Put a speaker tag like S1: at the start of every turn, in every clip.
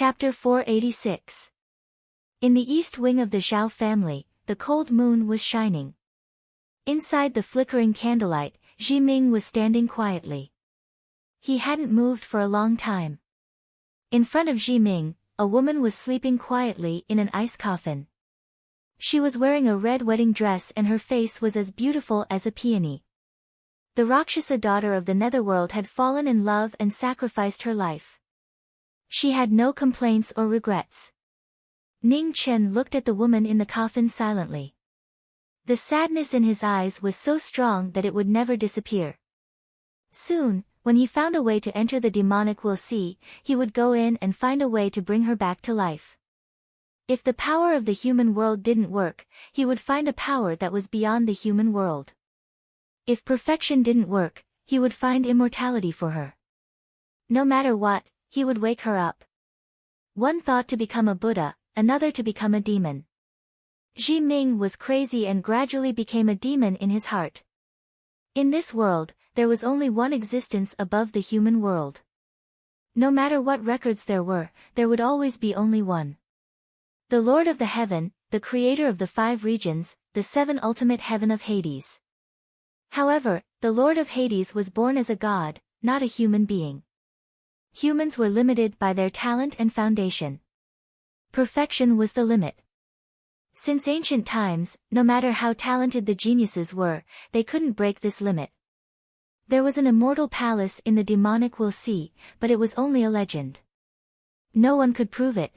S1: Chapter 486. In the east wing of the Zhao family, the cold moon was shining. Inside the flickering candlelight, Ming was standing quietly. He hadn't moved for a long time. In front of Ming, a woman was sleeping quietly in an ice coffin. She was wearing a red wedding dress and her face was as beautiful as a peony. The Rakshasa daughter of the netherworld had fallen in love and sacrificed her life. She had no complaints or regrets. Ning Chen looked at the woman in the coffin silently. The sadness in his eyes was so strong that it would never disappear. Soon, when he found a way to enter the demonic will see, he would go in and find a way to bring her back to life. If the power of the human world didn't work, he would find a power that was beyond the human world. If perfection didn't work, he would find immortality for her. No matter what, he would wake her up. One thought to become a Buddha, another to become a demon. Ming was crazy and gradually became a demon in his heart. In this world, there was only one existence above the human world. No matter what records there would always be only one. The Lord of the Heaven, the creator of the 5 regions, the 7 ultimate heaven of Hades. However, the Lord of Hades was born as a god, not a human being. Humans were limited by their talent and foundation. Perfection was the limit. Since ancient times, no matter how talented the geniuses were, they couldn't break this limit. There was an immortal palace in the demonic will see, but it was only a legend. No one could prove it.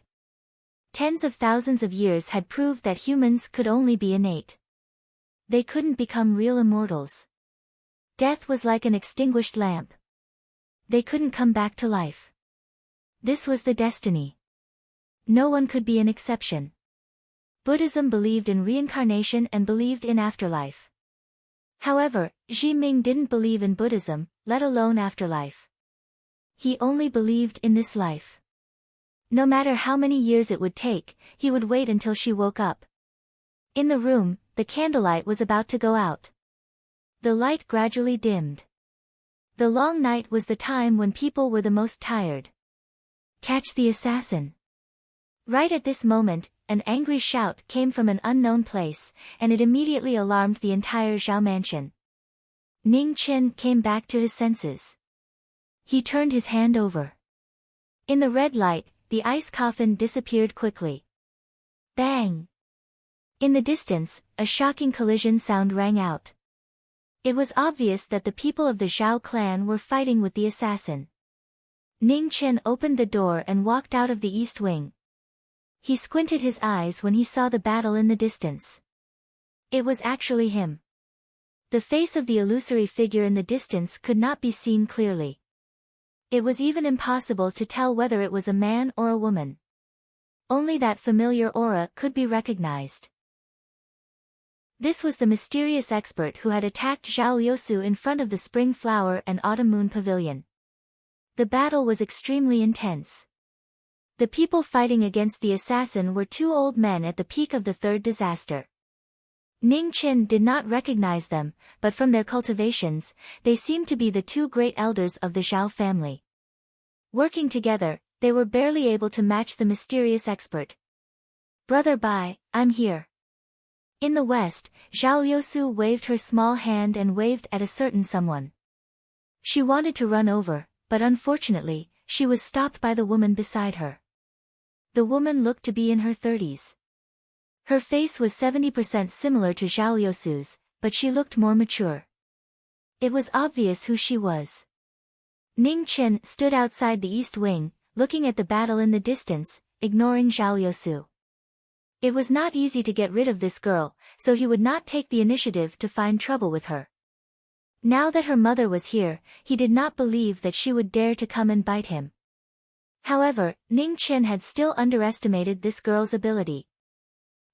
S1: Tens of thousands of years had proved that humans could only be innate. They couldn't become real immortals. Death was like an extinguished lamp. They couldn't come back to life. This was the destiny. No one could be an exception. Buddhism believed in reincarnation and believed in afterlife. However, Ming didn't believe in Buddhism, let alone afterlife. He only believed in this life. No matter how many years it would take, he would wait until she woke up. In the room, the candlelight was about to go out. The light gradually dimmed. The long night was the time when people were the most tired. Catch the assassin. Right at this moment, an angry shout came from an unknown place, and it immediately alarmed the entire Zhao mansion. Ning Chen came back to his senses. He turned his hand over. In the red light, the ice coffin disappeared quickly. Bang! In the distance, a shocking collision sound rang out. It was obvious that the people of the Zhao clan were fighting with the assassin. Ning Chen opened the door and walked out of the east wing. He squinted his eyes when he saw the battle in the distance. It was actually him. The face of the illusory figure in the distance could not be seen clearly. It was even impossible to tell whether it was a man or a woman. Only that familiar aura could be recognized. This was the mysterious expert who had attacked Zhao Liusu in front of the Spring Flower and Autumn Moon Pavilion. The battle was extremely intense. The people fighting against the assassin were 2 old men at the peak of the 3rd disaster. Ning Chen did not recognize them, but from their cultivations, they seemed to be the 2 great elders of the Zhao family. Working together, they were barely able to match the mysterious expert. "Brother Bai, I'm here." In the west, Zhao Liusu waved her small hand and waved at a certain someone. She wanted to run over, but unfortunately, she was stopped by the woman beside her. The woman looked to be in her 30s. Her face was 70% similar to Zhao Liusu's, but she looked more mature. It was obvious who she was. Ning Chen stood outside the east wing, looking at the battle in the distance, ignoring Zhao Liusu. It was not easy to get rid of this girl, so he would not take the initiative to find trouble with her. Now that her mother was here, he did not believe that she would dare to come and bite him. However, Ning Chen had still underestimated this girl's ability.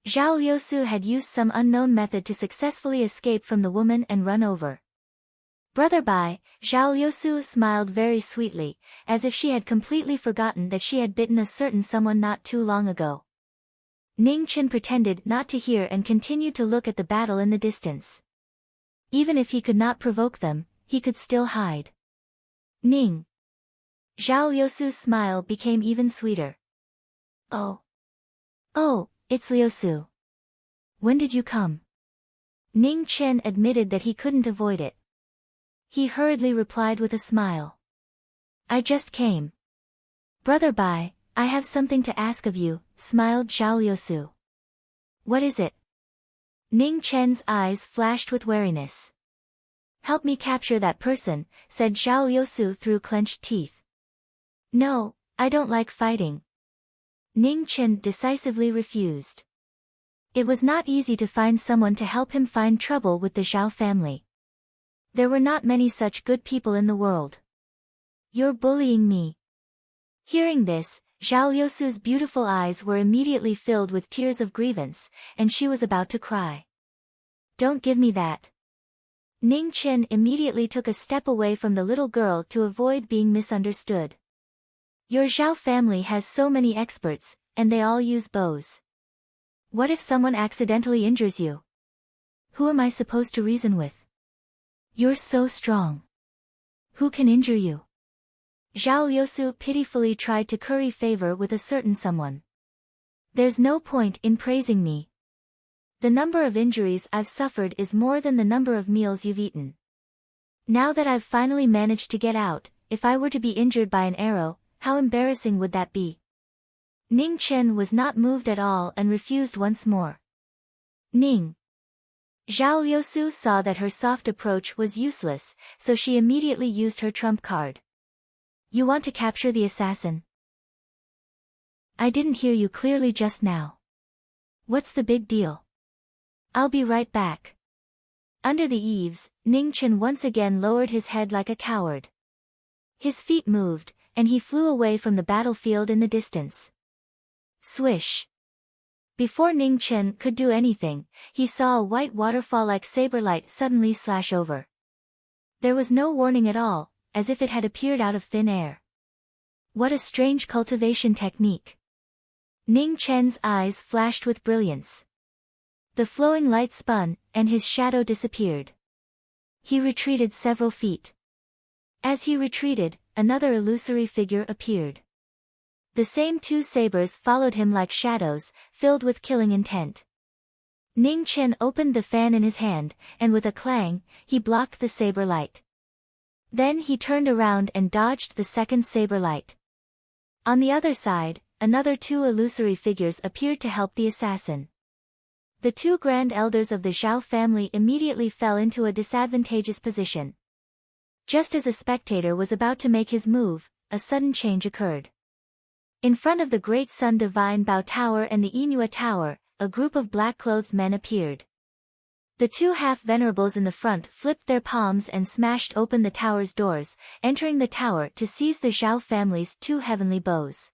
S1: Zhao Liusu had used some unknown method to successfully escape from the woman and run over. "Brother Bai," Zhao Liusu smiled very sweetly, as if she had completely forgotten that she had bitten a certain someone not too long ago. Ning Chen pretended not to hear and continued to look at the battle in the distance. Even if he could not provoke them, he could still hide. Ning. Zhao Liusu's smile became even sweeter. Oh. Oh, it's Liusu. When did you come? Ning Chen admitted that he couldn't avoid it. He hurriedly replied with a smile. I just came. Brother Bai, I have something to ask of you, smiled Zhao Liusu. What is it? Ning Chen's eyes flashed with wariness. Help me capture that person, said Zhao Liusu through clenched teeth. No, I don't like fighting. Ning Chen decisively refused. It was not easy to find someone to help him find trouble with the Zhao family. There were not many such good people in the world. You're bullying me. Hearing this, Zhao Liusu's beautiful eyes were immediately filled with tears of grievance, and she was about to cry. Don't give me that. Ning Chen immediately took a step away from the little girl to avoid being misunderstood. Your Zhao family has so many experts, and they all use bows. What if someone accidentally injures you? Who am I supposed to reason with? You're so strong. Who can injure you? Zhao Liusu pitifully tried to curry favor with a certain someone. There's no point in praising me. The number of injuries I've suffered is more than the number of meals you've eaten. Now that I've finally managed to get out, if I were to be injured by an arrow, how embarrassing would that be? Ning Chen was not moved at all and refused once more. Ning. Zhao Liusu saw that her soft approach was useless, so she immediately used her trump card. You want to capture the assassin? I didn't hear you clearly just now. What's the big deal? I'll be right back. Under the eaves, Ning Chen once again lowered his head like a coward. His feet moved, and he flew away from the battlefield in the distance. Swish. Before Ning Chen could do anything, he saw a white waterfall-like saber light suddenly slash over. There was no warning at all, as if it had appeared out of thin air. What a strange cultivation technique. Ning Chen's eyes flashed with brilliance. The flowing light spun, and his shadow disappeared. He retreated several feet. As he retreated, another illusory figure appeared. The same two sabers followed him like shadows, filled with killing intent. Ning Chen opened the fan in his hand, and with a clang, he blocked the saber light. Then he turned around and dodged the second saber light. On the other side, another two illusory figures appeared to help the assassin. The two grand elders of the Zhao family immediately fell into a disadvantageous position. Just as a spectator was about to make his move, a sudden change occurred. In front of the Great Sun Divine Bao Tower and the Inua Tower, a group of black-clothed men appeared. The two half-venerables in the front flipped their palms and smashed open the tower's doors, entering the tower to seize the Zhao family's two heavenly bows.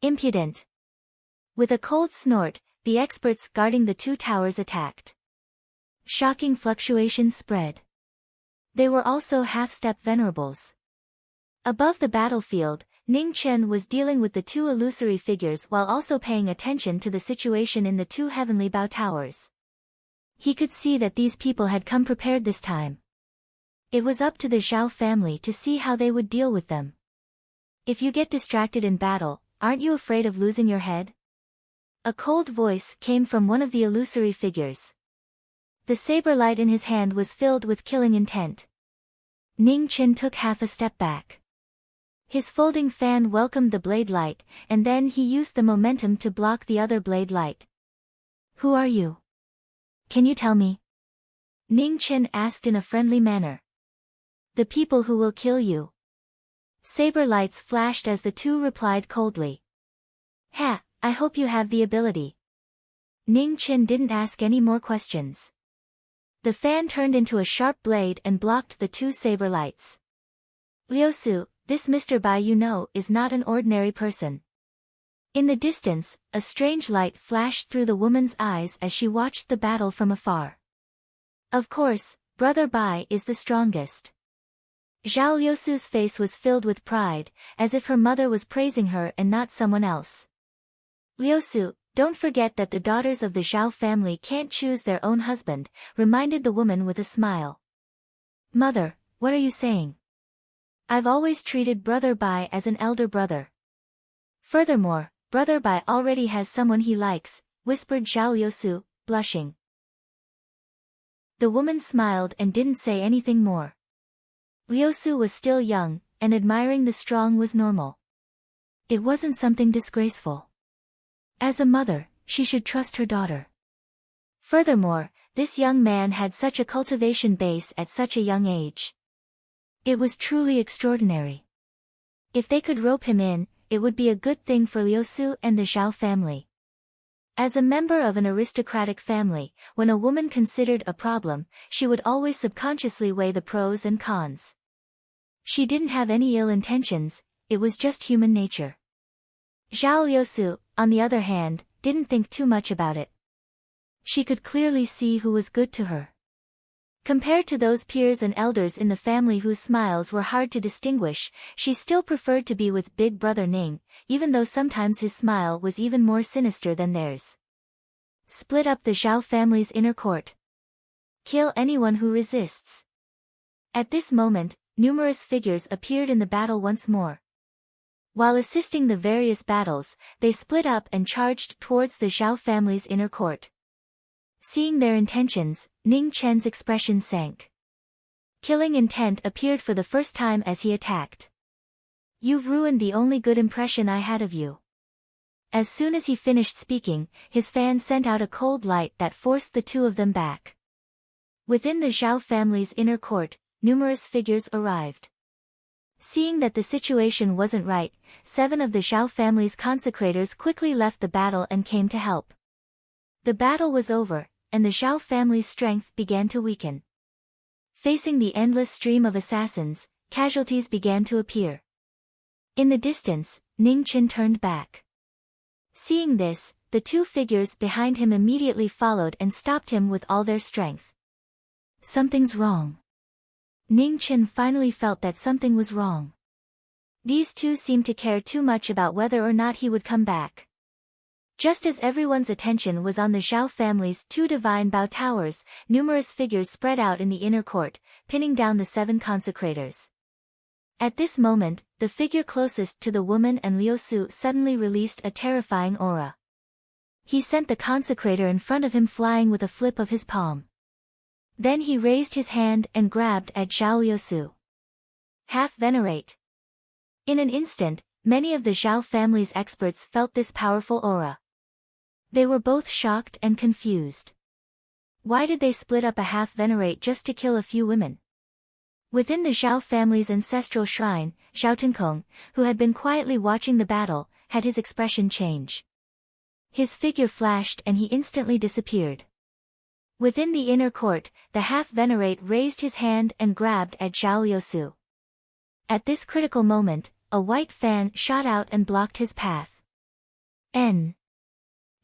S1: Impudent! With a cold snort, the experts guarding the two towers attacked. Shocking fluctuations spread. They were also half-step venerables. Above the battlefield, Ning Chen was dealing with the two illusory figures while also paying attention to the situation in the two heavenly Bao towers. He could see that these people had come prepared this time. It was up to the Zhao family to see how they would deal with them. If you get distracted in battle, aren't you afraid of losing your head? A cold voice came from one of the illusory figures. The saber light in his hand was filled with killing intent. Ning Chen took half a step back. His folding fan welcomed the blade light, and then he used the momentum to block the other blade light. Who are you? Can you tell me? Ning Chen asked in a friendly manner. The people who will kill you. Saber lights flashed as the two replied coldly. Ha, I hope you have the ability. Ning Chen didn't ask any more questions. The fan turned into a sharp blade and blocked the two saber lights. Liusu, this Mr. Bai you know is not an ordinary person. In the distance, a strange light flashed through the woman's eyes as she watched the battle from afar. Of course, Brother Bai is the strongest. Zhao Liusu's face was filled with pride, as if her mother was praising her and not someone else. Liusu, don't forget that the daughters of the Zhao family can't choose their own husband, reminded the woman with a smile. Mother, what are you saying? I've always treated Brother Bai as an elder brother. Furthermore, Brother Bai already has someone he likes, whispered Zhao Liusu, blushing. The woman smiled and didn't say anything more. Liusu was still young, and admiring the strong was normal. It wasn't something disgraceful. As a mother, she should trust her daughter. Furthermore, this young man had such a cultivation base at such a young age. It was truly extraordinary. If they could rope him in, it would be a good thing for Liusu and the Zhao family. As a member of an aristocratic family, when a woman considered a problem, she would always subconsciously weigh the pros and cons. She didn't have any ill intentions, it was just human nature. Zhao Liusu, on the other hand, didn't think too much about it. She could clearly see who was good to her. Compared to those peers and elders in the family whose smiles were hard to distinguish, she still preferred to be with big brother Ning, even though sometimes his smile was even more sinister than theirs. Split up the Zhao family's inner court. Kill anyone who resists. At this moment, numerous figures appeared in the battle once more. While assisting the various battles, they split up and charged towards the Zhao family's inner court. Seeing their intentions, Ning Chen's expression sank. Killing intent appeared for the first time as he attacked. You've ruined the only good impression I had of you. As soon as he finished speaking, his fan sent out a cold light that forced the two of them back. Within the Zhao family's inner court, numerous figures arrived. Seeing that the situation wasn't right, 7 of the Zhao family's consecrators quickly left the battle and came to help. The battle was over, and the Zhao family's strength began to weaken. Facing the endless stream of assassins, casualties began to appear. In the distance, Ning Chen turned back. Seeing this, the 2 figures behind him immediately followed and stopped him with all their strength. Something's wrong. Ning Chen finally felt that something was wrong. These 2 seemed to care too much about whether or not he would come back. Just as everyone's attention was on the Zhao family's 2 divine Bao towers, numerous figures spread out in the inner court, pinning down the 7 consecrators. At this moment, the figure closest to the woman and Liusu suddenly released a terrifying aura. He sent the consecrator in front of him flying with a flip of his palm. Then he raised his hand and grabbed at Zhao Liusu. Half venerate. In an instant, many of the Zhao family's experts felt this powerful aura. They were both shocked and confused. Why did they split up a half venerate just to kill a few women? Within the Zhao family's ancestral shrine, Zhao Tenkong, who had been quietly watching the battle, had his expression change. His figure flashed and he instantly disappeared. Within the inner court, the half venerate raised his hand and grabbed at Zhao Liusu. At this critical moment, a white fan shot out and blocked his path.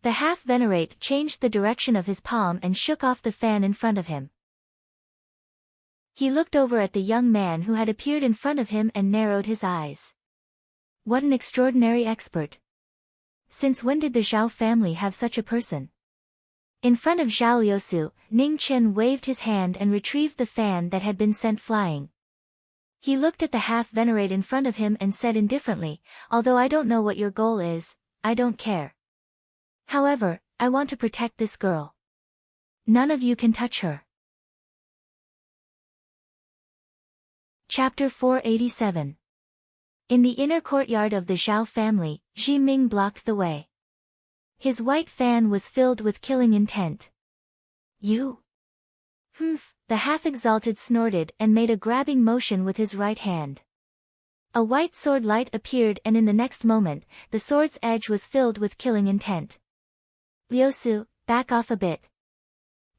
S1: The half venerate changed the direction of his palm and shook off the fan in front of him. He looked over at the young man who had appeared in front of him and narrowed his eyes. What an extraordinary expert. Since when did the Zhao family have such a person? In front of Zhao Liusu, Ning Chen waved his hand and retrieved the fan that had been sent flying. He looked at the half venerate in front of him and said indifferently, although I don't know what your goal is, I don't care. However, I want to protect this girl. None of you can touch her. Chapter 487. In the inner courtyard of the Zhao family, Zhi Ming blocked the way. His white fan was filled with killing intent. You? Humph, the half-exalted snorted and made a grabbing motion with his right hand. A white sword light appeared and in the next moment, the sword's edge was filled with killing intent. Liusu, back off a bit.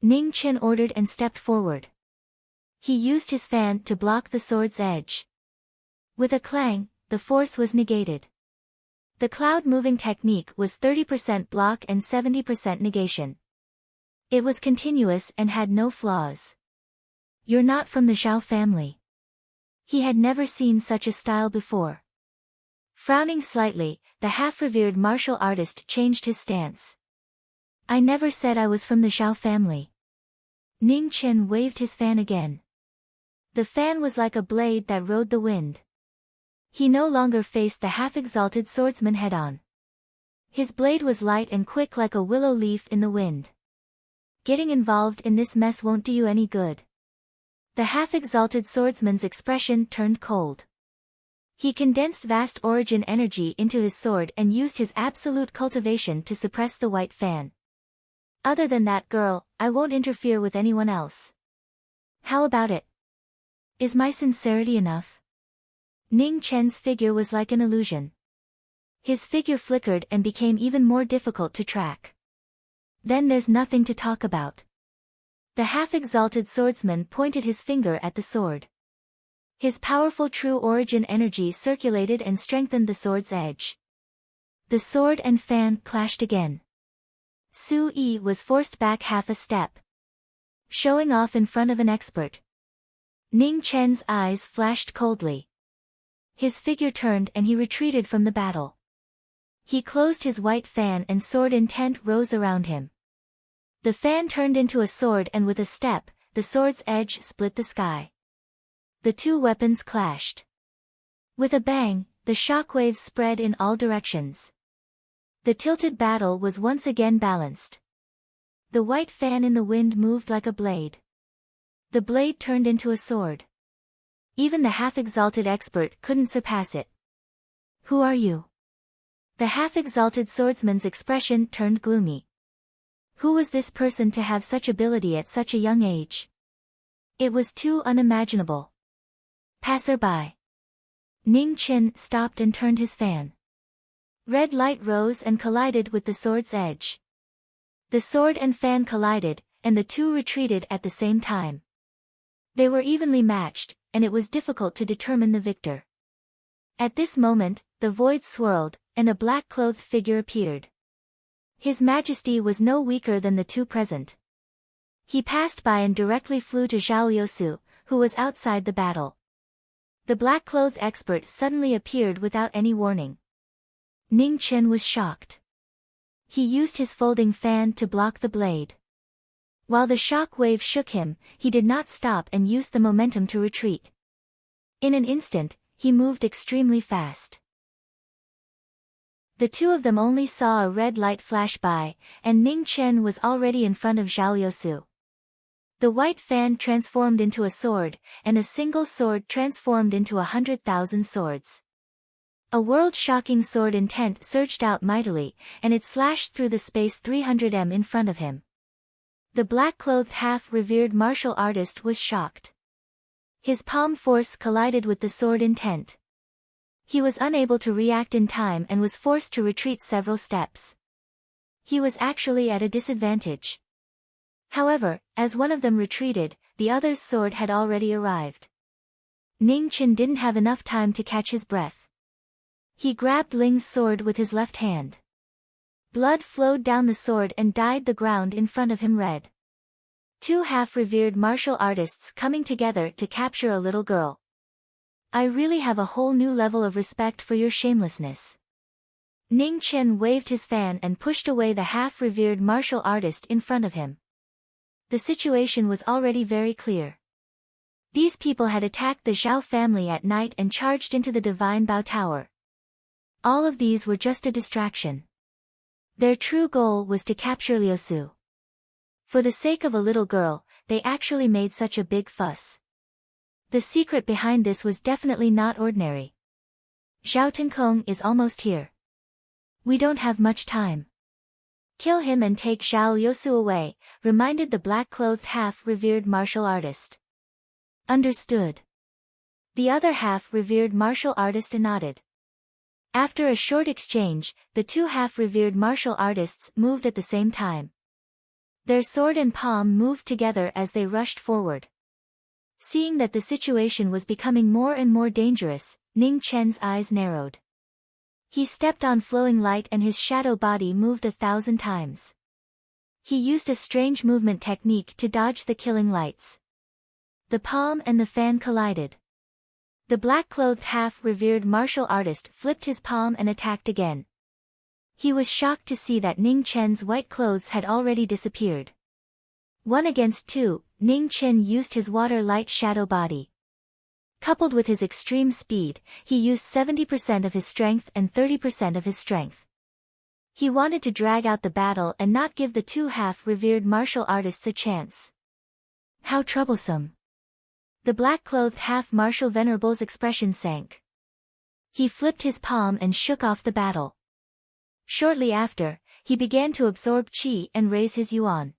S1: Ning Chen ordered and stepped forward. He used his fan to block the sword's edge. With a clang, the force was negated. The cloud-moving technique was 30% block and 70% negation. It was continuous and had no flaws. You're not from the Zhao family. He had never seen such a style before. Frowning slightly, the half-revered martial artist changed his stance. I never said I was from the Zhao family. Ning Chen waved his fan again. The fan was like a blade that rode the wind. He no longer faced the half-exalted swordsman head-on. His blade was light and quick like a willow leaf in the wind. Getting involved in this mess won't do you any good. The half-exalted swordsman's expression turned cold. He condensed vast origin energy into his sword and used his absolute cultivation to suppress the white fan. Other than that girl, I won't interfere with anyone else. How about it? Is my sincerity enough? Ning Chen's figure was like an illusion. His figure flickered and became even more difficult to track. Then there's nothing to talk about. The half-exalted swordsman pointed his finger at the sword. His powerful true origin energy circulated and strengthened the sword's edge. The sword and fan clashed again. Su Yi was forced back half a step. Showing off in front of an expert. Ning Chen's eyes flashed coldly. His figure turned and he retreated from the battle. He closed his white fan and sword intent rose around him. The fan turned into a sword and with a step, the sword's edge split the sky. The two weapons clashed. With a bang, the shockwaves spread in all directions. The tilted battle was once again balanced. The white fan in the wind moved like a blade. The blade turned into a sword. Even the half-exalted expert couldn't surpass it. Who are you? The half-exalted swordsman's expression turned gloomy. Who was this person to have such ability at such a young age? It was too unimaginable. Passerby. Ning Chen stopped and turned his fan. Red light rose and collided with the sword's edge. The sword and fan collided, and the two retreated at the same time. They were evenly matched, and it was difficult to determine the victor. At this moment, the void swirled, and a black-clothed figure appeared. His Majesty was no weaker than the two present. He passed by and directly flew to Zhao Yosu, who was outside the battle. The black-clothed expert suddenly appeared without any warning. Ning Chen was shocked. He used his folding fan to block the blade. While the shock wave shook him, he did not stop and used the momentum to retreat. In an instant, he moved extremely fast. The two of them only saw a red light flash by, and Ning Chen was already in front of Zhao Yosu. The white fan transformed into a sword, and a single sword transformed into 100,000 swords. A world-shocking sword intent surged out mightily, and it slashed through the space 300 m in front of him. The black-clothed half-revered martial artist was shocked. His palm force collided with the sword intent. He was unable to react in time and was forced to retreat several steps. He was actually at a disadvantage. However, as one of them retreated, the other's sword had already arrived. Ning Chen didn't have enough time to catch his breath. He grabbed Ling's sword with his left hand. Blood flowed down the sword and dyed the ground in front of him red. Two half-revered martial artists coming together to capture a little girl. I really have a whole new level of respect for your shamelessness. Ning Chen waved his fan and pushed away the half-revered martial artist in front of him. The situation was already very clear. These people had attacked the Zhao family at night and charged into the Divine Bao Tower. All of these were just a distraction. Their true goal was to capture Liu Su. For the sake of a little girl, they actually made such a big fuss. The secret behind this was definitely not ordinary. Zhao Tenkong is almost here. We don't have much time. Kill him and take Zhao Yosu away, reminded the black-clothed half-revered martial artist. Understood. The other half-revered martial artist nodded. After a short exchange, the two half-revered martial artists moved at the same time. Their sword and palm moved together as they rushed forward. Seeing that the situation was becoming more and more dangerous, Ning Chen's eyes narrowed. He stepped on flowing light and his shadow body moved 1,000 times. He used a strange movement technique to dodge the killing lights. The palm and the fan collided. The black-clothed half-revered martial artist flipped his palm and attacked again. He was shocked to see that Ning Chen's white clothes had already disappeared. 1 against 2, Ning Chen used his water-light shadow body. Coupled with his extreme speed, he used 70% of his strength and 30% of his strength. He wanted to drag out the battle and not give the two half-revered martial artists a chance. How troublesome. The black-clothed half-martial venerable's expression sank. He flipped his palm and shook off the battle. Shortly after, he began to absorb qi and raise his yuan.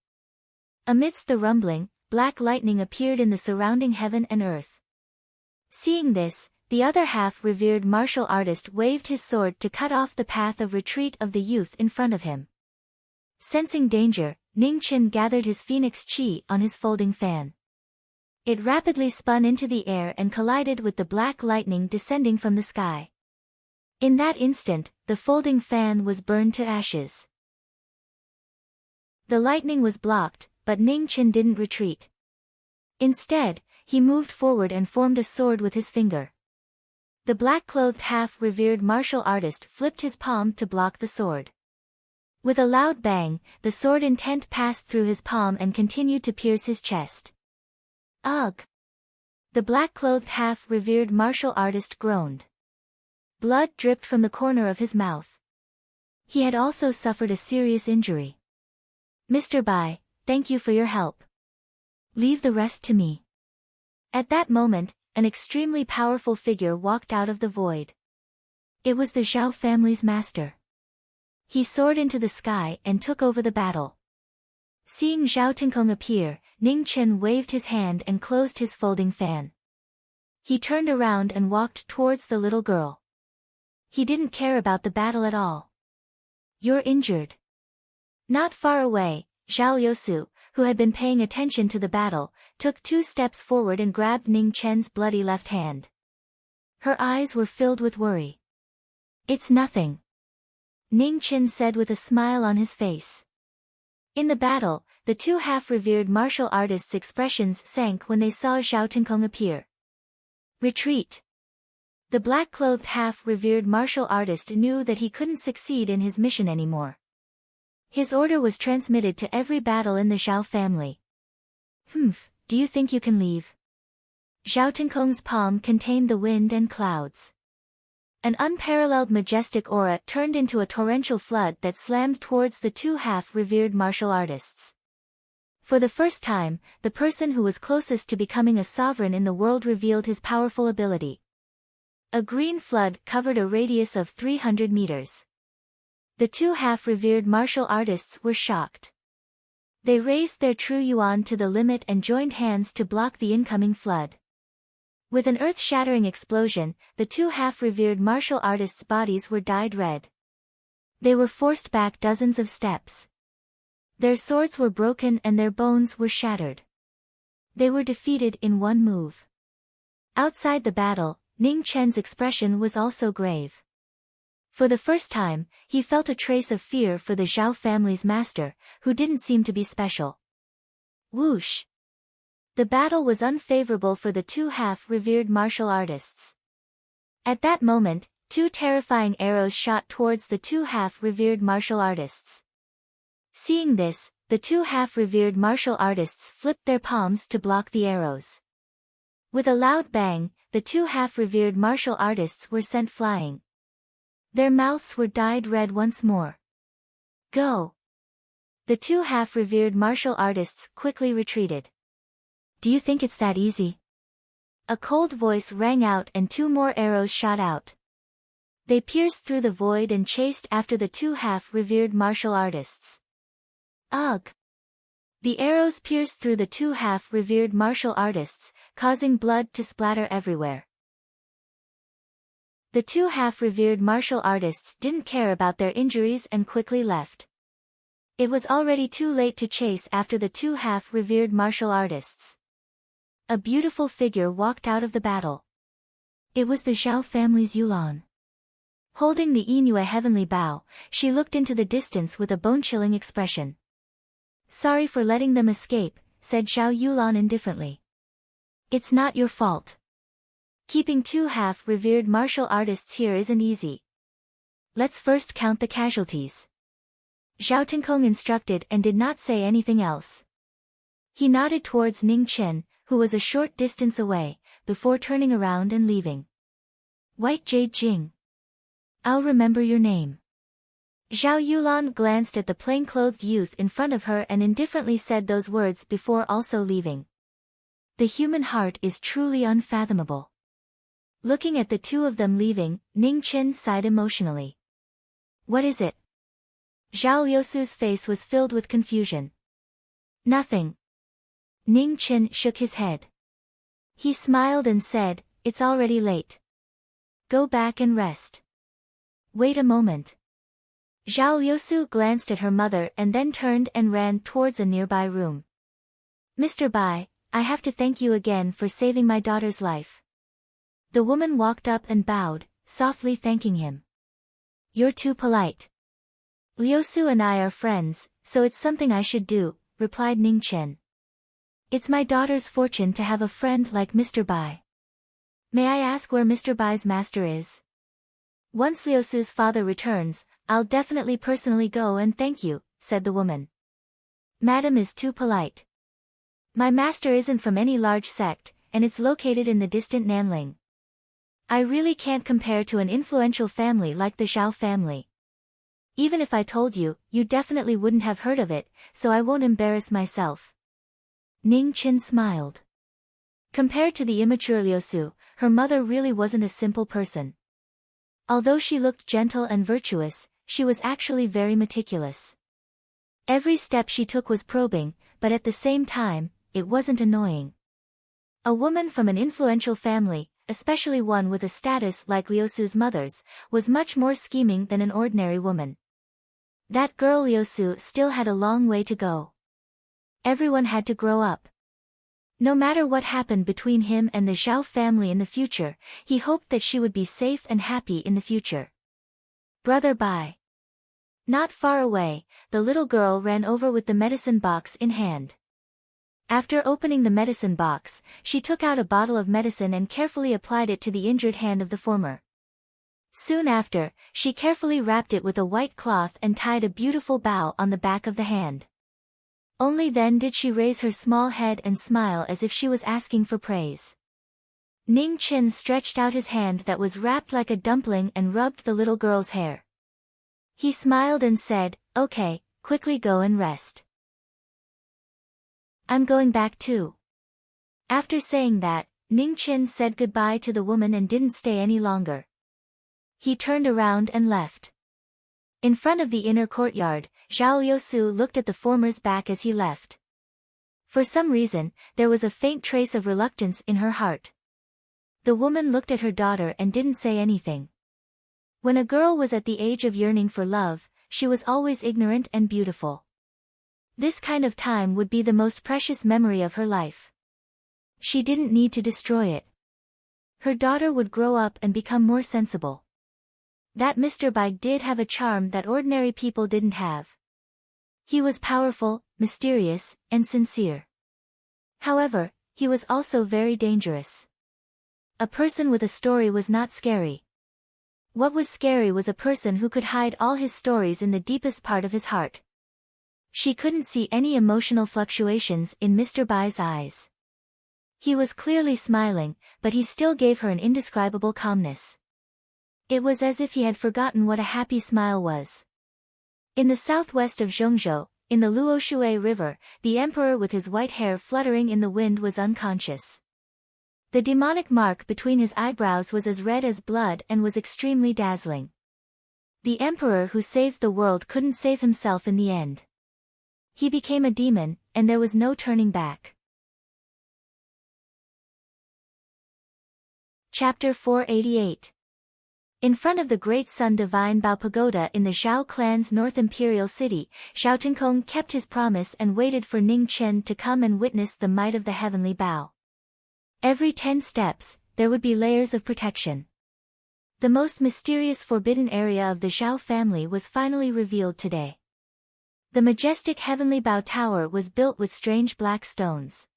S1: Amidst the rumbling, black lightning appeared in the surrounding heaven and earth. Seeing this, the other half-revered martial artist waved his sword to cut off the path of retreat of the youth in front of him. Sensing danger, Ning Chen gathered his phoenix qi on his folding fan. It rapidly spun into the air and collided with the black lightning descending from the sky. In that instant, the folding fan was burned to ashes. The lightning was blocked, but Ning Chen didn't retreat. Instead, he moved forward and formed a sword with his finger. The black-clothed half-revered martial artist flipped his palm to block the sword. With a loud bang, the sword intent passed through his palm and continued to pierce his chest. Ugh! The black-clothed half-revered martial artist groaned. Blood dripped from the corner of his mouth. He had also suffered a serious injury. Mr. Bai, thank you for your help. Leave the rest to me. At that moment, an extremely powerful figure walked out of the void. It was the Zhao family's master. He soared into the sky and took over the battle. Seeing Zhao Tinkong appear, Ning Chen waved his hand and closed his folding fan. He turned around and walked towards the little girl. He didn't care about the battle at all. You're injured. Not far away, Zhao Yousu, who had been paying attention to the battle, took 2 steps forward and grabbed Ning Chen's bloody left hand. Her eyes were filled with worry. It's nothing, Ning Chen said with a smile on his face. In the battle, the two half-revered martial artists' expressions sank when they saw Zhao Tinkong appear. Retreat. The black-clothed half-revered martial artist knew that he couldn't succeed in his mission anymore. His order was transmitted to every battle in the Zhao family. Do you think you can leave? Zhao Tinkong's palm contained the wind and clouds. An unparalleled majestic aura turned into a torrential flood that slammed towards the two half-revered martial artists. For the first time, the person who was closest to becoming a sovereign in the world revealed his powerful ability. A green flood covered a radius of 300 meters. The two half-revered martial artists were shocked. They raised their true yuan to the limit and joined hands to block the incoming flood. With an earth-shattering explosion, the two half-revered martial artists' bodies were dyed red. They were forced back dozens of steps. Their swords were broken and their bones were shattered. They were defeated in one move. Outside the battle, Ning Chen's expression was also grave. For the first time, he felt a trace of fear for the Zhao family's master, who didn't seem to be special. Whoosh! The battle was unfavorable for the two half-revered martial artists. At that moment, two terrifying arrows shot towards the two half-revered martial artists. Seeing this, the two half-revered martial artists flipped their palms to block the arrows. With a loud bang, the two half-revered martial artists were sent flying. Their mouths were dyed red once more. Go! The two half-revered martial artists quickly retreated. Do you think it's that easy? A cold voice rang out and two more arrows shot out. They pierced through the void and chased after the two half-revered martial artists. Ugh! The arrows pierced through the two half-revered martial artists, causing blood to splatter everywhere. The two half-revered martial artists didn't care about their injuries and quickly left. It was already too late to chase after the two half-revered martial artists. A beautiful figure walked out of the battle. It was the Zhao family's Yulan. Holding the Yinue heavenly bow, she looked into the distance with a bone-chilling expression. Sorry for letting them escape, said Zhao Yulan indifferently. It's not your fault. Keeping two half-revered martial artists here isn't easy. Let's first count the casualties. Zhao Tinkong instructed and did not say anything else. He nodded towards Ning Chen, who was a short distance away, before turning around and leaving. White Jade Jing. I'll remember your name. Zhao Yulan glanced at the plain-clothed youth in front of her and indifferently said those words before also leaving. The human heart is truly unfathomable. Looking at the two of them leaving, Ning Chen sighed emotionally. What is it? Zhao Yosu's face was filled with confusion. Nothing. Ning Chen shook his head. He smiled and said, it's already late. Go back and rest. Wait a moment. Zhao Yosu glanced at her mother and then turned and ran towards a nearby room. Mr. Bai, I have to thank you again for saving my daughter's life. The woman walked up and bowed, softly thanking him. You're too polite. Liusu and I are friends, so it's something I should do, replied Ning Chen. It's my daughter's fortune to have a friend like Mr. Bai. May I ask where Mr. Bai's master is? Once Liusu's father returns, I'll definitely personally go and thank you, said the woman. Madam is too polite. My master isn't from any large sect, and it's located in the distant Nanling. I really can't compare to an influential family like the Zhao family. Even if I told you, you definitely wouldn't have heard of it, so I won't embarrass myself. Ning Chen smiled. Compared to the immature Liusu, her mother really wasn't a simple person. Although she looked gentle and virtuous, she was actually very meticulous. Every step she took was probing, but at the same time, it wasn't annoying. A woman from an influential family, especially one with a status like Liusu's mother's, was much more scheming than an ordinary woman. That girl Liusu still had a long way to go. Everyone had to grow up. No matter what happened between him and the Zhao family in the future, he hoped that she would be safe and happy in the future. Brother Bai. Not far away, the little girl ran over with the medicine box in hand. After opening the medicine box, she took out a bottle of medicine and carefully applied it to the injured hand of the former. Soon after, she carefully wrapped it with a white cloth and tied a beautiful bow on the back of the hand. Only then did she raise her small head and smile as if she was asking for praise. Ning Chen stretched out his hand that was wrapped like a dumpling and rubbed the little girl's hair. He smiled and said, okay, quickly go and rest. I'm going back too. After saying that, Ning Chen said goodbye to the woman and didn't stay any longer. He turned around and left. In front of the inner courtyard, Zhao Yosu looked at the former's back as he left. For some reason, there was a faint trace of reluctance in her heart. The woman looked at her daughter and didn't say anything. When a girl was at the age of yearning for love, she was always ignorant and beautiful. This kind of time would be the most precious memory of her life. She didn't need to destroy it. Her daughter would grow up and become more sensible. That Mr. Bai did have a charm that ordinary people didn't have. He was powerful, mysterious, and sincere. However, he was also very dangerous. A person with a story was not scary. What was scary was a person who could hide all his stories in the deepest part of his heart. She couldn't see any emotional fluctuations in Mr. Bai's eyes. He was clearly smiling, but he still gave her an indescribable calmness. It was as if he had forgotten what a happy smile was. In the southwest of Zhongzhou, in the Luoshui River, the emperor with his white hair fluttering in the wind was unconscious. The demonic mark between his eyebrows was as red as blood and was extremely dazzling. The emperor who saved the world couldn't save himself in the end. He became a demon, and there was no turning back. Chapter 488. In front of the great Sun Divine Bao Pagoda in the Zhao clan's North Imperial City, Zhao Tinkong kept his promise and waited for Ning Chen to come and witness the might of the heavenly Bao. Every 10 steps, there would be layers of protection. The most mysterious forbidden area of the Zhao family was finally revealed today. The majestic heavenly Bao Tower was built with strange black stones.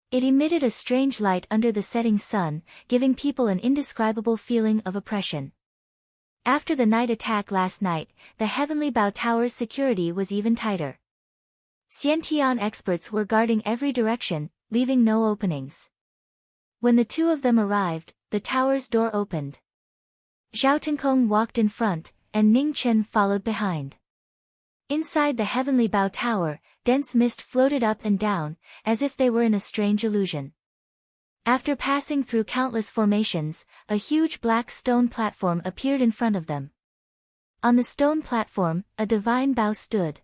S1: It emitted a strange light under the setting sun, giving people an indescribable feeling of oppression. After the night attack last night, the heavenly Bao Tower's security was even tighter. Xiantian experts were guarding every direction, leaving no openings. When the two of them arrived, the tower's door opened. Zhao Tinkong walked in front, and Ning Chen followed behind. Inside the heavenly bow tower, dense mist floated up and down, as if they were in a strange illusion. After passing through countless formations, a huge black stone platform appeared in front of them. On the stone platform, a divine bow stood.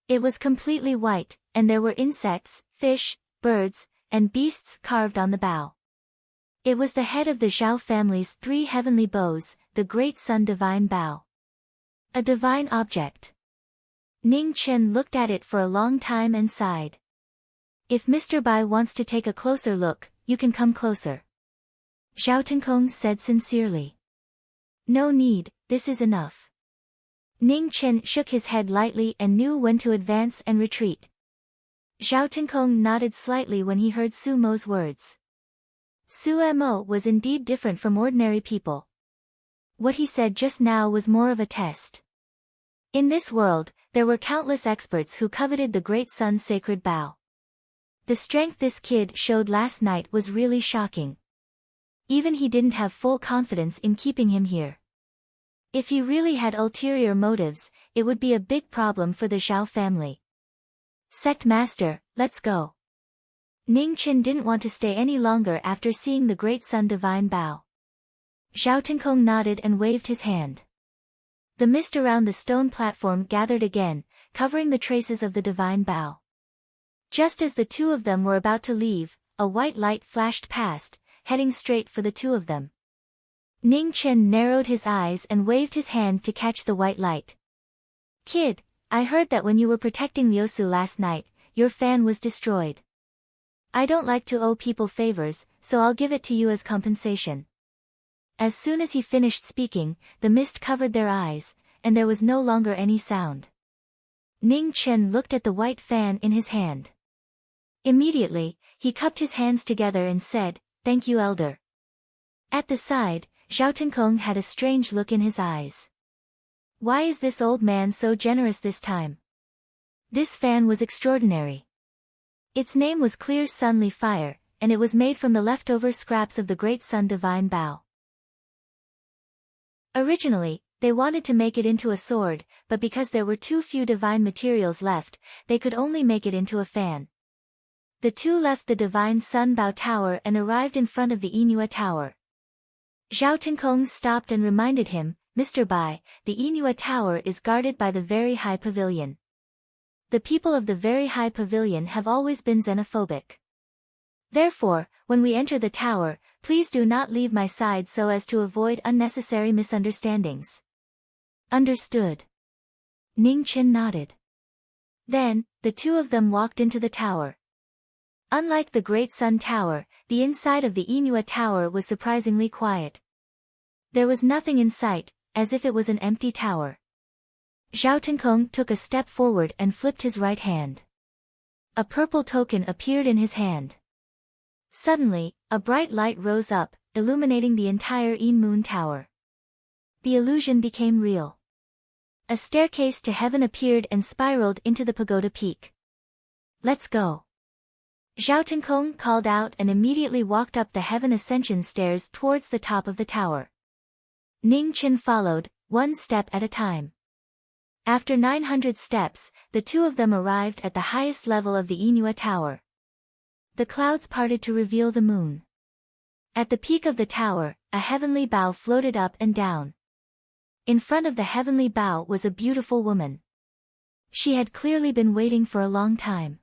S1: It was completely white, and there were insects, fish, birds, and beasts carved on the bow. It was the head of the Zhao family's 3 heavenly bows, the Great Sun Divine Bow. A divine object. Ning Chen looked at it for a long time and sighed. If Mr. Bai wants to take a closer look, you can come closer. Zhao Tenkong said sincerely. No need, this is enough. Ning Chen shook his head lightly and knew when to advance and retreat. Zhao Tenkong nodded slightly when he heard Su Mo's words. Su Mo was indeed different from ordinary people. What he said just now was more of a test. In this world, there were countless experts who coveted the Great Sun's sacred bow. The strength this kid showed last night was really shocking. Even he didn't have full confidence in keeping him here. If he really had ulterior motives, it would be a big problem for the Zhao family. Sect Master, let's go. Ning Chen didn't want to stay any longer after seeing the Great Sun Divine Bow. Zhao Tenkong nodded and waved his hand. The mist around the stone platform gathered again, covering the traces of the divine bow. Just as the two of them were about to leave, a white light flashed past, heading straight for the two of them. Ning Chen narrowed his eyes and waved his hand to catch the white light. Kid, I heard that when you were protecting Liusu last night, your fan was destroyed. I don't like to owe people favors, so I'll give it to you as compensation. As soon as he finished speaking, the mist covered their eyes, and there was no longer any sound. Ning Chen looked at the white fan in his hand. Immediately, he cupped his hands together and said, "Thank you, Elder." At the side, Zhao Tenkong had a strange look in his eyes. Why is this old man so generous this time? This fan was extraordinary. Its name was Clear Sunly Fire, and it was made from the leftover scraps of the Great Sun Divine Bow. Originally, they wanted to make it into a sword, but because there were too few divine materials left, they could only make it into a fan. The two left the Divine Sun Bow Tower and arrived in front of the Inua Tower. Zhao Tenkong stopped and reminded him, "Mr. Bai, the Inua Tower is guarded by the Very High Pavilion. The people of the Very High Pavilion have always been xenophobic. Therefore, when we enter the tower, please do not leave my side so as to avoid unnecessary misunderstandings." Understood. Ning Chen nodded. Then, the two of them walked into the tower. Unlike the Great Sun Tower, the inside of the Inua Tower was surprisingly quiet. There was nothing in sight, as if it was an empty tower. Zhao Tenkong took a step forward and flipped his right hand. A purple token appeared in his hand. Suddenly, a bright light rose up, illuminating the entire In Moon Tower. The illusion became real. A staircase to heaven appeared and spiraled into the pagoda peak. "Let's go." Zhao Tenkong called out and immediately walked up the heaven ascension stairs towards the top of the tower. Ning Chen followed, one step at a time. After 900 steps, the two of them arrived at the highest level of the Inua Tower. The clouds parted to reveal the moon. At the peak of the tower, a heavenly bow floated up and down. In front of the heavenly bow was a beautiful woman. She had clearly been waiting for a long time.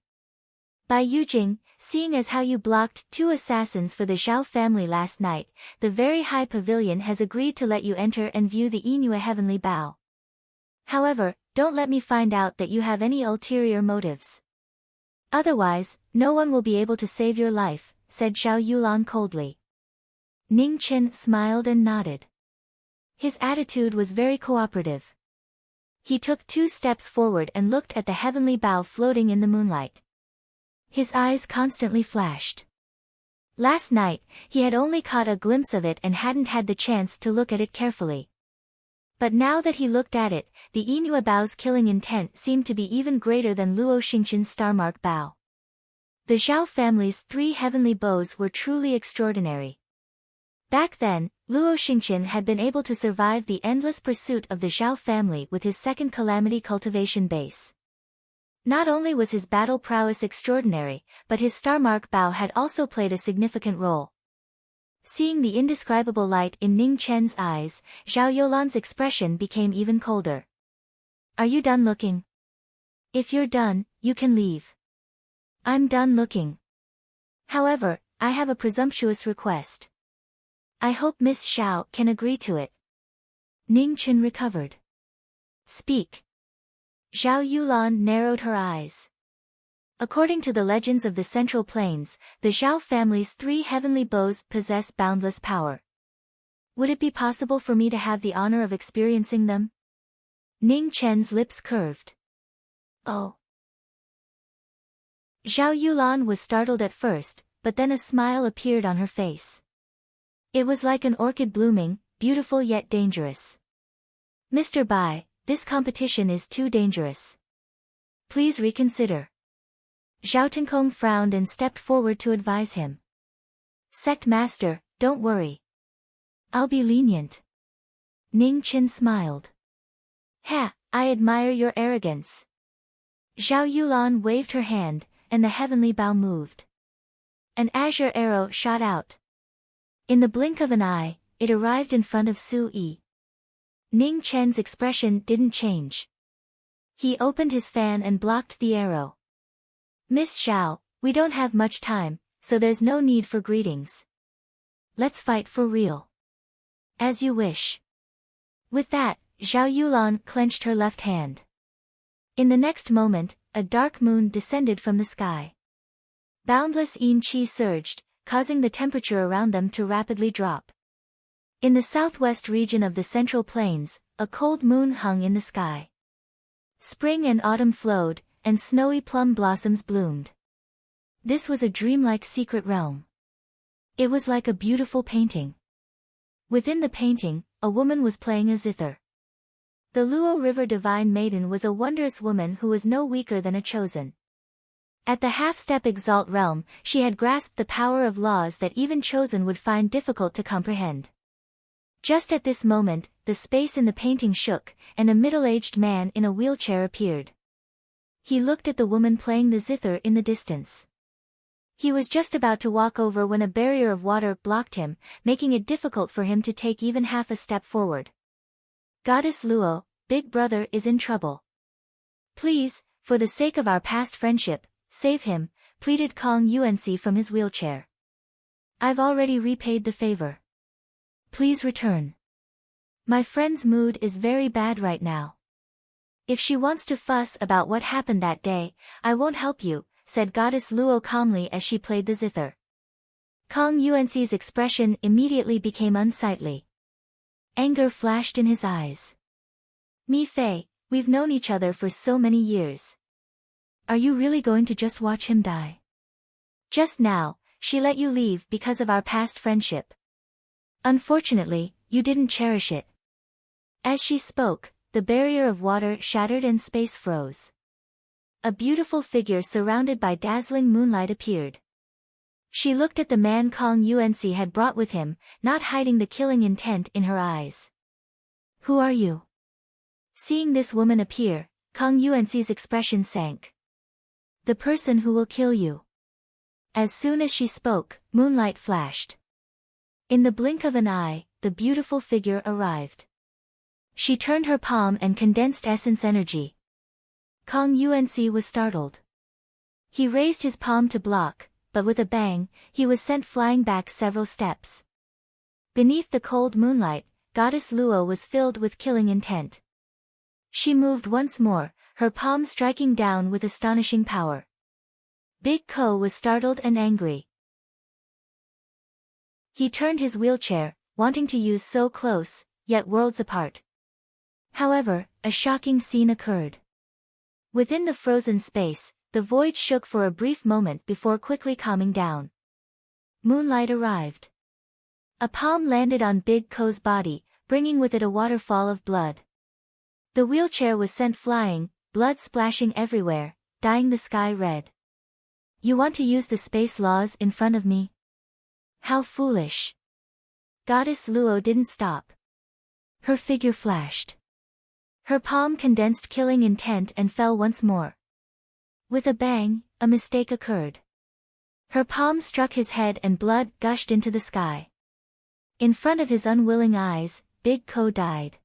S1: Bai Yujing, seeing as how you blocked 2 assassins for the Zhao family last night, the Very High Pavilion has agreed to let you enter and view the Inua Heavenly Bow. However, don't let me find out that you have any ulterior motives. Otherwise, no one will be able to save your life, said Zhao Yulan coldly. Ning Chen smiled and nodded. His attitude was very cooperative. He took 2 steps forward and looked at the heavenly bow floating in the moonlight. His eyes constantly flashed. Last night, he had only caught a glimpse of it and hadn't had the chance to look at it carefully. But now that he looked at it, the Inua Bao's killing intent seemed to be even greater than Luo Xingqian's Starmark Bao. The Zhao family's 3 heavenly bows were truly extraordinary. Back then, Luo Xingqian had been able to survive the endless pursuit of the Zhao family with his second calamity cultivation base. Not only was his battle prowess extraordinary, but his star mark bow had also played a significant role. Seeing the indescribable light in Ning Chen's eyes, Zhao Youlan's expression became even colder. Are you done looking? If you're done, you can leave. I'm done looking. However, I have a presumptuous request. I hope Miss Xiao can agree to it. Ning Chen recovered. Speak. Zhao Yulan narrowed her eyes. According to the legends of the Central Plains, the Zhao family's 3 heavenly bows possess boundless power. Would it be possible for me to have the honor of experiencing them? Ning Chen's lips curved. Oh. Zhao Yulan was startled at first, but then a smile appeared on her face. It was like an orchid blooming, beautiful yet dangerous. Mr. Bai, this competition is too dangerous. Please reconsider. Zhao Tenkong frowned and stepped forward to advise him. Sect Master, don't worry. I'll be lenient. Ning Chen smiled. Ha, I admire your arrogance. Zhao Yulan waved her hand, and the heavenly bow moved. An azure arrow shot out. In the blink of an eye, it arrived in front of Su Yi. Ning Chen's expression didn't change. He opened his fan and blocked the arrow. Miss Xiao, we don't have much time, so there's no need for greetings. Let's fight for real. As you wish. With that, Zhao Yulan clenched her left hand. In the next moment, a dark moon descended from the sky. Boundless yin qi surged, causing the temperature around them to rapidly drop. In the southwest region of the Central Plains, a cold moon hung in the sky. Spring and autumn flowed, and snowy plum blossoms bloomed. This was a dreamlike secret realm. It was like a beautiful painting. Within the painting, a woman was playing a zither. The Luo River Divine Maiden was a wondrous woman who was no weaker than a chosen. At the half-step exalt realm, she had grasped the power of laws that even chosen would find difficult to comprehend. Just at this moment, the space in the painting shook, and a middle-aged man in a wheelchair appeared. He looked at the woman playing the zither in the distance. He was just about to walk over when a barrier of water blocked him, making it difficult for him to take even half a step forward. Goddess Luo, Big Brother is in trouble. Please, for the sake of our past friendship, save him, pleaded Kong Yuanxi from his wheelchair. I've already repaid the favor. Please return. My friend's mood is very bad right now. If she wants to fuss about what happened that day, I won't help you, said Goddess Luo calmly as she played the zither. Kong Yuanxi's expression immediately became unsightly. Anger flashed in his eyes. Mi Fei, we've known each other for so many years. Are you really going to just watch him die? Just now, she let you leave because of our past friendship. Unfortunately, you didn't cherish it. As she spoke, the barrier of water shattered and space froze. A beautiful figure surrounded by dazzling moonlight appeared. She looked at the man Kong Yuanxi had brought with him, not hiding the killing intent in her eyes. Who are you? Seeing this woman appear, Kong Yuanxi's expression sank. The person who will kill you. As soon as she spoke, moonlight flashed. In the blink of an eye, the beautiful figure arrived. She turned her palm and condensed essence energy. Kong Yuanxi was startled. He raised his palm to block, but with a bang, he was sent flying back several steps. Beneath the cold moonlight, Goddess Luo was filled with killing intent. She moved once more, her palm striking down with astonishing power. Big Ko was startled and angry. He turned his wheelchair, wanting to use so close, yet worlds apart. However, a shocking scene occurred. Within the frozen space, the void shook for a brief moment before quickly calming down. Moonlight arrived. A palm landed on Big Ko's body, bringing with it a waterfall of blood. The wheelchair was sent flying, blood splashing everywhere, dyeing the sky red. You want to use the space laws in front of me? How foolish. Goddess Luo didn't stop. Her figure flashed. Her palm condensed killing intent and fell once more. With a bang, a mistake occurred. Her palm struck his head and blood gushed into the sky. In front of his unwilling eyes, Big Ko died.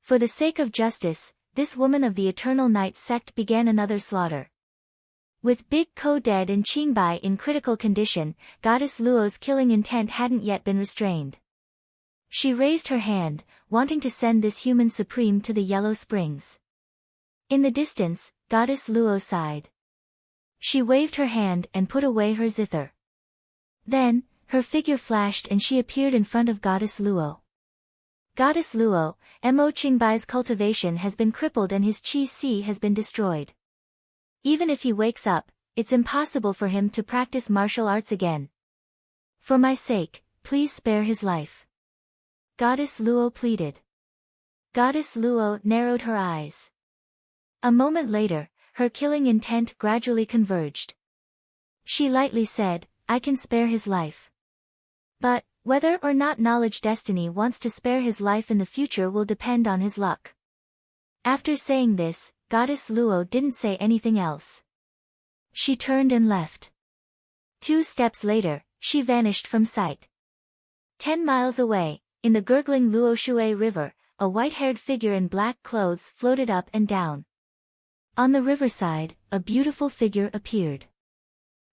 S1: For the sake of justice, this woman of the Eternal Night sect began another slaughter. With Big Ko dead and Qingbai in critical condition, Goddess Luo's killing intent hadn't yet been restrained. She raised her hand, wanting to send this human supreme to the Yellow Springs. In the distance, Goddess Luo sighed. She waved her hand and put away her zither. Then, her figure flashed and she appeared in front of Goddess Luo. Goddess Luo, Mo Qingbai's cultivation has been crippled and his qi si has been destroyed. Even if he wakes up, it's impossible for him to practice martial arts again. For my sake, please spare his life. Goddess Luo pleaded. Goddess Luo narrowed her eyes. A moment later, her killing intent gradually converged. She lightly said, I can spare his life. But, whether or not Knowledge Destiny wants to spare his life in the future will depend on his luck. After saying this, Goddess Luo didn't say anything else. She turned and left. 2 steps later, she vanished from sight. 10 miles away, in the gurgling Luoshui River, a white-haired figure in black clothes floated up and down. On the riverside, a beautiful figure appeared.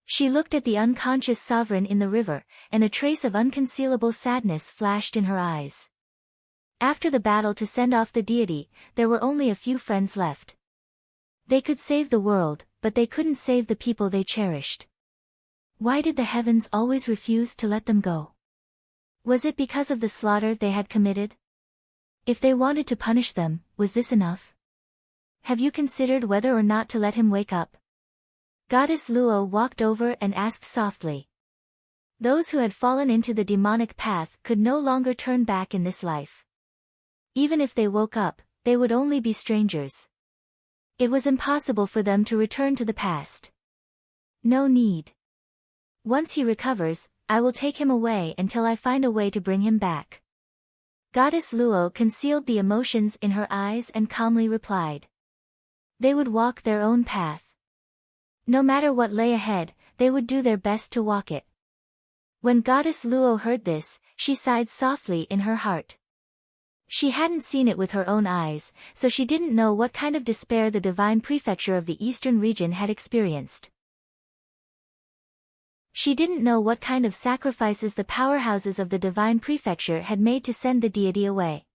S1: She looked at the unconscious sovereign in the river, and a trace of unconcealable sadness flashed in her eyes. After the battle to send off the deity, there were only a few friends left. They could save the world, but they couldn't save the people they cherished. Why did the heavens always refuse to let them go? Was it because of the slaughter they had committed? If they wanted to punish them, was this enough? Have you considered whether or not to let him wake up? Goddess Luo walked over and asked softly. Those who had fallen into the demonic path could no longer turn back in this life. Even if they woke up, they would only be strangers. It was impossible for them to return to the past. No need. Once he recovers, I will take him away until I find a way to bring him back. Goddess Luo concealed the emotions in her eyes and calmly replied. They would walk their own path. No matter what lay ahead, they would do their best to walk it. When Goddess Luo heard this, she sighed softly in her heart. She hadn't seen it with her own eyes, so she didn't know what kind of despair the divine prefecture of the eastern region had experienced. She didn't know what kind of sacrifices the powerhouses of the divine prefecture had made to send the deity away.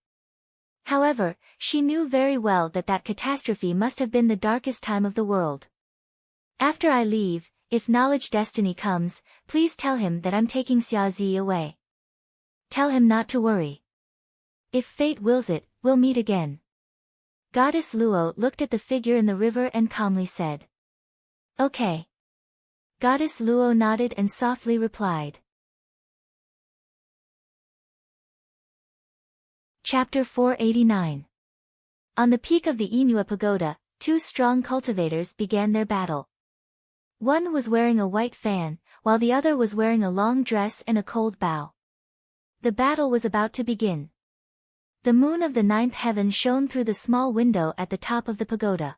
S1: However, she knew very well that that catastrophe must have been the darkest time of the world. After I leave, if Knowledge Destiny comes, please tell him that I'm taking Xiaozi away. Tell him not to worry. If fate wills it, we'll meet again. Goddess Luo looked at the figure in the river and calmly said. Okay. Goddess Luo nodded and softly replied. Chapter 489. On the peak of the Inua Pagoda, 2 strong cultivators began their battle. One was wearing a white fan, while the other was wearing a long dress and a cold bow. The battle was about to begin. The moon of the 9th heaven shone through the small window at the top of the pagoda.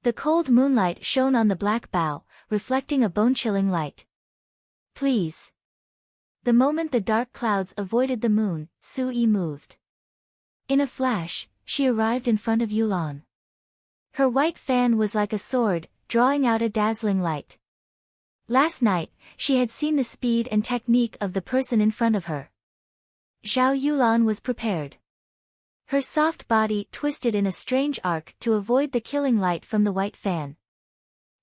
S1: The cold moonlight shone on the black bow, reflecting a bone-chilling light. Please. The moment the dark clouds avoided the moon, Sui moved. In a flash, she arrived in front of Yulan. Her white fan was like a sword, drawing out a dazzling light. Last night, she had seen the speed and technique of the person in front of her. Zhao Yulan was prepared. Her soft body twisted in a strange arc to avoid the killing light from the white fan.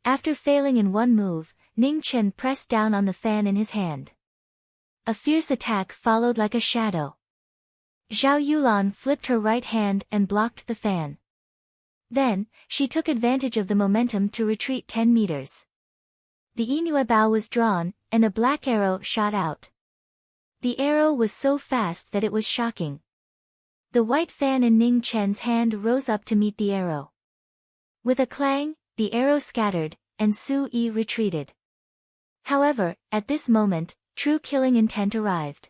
S1: After failing in one move, Ning Chen pressed down on the fan in his hand. A fierce attack followed like a shadow. Zhao Yulan flipped her right hand and blocked the fan. Then, she took advantage of the momentum to retreat 10 meters. The Inua bow was drawn, and a black arrow shot out. The arrow was so fast that it was shocking. The white fan in Ning Chen's hand rose up to meet the arrow. With a clang, the arrow scattered, and Sui retreated. However, at this moment, true killing intent arrived.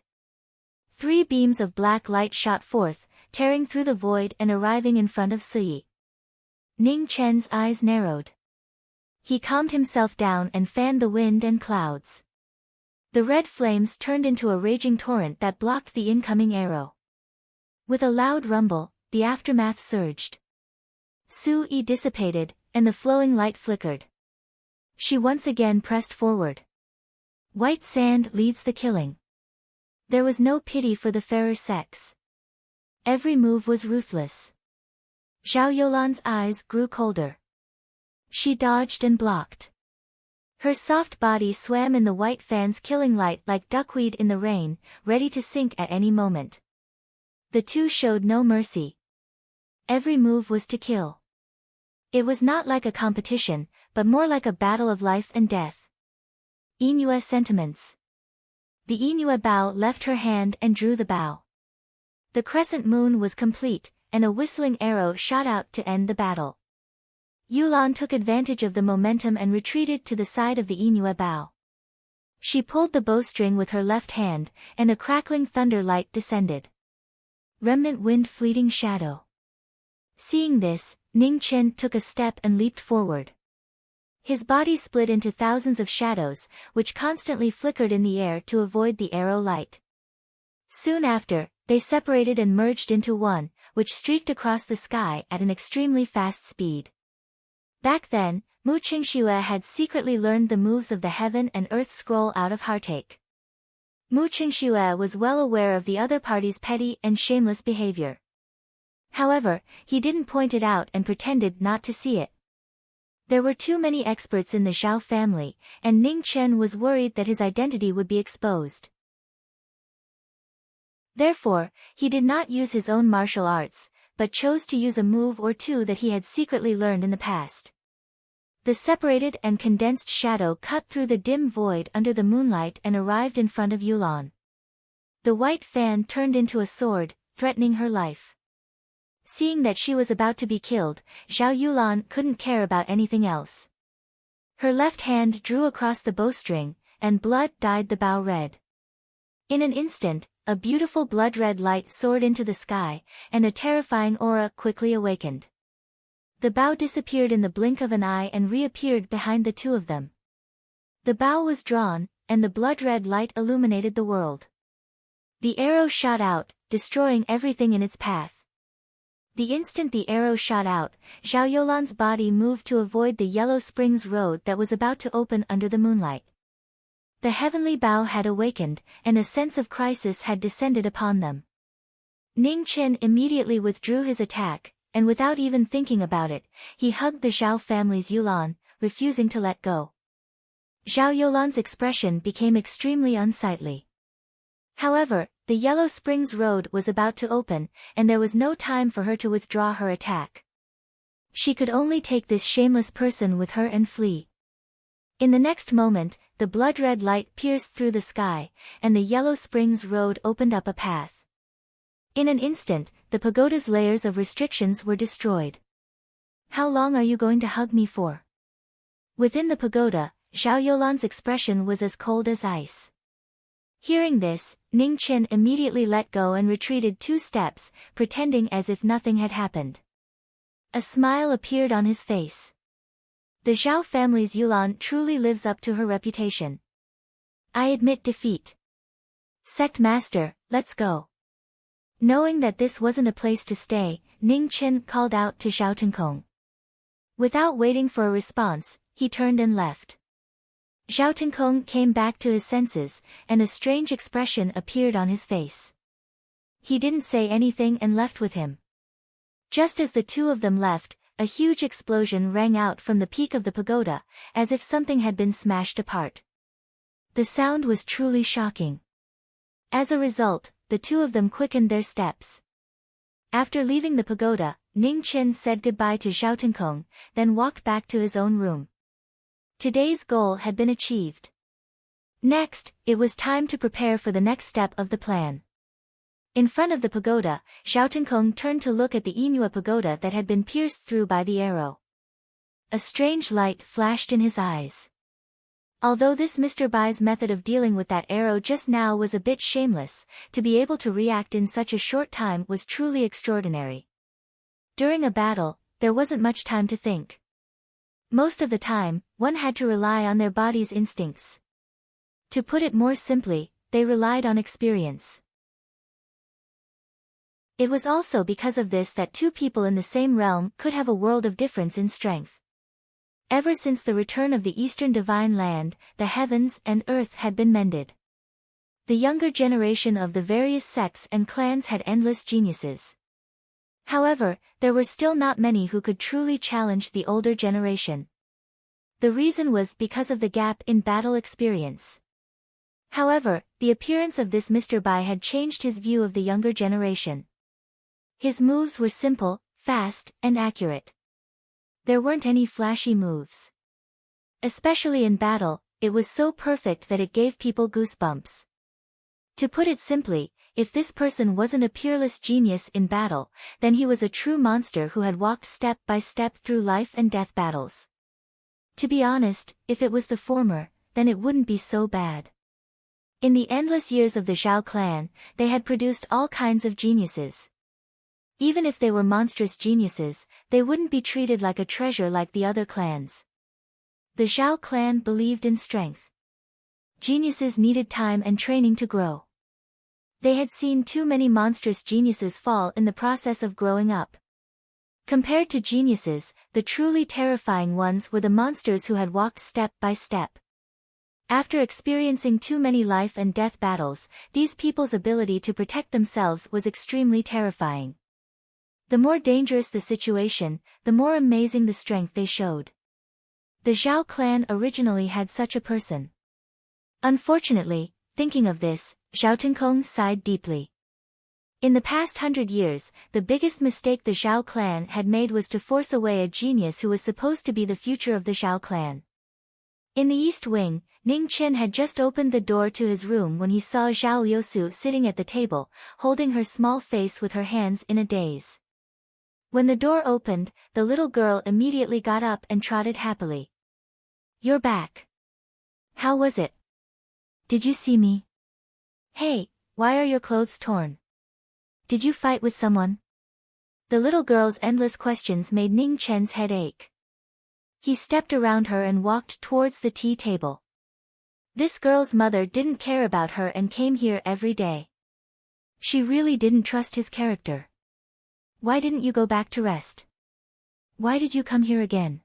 S1: 3 beams of black light shot forth, tearing through the void and arriving in front of Suyi. Ning Chen's eyes narrowed. He calmed himself down and fanned the wind and clouds. The red flames turned into a raging torrent that blocked the incoming arrow. With a loud rumble, the aftermath surged. Suyi dissipated, and the flowing light flickered. She once again pressed forward. White sand leads the killing. There was no pity for the fairer sex. Every move was ruthless. Zhao Yolan's eyes grew colder. She dodged and blocked. Her soft body swam in the white fan's killing light like duckweed in the rain, ready to sink at any moment. The two showed no mercy. Every move was to kill. It was not like a competition, but more like a battle of life and death. Inua sentiments. The Inua bow left her hand and drew the bow. The crescent moon was complete, and a whistling arrow shot out to end the battle. Yulan took advantage of the momentum and retreated to the side of the Inua bow. She pulled the bowstring with her left hand, and a crackling thunder light descended. Remnant wind fleeting shadow. Seeing this, Ning Chen took a step and leaped forward. His body split into thousands of shadows, which constantly flickered in the air to avoid the arrow light. Soon after, they separated and merged into one, which streaked across the sky at an extremely fast speed. Back then, Mu Qingxue had secretly learned the moves of the Heaven and Earth Scroll out of heartache. Mu Qingxue was well aware of the other party's petty and shameless behavior. However, he didn't point it out and pretended not to see it. There were too many experts in the Zhao family, and Ning Chen was worried that his identity would be exposed. Therefore, he did not use his own martial arts, but chose to use a move or two that he had secretly learned in the past. The separated and condensed shadow cut through the dim void under the moonlight and arrived in front of Yulan. The white fan turned into a sword, threatening her life. Seeing that she was about to be killed, Zhao Yulan couldn't care about anything else. Her left hand drew across the bowstring, and blood dyed the bow red. In an instant, a beautiful blood-red light soared into the sky, and a terrifying aura quickly awakened. The bow disappeared in the blink of an eye and reappeared behind the two of them. The bow was drawn, and the blood-red light illuminated the world. The arrow shot out, destroying everything in its path. The instant the arrow shot out, Zhao Yolan's body moved to avoid the Yellow Springs road that was about to open under the moonlight. The heavenly bow had awakened, and a sense of crisis had descended upon them. Ning Chen immediately withdrew his attack, and without even thinking about it, he hugged the Zhao family's Yulan, refusing to let go. Zhao Yolan's expression became extremely unsightly. However, the Yellow Springs road was about to open, and there was no time for her to withdraw her attack. She could only take this shameless person with her and flee. In the next moment, the blood-red light pierced through the sky, and the Yellow Springs road opened up a path. In an instant, the pagoda's layers of restrictions were destroyed. "How long are you going to hug me for?" Within the pagoda, Zhao Yolan's expression was as cold as ice. Hearing this, Ning Chen immediately let go and retreated 2 steps, pretending as if nothing had happened. A smile appeared on his face. The Zhao family's Yulan truly lives up to her reputation. "I admit defeat. Sect Master, let's go." Knowing that this wasn't a place to stay, Ning Chen called out to Zhao Tenkong. Without waiting for a response, he turned and left. Zhao Tenkong came back to his senses, and a strange expression appeared on his face. He didn't say anything and left with him. Just as the two of them left, a huge explosion rang out from the peak of the pagoda, as if something had been smashed apart. The sound was truly shocking. As a result, the two of them quickened their steps. After leaving the pagoda, Ning Chen said goodbye to Zhao Tenkong, then walked back to his own room. Today's goal had been achieved. Next, it was time to prepare for the next step of the plan. In front of the pagoda, Zhao Tenkong turned to look at the Inua pagoda that had been pierced through by the arrow. A strange light flashed in his eyes. Although this Mr. Bai's method of dealing with that arrow just now was a bit shameless, to be able to react in such a short time was truly extraordinary. During a battle, there wasn't much time to think. Most of the time, one had to rely on their body's instincts. To put it more simply, they relied on experience. It was also because of this that two people in the same realm could have a world of difference in strength. Ever since the return of the Eastern Divine Land, the heavens and earth had been mended. The younger generation of the various sects and clans had endless geniuses. However, there were still not many who could truly challenge the older generation. The reason was because of the gap in battle experience. However, the appearance of this Mr. Bai had changed his view of the younger generation. His moves were simple, fast, and accurate. There weren't any flashy moves. Especially in battle, it was so perfect that it gave people goosebumps. To put it simply, if this person wasn't a peerless genius in battle, then he was a true monster who had walked step by step through life and death battles. To be honest, if it was the former, then it wouldn't be so bad. In the endless years of the Zhao clan, they had produced all kinds of geniuses. Even if they were monstrous geniuses, they wouldn't be treated like a treasure like the other clans. The Zhao clan believed in strength. Geniuses needed time and training to grow. They had seen too many monstrous geniuses fall in the process of growing up. Compared to geniuses, the truly terrifying ones were the monsters who had walked step by step. After experiencing too many life and death battles, these people's ability to protect themselves was extremely terrifying. The more dangerous the situation, the more amazing the strength they showed. The Zhao clan originally had such a person. Unfortunately, thinking of this, Zhao Tinkong sighed deeply. In the past 100 years, the biggest mistake the Zhao clan had made was to force away a genius who was supposed to be the future of the Zhao clan. In the East Wing, Ning Chen had just opened the door to his room when he saw Zhao Liusu sitting at the table, holding her small face with her hands in a daze. When the door opened, the little girl immediately got up and trotted happily. "You're back. How was it? Did you see me? Hey, why are your clothes torn? Did you fight with someone?" The little girl's endless questions made Ning Chen's head ache. He stepped around her and walked towards the tea table. This girl's mother didn't care about her and came here every day. She really didn't trust his character. "Why didn't you go back to rest? Why did you come here again?"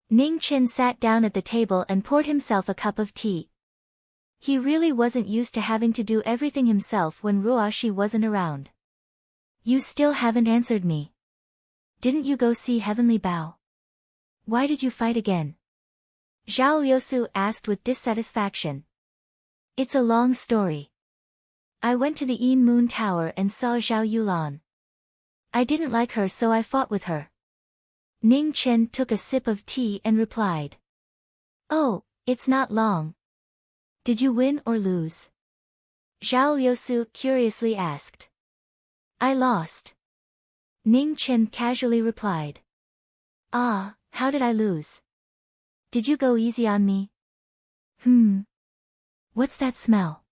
S1: Ning Chen sat down at the table and poured himself a cup of tea. He really wasn't used to having to do everything himself when Ruoshi wasn't around. "You still haven't answered me. Didn't you go see Heavenly Bao? Why did you fight again?" Zhao Liusu asked with dissatisfaction. "It's a long story. I went to the Yin Moon Tower and saw Zhao Yulan. I didn't like her so I fought with her." Ning Chen took a sip of tea and replied. "Oh, it's not long. Did you win or lose?" Zhao Liusu curiously asked. "I lost." Ning Chen casually replied. "Ah, how did I lose? Did you go easy on me?" What's that smell?"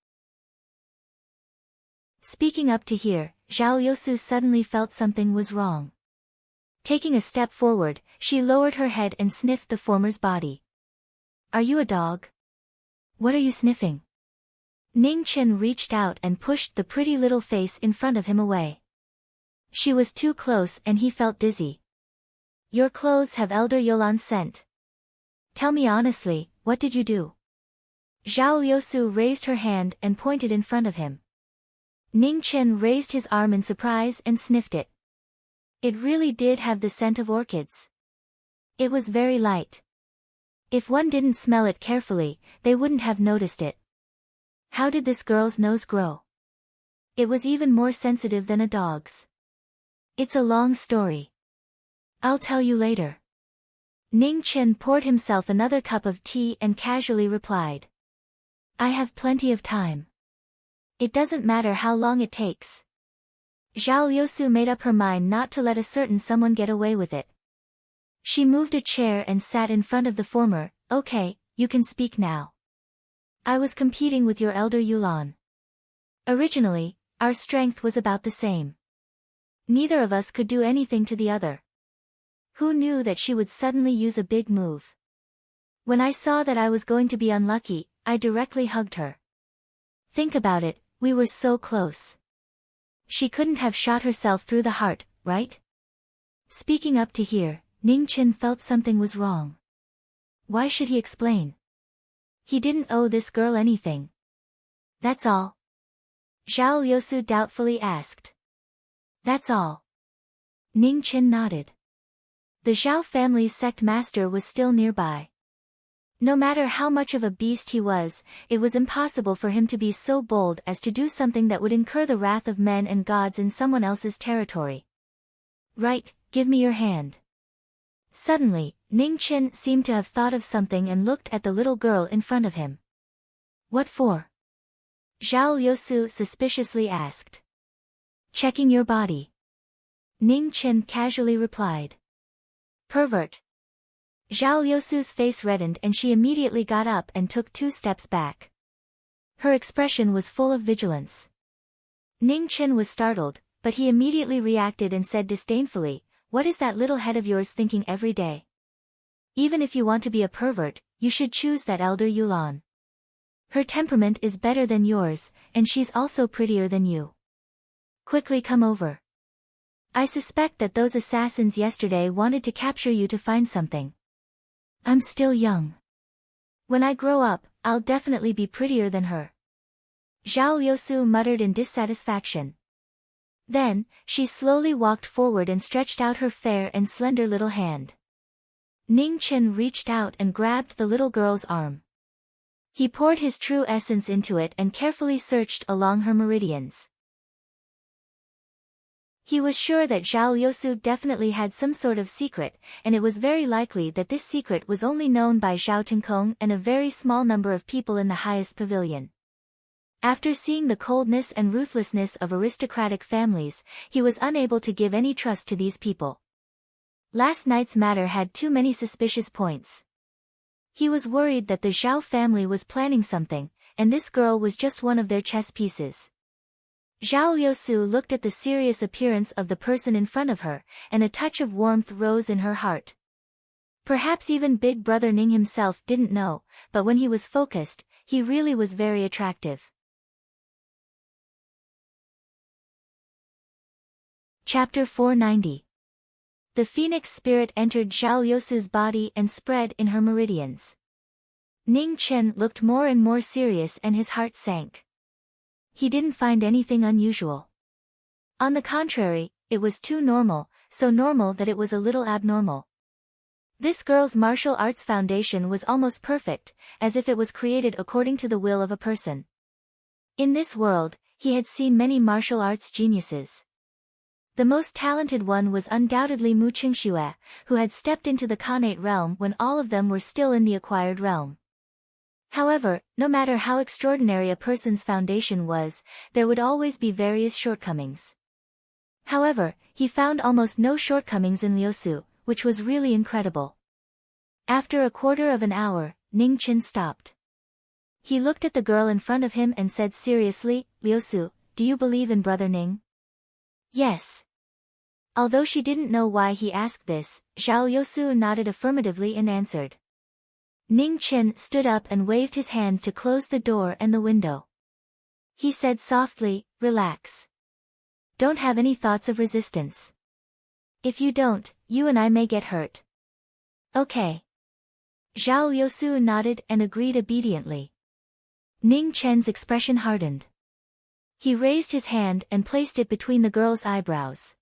S1: Speaking up to hear, Zhao Liusu suddenly felt something was wrong. Taking a step forward, she lowered her head and sniffed the former's body. "Are you a dog? What are you sniffing?" Ning Chen reached out and pushed the pretty little face in front of him away. She was too close and he felt dizzy. "Your clothes have Elder Yolan's scent. Tell me honestly, what did you do?" Zhao Liusu raised her hand and pointed in front of him. Ning Chen raised his arm in surprise and sniffed it. It really did have the scent of orchids. It was very light. If one didn't smell it carefully, they wouldn't have noticed it. How did this girl's nose grow? It was even more sensitive than a dog's. It's a long story. I'll tell you later. Ning Chen poured himself another cup of tea and casually replied. I have plenty of time. It doesn't matter how long it takes. Zhao Liusu made up her mind not to let a certain someone get away with it. She moved a chair and sat in front of the former. Okay, you can speak now. I was competing with your elder Yulan. Originally, our strength was about the same. Neither of us could do anything to the other. Who knew that she would suddenly use a big move? When I saw that I was going to be unlucky, I directly hugged her. Think about it, we were so close. She couldn't have shot herself through the heart, right? Speaking up to here, Ning Qin felt something was wrong. Why should he explain? He didn't owe this girl anything. That's all? Zhao Liusu doubtfully asked. That's all. Ning Qin nodded. The Zhao family's sect master was still nearby. No matter how much of a beast he was, it was impossible for him to be so bold as to do something that would incur the wrath of men and gods in someone else's territory. Right, give me your hand. Suddenly, Ning Qin seemed to have thought of something and looked at the little girl in front of him. What for? Zhao Liusu suspiciously asked. Checking your body. Ning Qin casually replied. Pervert. Zhao Liusu's face reddened and she immediately got up and took 2 steps back. Her expression was full of vigilance. Ning Qin was startled, but he immediately reacted and said disdainfully, what is that little head of yours thinking every day? Even if you want to be a pervert, you should choose that elder Yulan. Her temperament is better than yours, and she's also prettier than you. Quickly come over. I suspect that those assassins yesterday wanted to capture you to find something. I'm still young. When I grow up, I'll definitely be prettier than her. Zhao Liusu muttered in dissatisfaction. Then, she slowly walked forward and stretched out her fair and slender little hand. Ning Qin reached out and grabbed the little girl's arm. He poured his true essence into it and carefully searched along her meridians. He was sure that Zhao Liusu definitely had some sort of secret, and it was very likely that this secret was only known by Zhao Tinkong and a very small number of people in the highest pavilion. After seeing the coldness and ruthlessness of aristocratic families, he was unable to give any trust to these people. Last night's matter had too many suspicious points. He was worried that the Zhao family was planning something, and this girl was just one of their chess pieces. Zhao Liusu looked at the serious appearance of the person in front of her, and a touch of warmth rose in her heart. Perhaps even Big Brother Ning himself didn't know, but when he was focused, he really was very attractive. Chapter 490. The phoenix spirit entered Zhao Liusu's body and spread in her meridians. Ning Qin looked more and more serious and his heart sank. He didn't find anything unusual. On the contrary, it was too normal, so normal that it was a little abnormal. This girl's martial arts foundation was almost perfect, as if it was created according to the will of a person. In this world, he had seen many martial arts geniuses. The most talented one was undoubtedly Mu Qingxue, who had stepped into the Khanate realm when all of them were still in the acquired realm. However, no matter how extraordinary a person's foundation was, there would always be various shortcomings. However, he found almost no shortcomings in Liusu, which was really incredible. After a quarter of an hour, Ning Qin stopped. He looked at the girl in front of him and said seriously, Liusu, do you believe in Brother Ning? Yes. Although she didn't know why he asked this, Zhao Liusu nodded affirmatively and answered. Ning Qin stood up and waved his hand to close the door and the window. He said softly, relax. Don't have any thoughts of resistance. If you don't, you and I may get hurt. Okay. Zhao Liusu nodded and agreed obediently. Ning Qin's expression hardened. He raised his hand and placed it between the girl's eyebrows.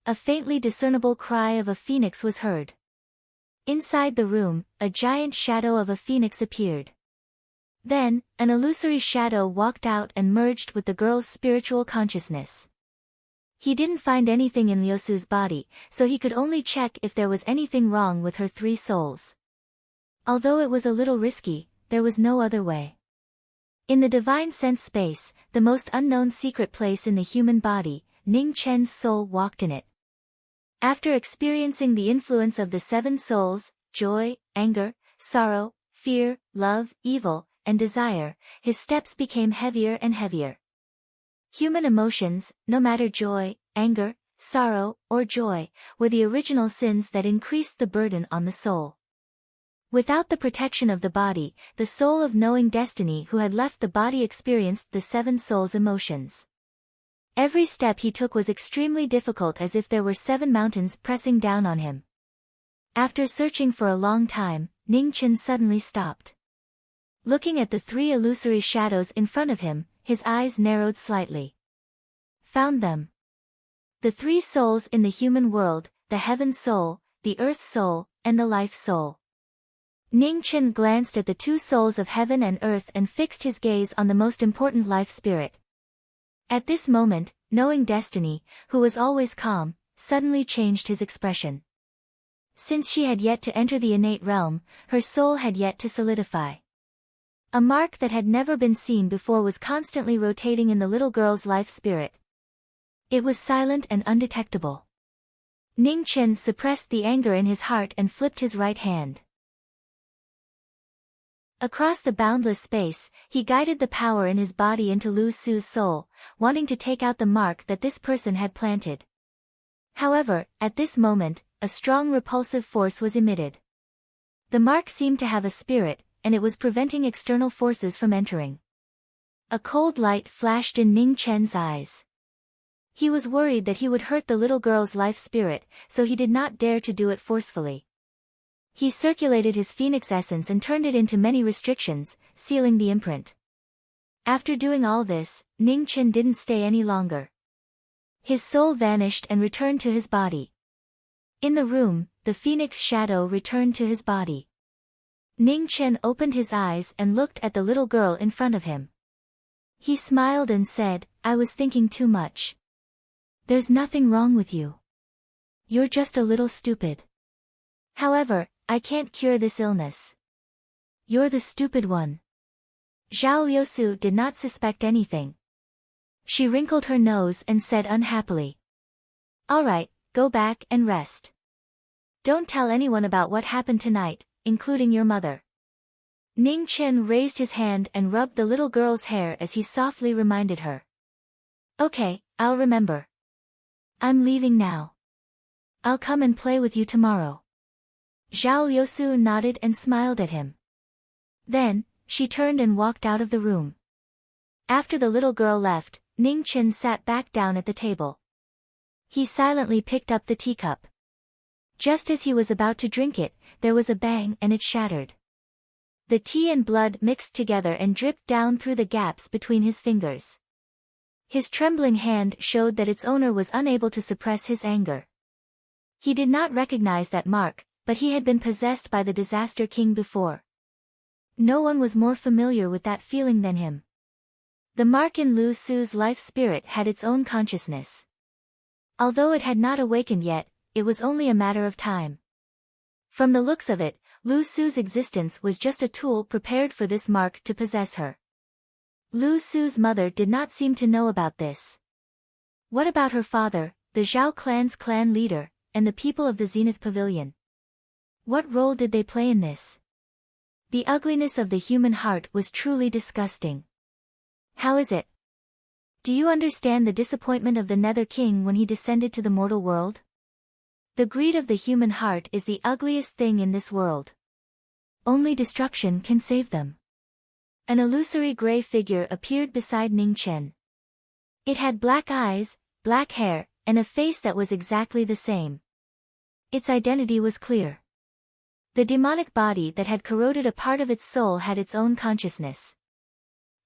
S1: A faintly discernible cry of a phoenix was heard. Inside the room, a giant shadow of a phoenix appeared. Then, an illusory shadow walked out and merged with the girl's spiritual consciousness. He didn't find anything in Liusu's body, so he could only check if there was anything wrong with her 3 souls. Although it was a little risky, there was no other way. In the divine sense space, the most unknown secret place in the human body, Ning Qin's soul walked in it. After experiencing the influence of the 7 souls, joy, anger, sorrow, fear, love, evil, and desire, his steps became heavier and heavier. Human emotions, no matter joy, anger, sorrow, or joy, were the original sins that increased the burden on the soul. Without the protection of the body, the soul of knowing destiny who had left the body experienced the seven souls' emotions. Every step he took was extremely difficult, as if there were 7 mountains pressing down on him. After searching for a long time, Ning Chen suddenly stopped. Looking at the 3 illusory shadows in front of him, his eyes narrowed slightly. Found them. The 3 souls in the human world, the heaven soul, the earth soul, and the life soul. Ning Chen glanced at the 2 souls of heaven and earth and fixed his gaze on the most important life spirit. At this moment, knowing destiny, who was always calm, suddenly changed his expression. Since she had yet to enter the innate realm, her soul had yet to solidify. A mark that had never been seen before was constantly rotating in the little girl's life spirit. It was silent and undetectable. Ning Chen suppressed the anger in his heart and flipped his right hand. Across the boundless space, he guided the power in his body into Lu Su's soul, wanting to take out the mark that this person had planted. However, at this moment, a strong repulsive force was emitted. The mark seemed to have a spirit, and it was preventing external forces from entering. A cold light flashed in Ning Chen's eyes. He was worried that he would hurt the little girl's life spirit, so he did not dare to do it forcefully. He circulated his phoenix essence and turned it into many restrictions, sealing the imprint. After doing all this, Ning Chen didn't stay any longer. His soul vanished and returned to his body. In the room, the phoenix shadow returned to his body. Ning Chen opened his eyes and looked at the little girl in front of him. He smiled and said, "I was thinking too much. There's nothing wrong with you. You're just a little stupid. However, I can't cure this illness. You're the stupid one." Zhao Liusu did not suspect anything. She wrinkled her nose and said unhappily, "All right, go back and rest. Don't tell anyone about what happened tonight, including your mother." Ning Chen raised his hand and rubbed the little girl's hair as he softly reminded her. "Okay, I'll remember. I'm leaving now. I'll come and play with you tomorrow." Zhao Liusu nodded and smiled at him. Then, she turned and walked out of the room. After the little girl left, Ning Chen sat back down at the table. He silently picked up the teacup. Just as he was about to drink it, there was a bang and it shattered. The tea and blood mixed together and dripped down through the gaps between his fingers. His trembling hand showed that its owner was unable to suppress his anger. He did not recognize that mark, but he had been possessed by the Disaster King before. No one was more familiar with that feeling than him. The mark in Lu Su's life spirit had its own consciousness. Although it had not awakened yet, it was only a matter of time. From the looks of it, Lu Su's existence was just a tool prepared for this mark to possess her. Lu Su's mother did not seem to know about this. What about her father, the Zhao clan's clan leader, and the people of the Zenith Pavilion? What role did they play in this? The ugliness of the human heart was truly disgusting. How is it? Do you understand the disappointment of the Nether King when he descended to the mortal world? The greed of the human heart is the ugliest thing in this world. Only destruction can save them. An illusory gray figure appeared beside Ning Chen. It had black eyes, black hair, and a face that was exactly the same. Its identity was clear. The demonic body that had corroded a part of its soul had its own consciousness.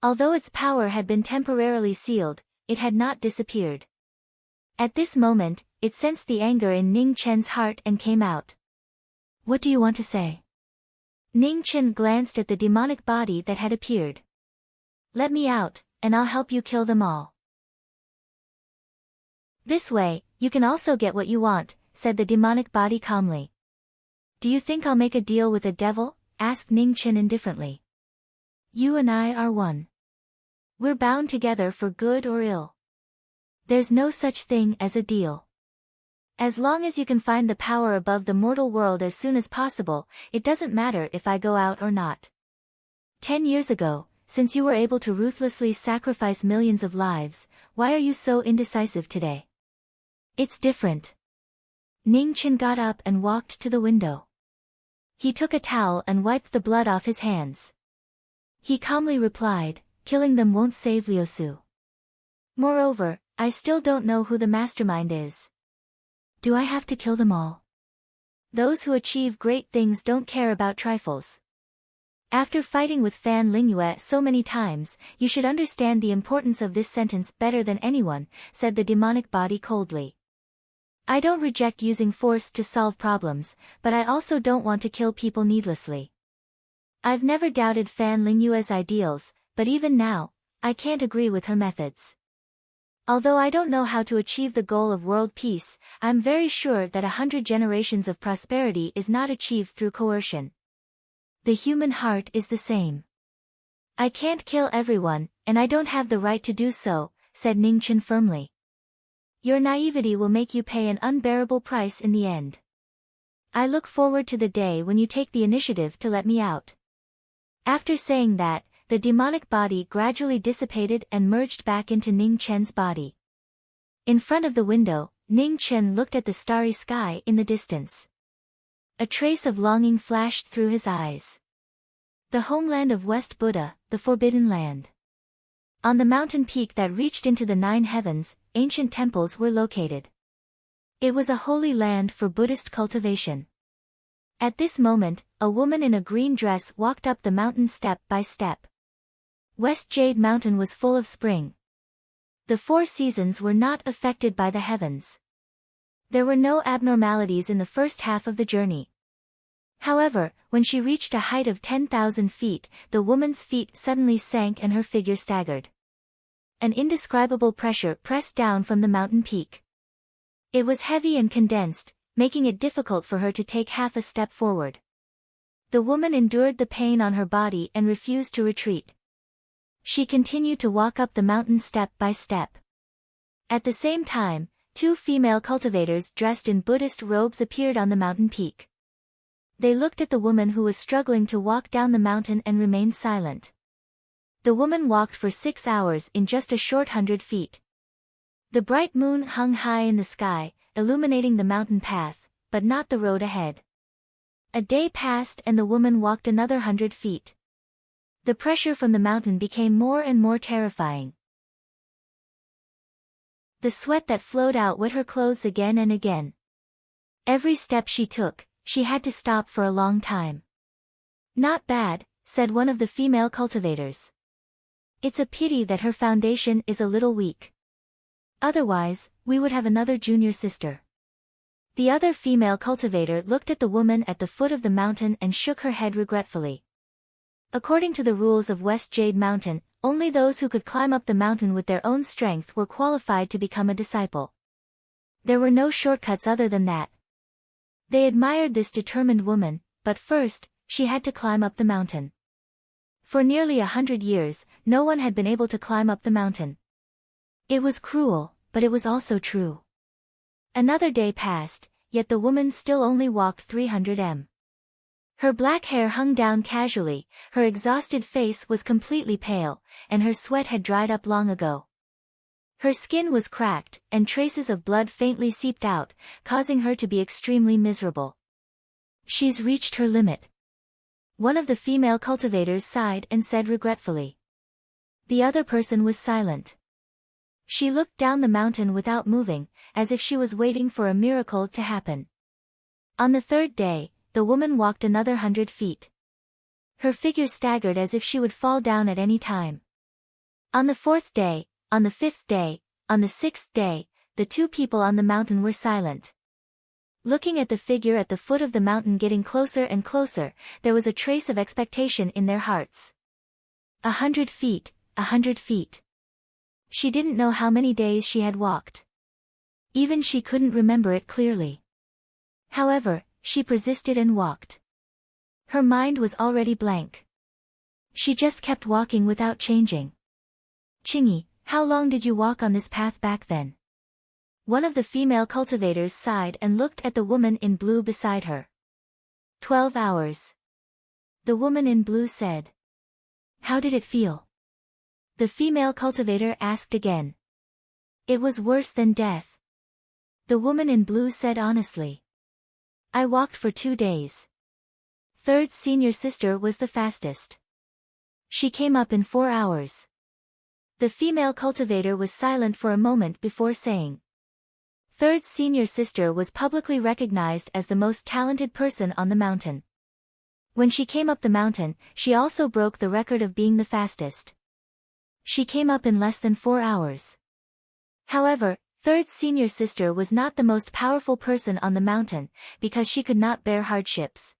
S1: Although its power had been temporarily sealed, it had not disappeared. At this moment, it sensed the anger in Ning Chen's heart and came out. "What do you want to say?" Ning Chen glanced at the demonic body that had appeared. "Let me out, and I'll help you kill them all. This way, you can also get what you want," said the demonic body calmly. "Do you think I'll make a deal with a devil?" asked Ning Chen indifferently. "You and I are one. We're bound together for good or ill. There's no such thing as a deal." As long as you can find the power above the mortal world as soon as possible, it doesn't matter if I go out or not. 10 years ago, since you were able to ruthlessly sacrifice millions of lives, why are you so indecisive today? It's different. Ning Chen got up and walked to the window. He took a towel and wiped the blood off his hands. He calmly replied, killing them won't save Liu Su. Moreover, I still don't know who the mastermind is. Do I have to kill them all? Those who achieve great things don't care about trifles. After fighting with Fan Lingyue so many times, you should understand the importance of this sentence better than anyone, said the demonic body coldly. I don't reject using force to solve problems, but I also don't want to kill people needlessly. I've never doubted Fan Lingyue's ideals, but even now, I can't agree with her methods. Although I don't know how to achieve the goal of world peace, I'm very sure that 100 generations of prosperity is not achieved through coercion. The human heart is the same. I can't kill everyone, and I don't have the right to do so, said Ning Chen firmly. Your naivety will make you pay an unbearable price in the end. I look forward to the day when you take the initiative to let me out. After saying that, the demonic body gradually dissipated and merged back into Ning Chen's body. In front of the window, Ning Chen looked at the starry sky in the distance. A trace of longing flashed through his eyes. The homeland of West Buddha, the Forbidden Land. On the mountain peak that reached into the 9 heavens, ancient temples were located. It was a holy land for Buddhist cultivation. At this moment, a woman in a green dress walked up the mountain step by step. West Jade Mountain was full of spring. The 4 seasons were not affected by the heavens. There were no abnormalities in the first half of the journey. However, when she reached a height of 10,000 feet, the woman's feet suddenly sank and her figure staggered. An indescribable pressure pressed down from the mountain peak. It was heavy and condensed, making it difficult for her to take half a step forward. The woman endured the pain on her body and refused to retreat. She continued to walk up the mountain step by step. At the same time, 2 female cultivators dressed in Buddhist robes appeared on the mountain peak. They looked at the woman who was struggling to walk down the mountain and remained silent. The woman walked for 6 hours in just a short 100 feet. The bright moon hung high in the sky, illuminating the mountain path, but not the road ahead. A day passed and the woman walked another 100 feet. The pressure from the mountain became more and more terrifying. The sweat that flowed out wet her clothes again and again. Every step she took, she had to stop for a long time. Not bad, said one of the female cultivators. It's a pity that her foundation is a little weak. Otherwise, we would have another junior sister. The other female cultivator looked at the woman at the foot of the mountain and shook her head regretfully. According to the rules of West Jade Mountain, only those who could climb up the mountain with their own strength were qualified to become a disciple. There were no shortcuts other than that. They admired this determined woman, but first, she had to climb up the mountain. For nearly 100 years, no one had been able to climb up the mountain. It was cruel, but it was also true. Another day passed, yet the woman still only walked 300 m. Her black hair hung down casually, her exhausted face was completely pale, and her sweat had dried up long ago. Her skin was cracked, and traces of blood faintly seeped out, causing her to be extremely miserable. She's reached her limit. One of the female cultivators sighed and said regretfully. The other person was silent. She looked down the mountain without moving, as if she was waiting for a miracle to happen. On the 3rd day, the woman walked another 100 feet. Her figure staggered as if she would fall down at any time. On the 4th day, on the 5th day, on the 6th day, the 2 people on the mountain were silent. Looking at the figure at the foot of the mountain getting closer and closer, there was a trace of expectation in their hearts. 100 feet, 100 feet. She didn't know how many days she had walked. Even she couldn't remember it clearly. However, she persisted and walked. Her mind was already blank. She just kept walking without changing. Chingy, how long did you walk on this path back then? One of the female cultivators sighed and looked at the woman in blue beside her. 12 hours. The woman in blue said. How did it feel? The female cultivator asked again. It was worse than death. The woman in blue said honestly. I walked for 2 days. Third senior sister was the fastest. She came up in 4 hours. The female cultivator was silent for a moment before saying. Third senior sister was publicly recognized as the most talented person on the mountain. When she came up the mountain, she also broke the record of being the fastest. She came up in less than 4 hours. However, third senior sister was not the most powerful person on the mountain, because she could not bear hardships.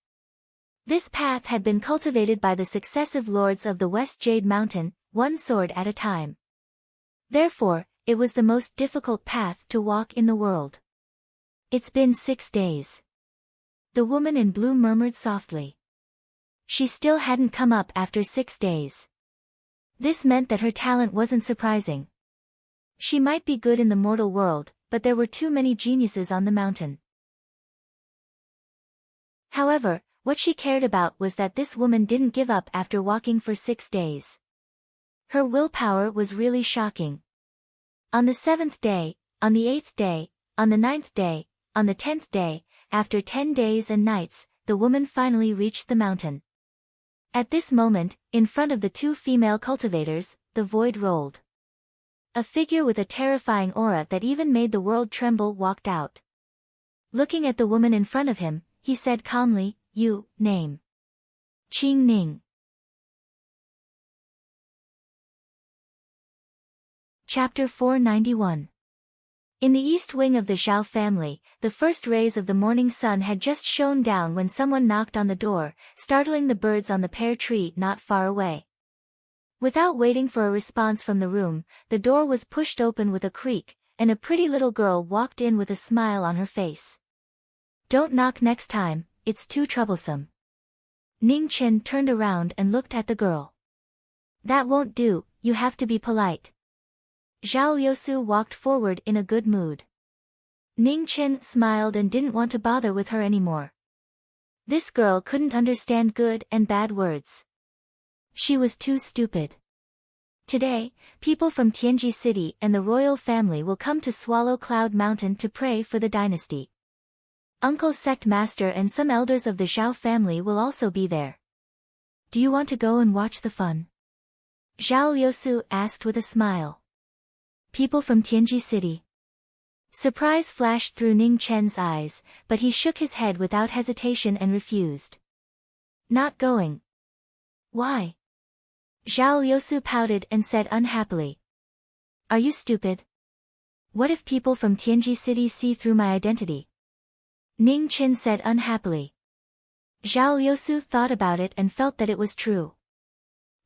S1: This path had been cultivated by the successive lords of the West Jade Mountain, one sword at a time. Therefore, it was the most difficult path to walk in the world. It's been 6 days. The woman in blue murmured softly. She still hadn't come up after 6 days. This meant that her talent wasn't surprising. She might be good in the mortal world, but there were too many geniuses on the mountain. However, what she cared about was that this woman didn't give up after walking for 6 days. Her willpower was really shocking. On the 7th day, on the 8th day, on the 9th day, on the 10th day, after 10 days and nights, the woman finally reached the mountain. At this moment, in front of the 2 female cultivators, the void rolled. A figure with a terrifying aura that even made the world tremble walked out. Looking at the woman in front of him, he said calmly, You, name. Qing Ning. Chapter 491. In the east wing of the Zhao family, the first rays of the morning sun had just shone down when someone knocked on the door, startling the birds on the pear tree not far away. Without waiting for a response from the room, the door was pushed open with a creak, and a pretty little girl walked in with a smile on her face. Don't knock next time, it's too troublesome. Ning Chen turned around and looked at the girl. That won't do, you have to be polite. Zhao Liusu walked forward in a good mood. Ning Chen smiled and didn't want to bother with her anymore. This girl couldn't understand good and bad words. She was too stupid. Today, people from Tianji City and the royal family will come to Swallow Cloud Mountain to pray for the dynasty. Uncle Sect Master and some elders of the Zhao family will also be there. Do you want to go and watch the fun? Zhao Liusu asked with a smile. People from Tianji City. Surprise flashed through Ning Chen's eyes, but he shook his head without hesitation and refused. Not going. Why? Zhao Liusu pouted and said unhappily. Are you stupid? What if people from Tianji City see through my identity? Ning Chen said unhappily. Zhao Liusu thought about it and felt that it was true.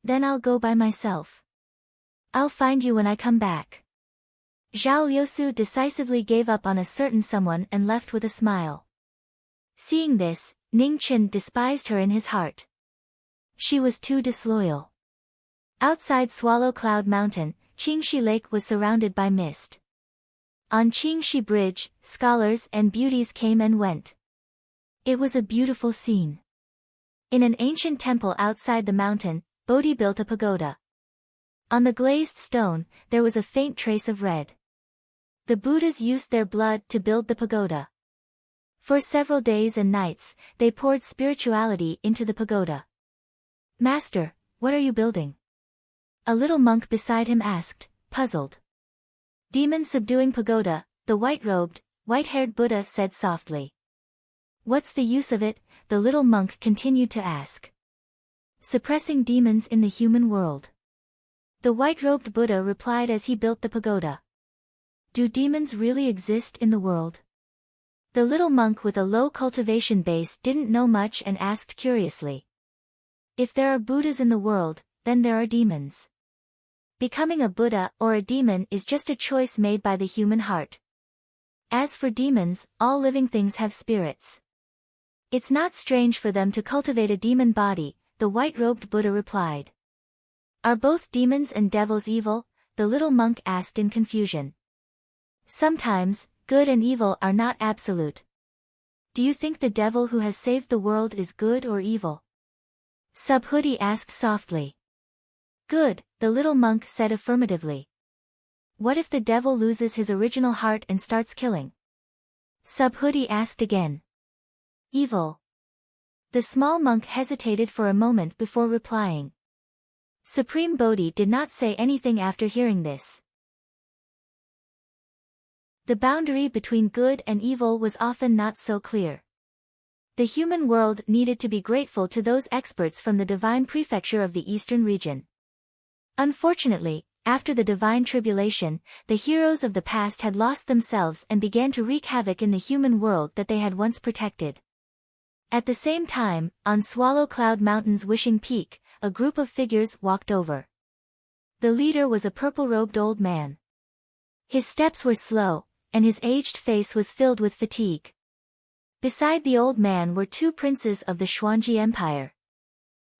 S1: Then I'll go by myself. I'll find you when I come back. Zhao Liusu decisively gave up on a certain someone and left with a smile. Seeing this, Ning Chen despised her in his heart. She was too disloyal. Outside Swallow Cloud Mountain, Qingxi Lake was surrounded by mist. On Qingxi Bridge, scholars and beauties came and went. It was a beautiful scene. In an ancient temple outside the mountain, Bodhi built a pagoda. On the glazed stone, there was a faint trace of red. The Buddhas used their blood to build the pagoda. For several days and nights, they poured spirituality into the pagoda. Master, what are you building? A little monk beside him asked, puzzled. Demon subduing pagoda, the white-robed, white-haired Buddha said softly. What's the use of it? The little monk continued to ask. Suppressing demons in the human world. The white-robed Buddha replied as he built the pagoda. Do demons really exist in the world? The little monk with a low cultivation base didn't know much and asked curiously. If there are Buddhas in the world, then there are demons. Becoming a Buddha or a demon is just a choice made by the human heart. As for demons, all living things have spirits. It's not strange for them to cultivate a demon body, the white-robed Buddha replied. Are both demons and devils evil? The little monk asked in confusion. Sometimes, good and evil are not absolute. Do you think the devil who has saved the world is good or evil? Subhuti asked softly. Good, the little monk said affirmatively. What if the devil loses his original heart and starts killing? Subhuti asked again. Evil. The small monk hesitated for a moment before replying. Supreme Bodhi did not say anything after hearing this. The boundary between good and evil was often not so clear. The human world needed to be grateful to those experts from the divine prefecture of the eastern region. Unfortunately, after the divine tribulation, the heroes of the past had lost themselves and began to wreak havoc in the human world that they had once protected. At the same time, on Swallow Cloud Mountain's Wishing Peak, a group of figures walked over. The leader was a purple-robed old man. His steps were slow, and his aged face was filled with fatigue. Beside the old man were two princes of the Xuanji Empire.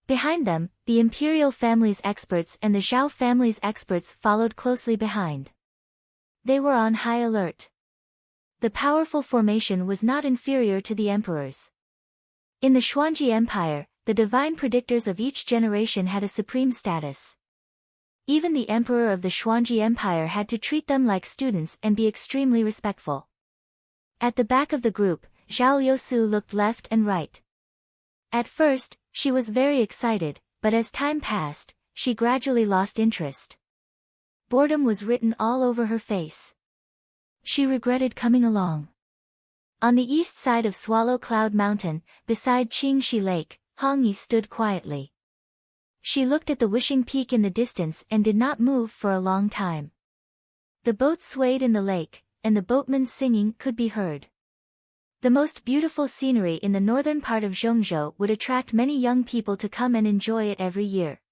S1: Behind them, the imperial family's experts and the Zhao family's experts followed closely behind. They were on high alert. The powerful formation was not inferior to the emperor's. In the Xuanji Empire, the divine predictors of each generation had a supreme status. Even the emperor of the Xuanji Empire had to treat them like students and be extremely respectful. At the back of the group, Zhao Yousu looked left and right. At first, she was very excited, but as time passed, she gradually lost interest. Boredom was written all over her face. She regretted coming along. On the east side of Swallow Cloud Mountain, beside Qingxi Lake, Hongyi stood quietly. She looked at the Wishing Peak in the distance and did not move for a long time. The boat swayed in the lake, and the boatman's singing could be heard. The most beautiful scenery in the northern part of Zhongzhou would attract many young people to come and enjoy it every year.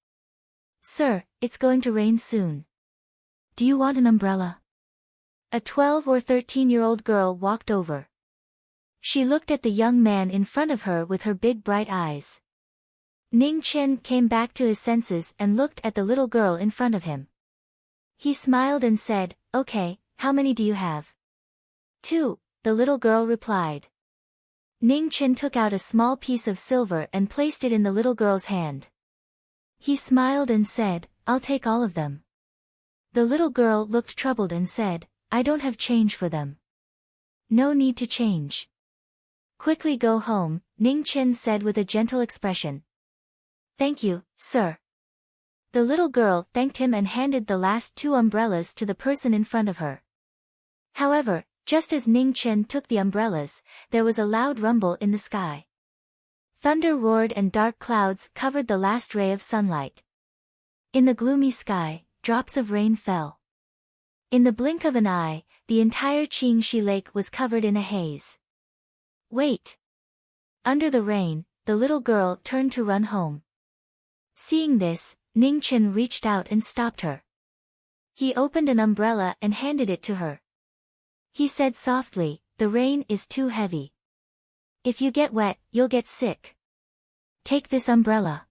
S1: Sir, it's going to rain soon. Do you want an umbrella? A 12 or 13-year-old girl walked over. She looked at the young man in front of her with her big bright eyes. Ning Chen came back to his senses and looked at the little girl in front of him. He smiled and said, Okay, how many do you have? 2. The little girl replied. Ning Chen took out a small piece of silver and placed it in the little girl's hand. He smiled and said, I'll take all of them. The little girl looked troubled and said, I don't have change for them. No need to change. Quickly go home, Ning Chen said with a gentle expression. Thank you, sir. The little girl thanked him and handed the last 2 umbrellas to the person in front of her. However, just as Ning Chen took the umbrellas, there was a loud rumble in the sky. Thunder roared and dark clouds covered the last ray of sunlight. In the gloomy sky, drops of rain fell. In the blink of an eye, the entire Qingxi Lake was covered in a haze. Wait! Under the rain, the little girl turned to run home. Seeing this, Ning Chen reached out and stopped her. He opened an umbrella and handed it to her. He said softly, the rain is too heavy. If you get wet, you'll get sick. Take this umbrella.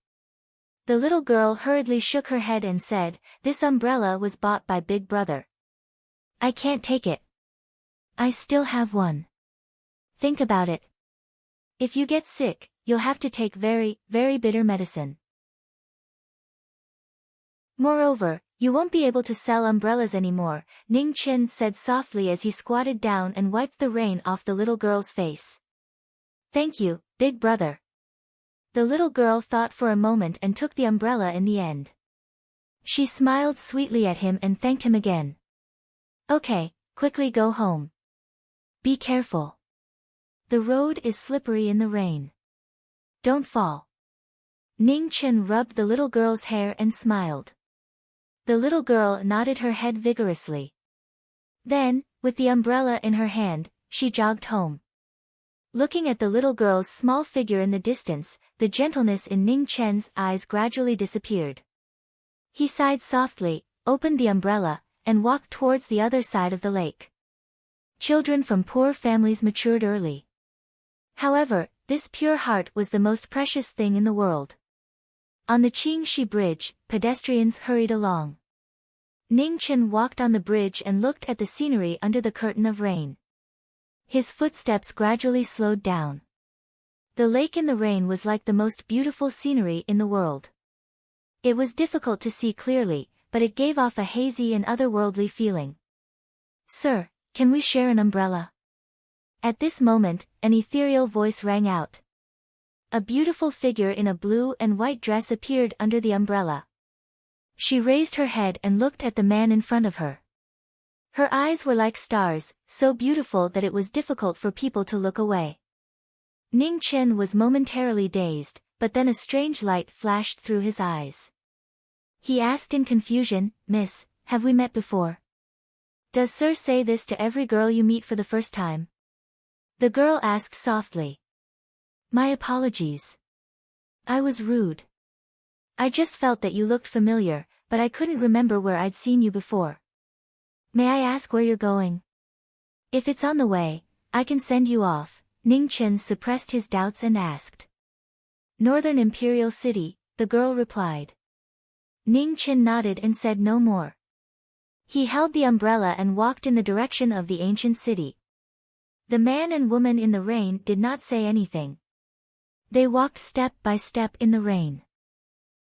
S1: The little girl hurriedly shook her head and said, This umbrella was bought by Big Brother. I can't take it. I still have one. Think about it. If you get sick, you'll have to take very, very bitter medicine. Moreover, you won't be able to sell umbrellas anymore, Ning Chen said softly as he squatted down and wiped the rain off the little girl's face. Thank you, Big Brother. The little girl thought for a moment and took the umbrella in the end. She smiled sweetly at him and thanked him again. Okay, quickly go home. Be careful. The road is slippery in the rain. Don't fall. Ning Chen rubbed the little girl's hair and smiled. The little girl nodded her head vigorously. Then, with the umbrella in her hand, she jogged home. Looking at the little girl's small figure in the distance, the gentleness in Ning Chen's eyes gradually disappeared. He sighed softly, opened the umbrella, and walked towards the other side of the lake. Children from poor families matured early. However, this pure heart was the most precious thing in the world. On the Qingxi Bridge, pedestrians hurried along. Ning Chen walked on the bridge and looked at the scenery under the curtain of rain. His footsteps gradually slowed down. The lake in the rain was like the most beautiful scenery in the world. It was difficult to see clearly, but it gave off a hazy and otherworldly feeling. "Sir, can we share an umbrella?" At this moment, an ethereal voice rang out. A beautiful figure in a blue and white dress appeared under the umbrella. She raised her head and looked at the man in front of her. Her eyes were like stars, so beautiful that it was difficult for people to look away. Ning Chen was momentarily dazed, but then a strange light flashed through his eyes. He asked in confusion, "Miss, have we met before? Does sir say this to every girl you meet for the first time?" The girl asked softly. "My apologies. I was rude. I just felt that you looked familiar, but I couldn't remember where I'd seen you before. May I ask where you're going? If it's on the way, I can send you off." Ning Chen suppressed his doubts and asked. "Northern Imperial City," the girl replied. Ning Chen nodded and said no more. He held the umbrella and walked in the direction of the ancient city. The man and woman in the rain did not say anything. They walked step by step in the rain.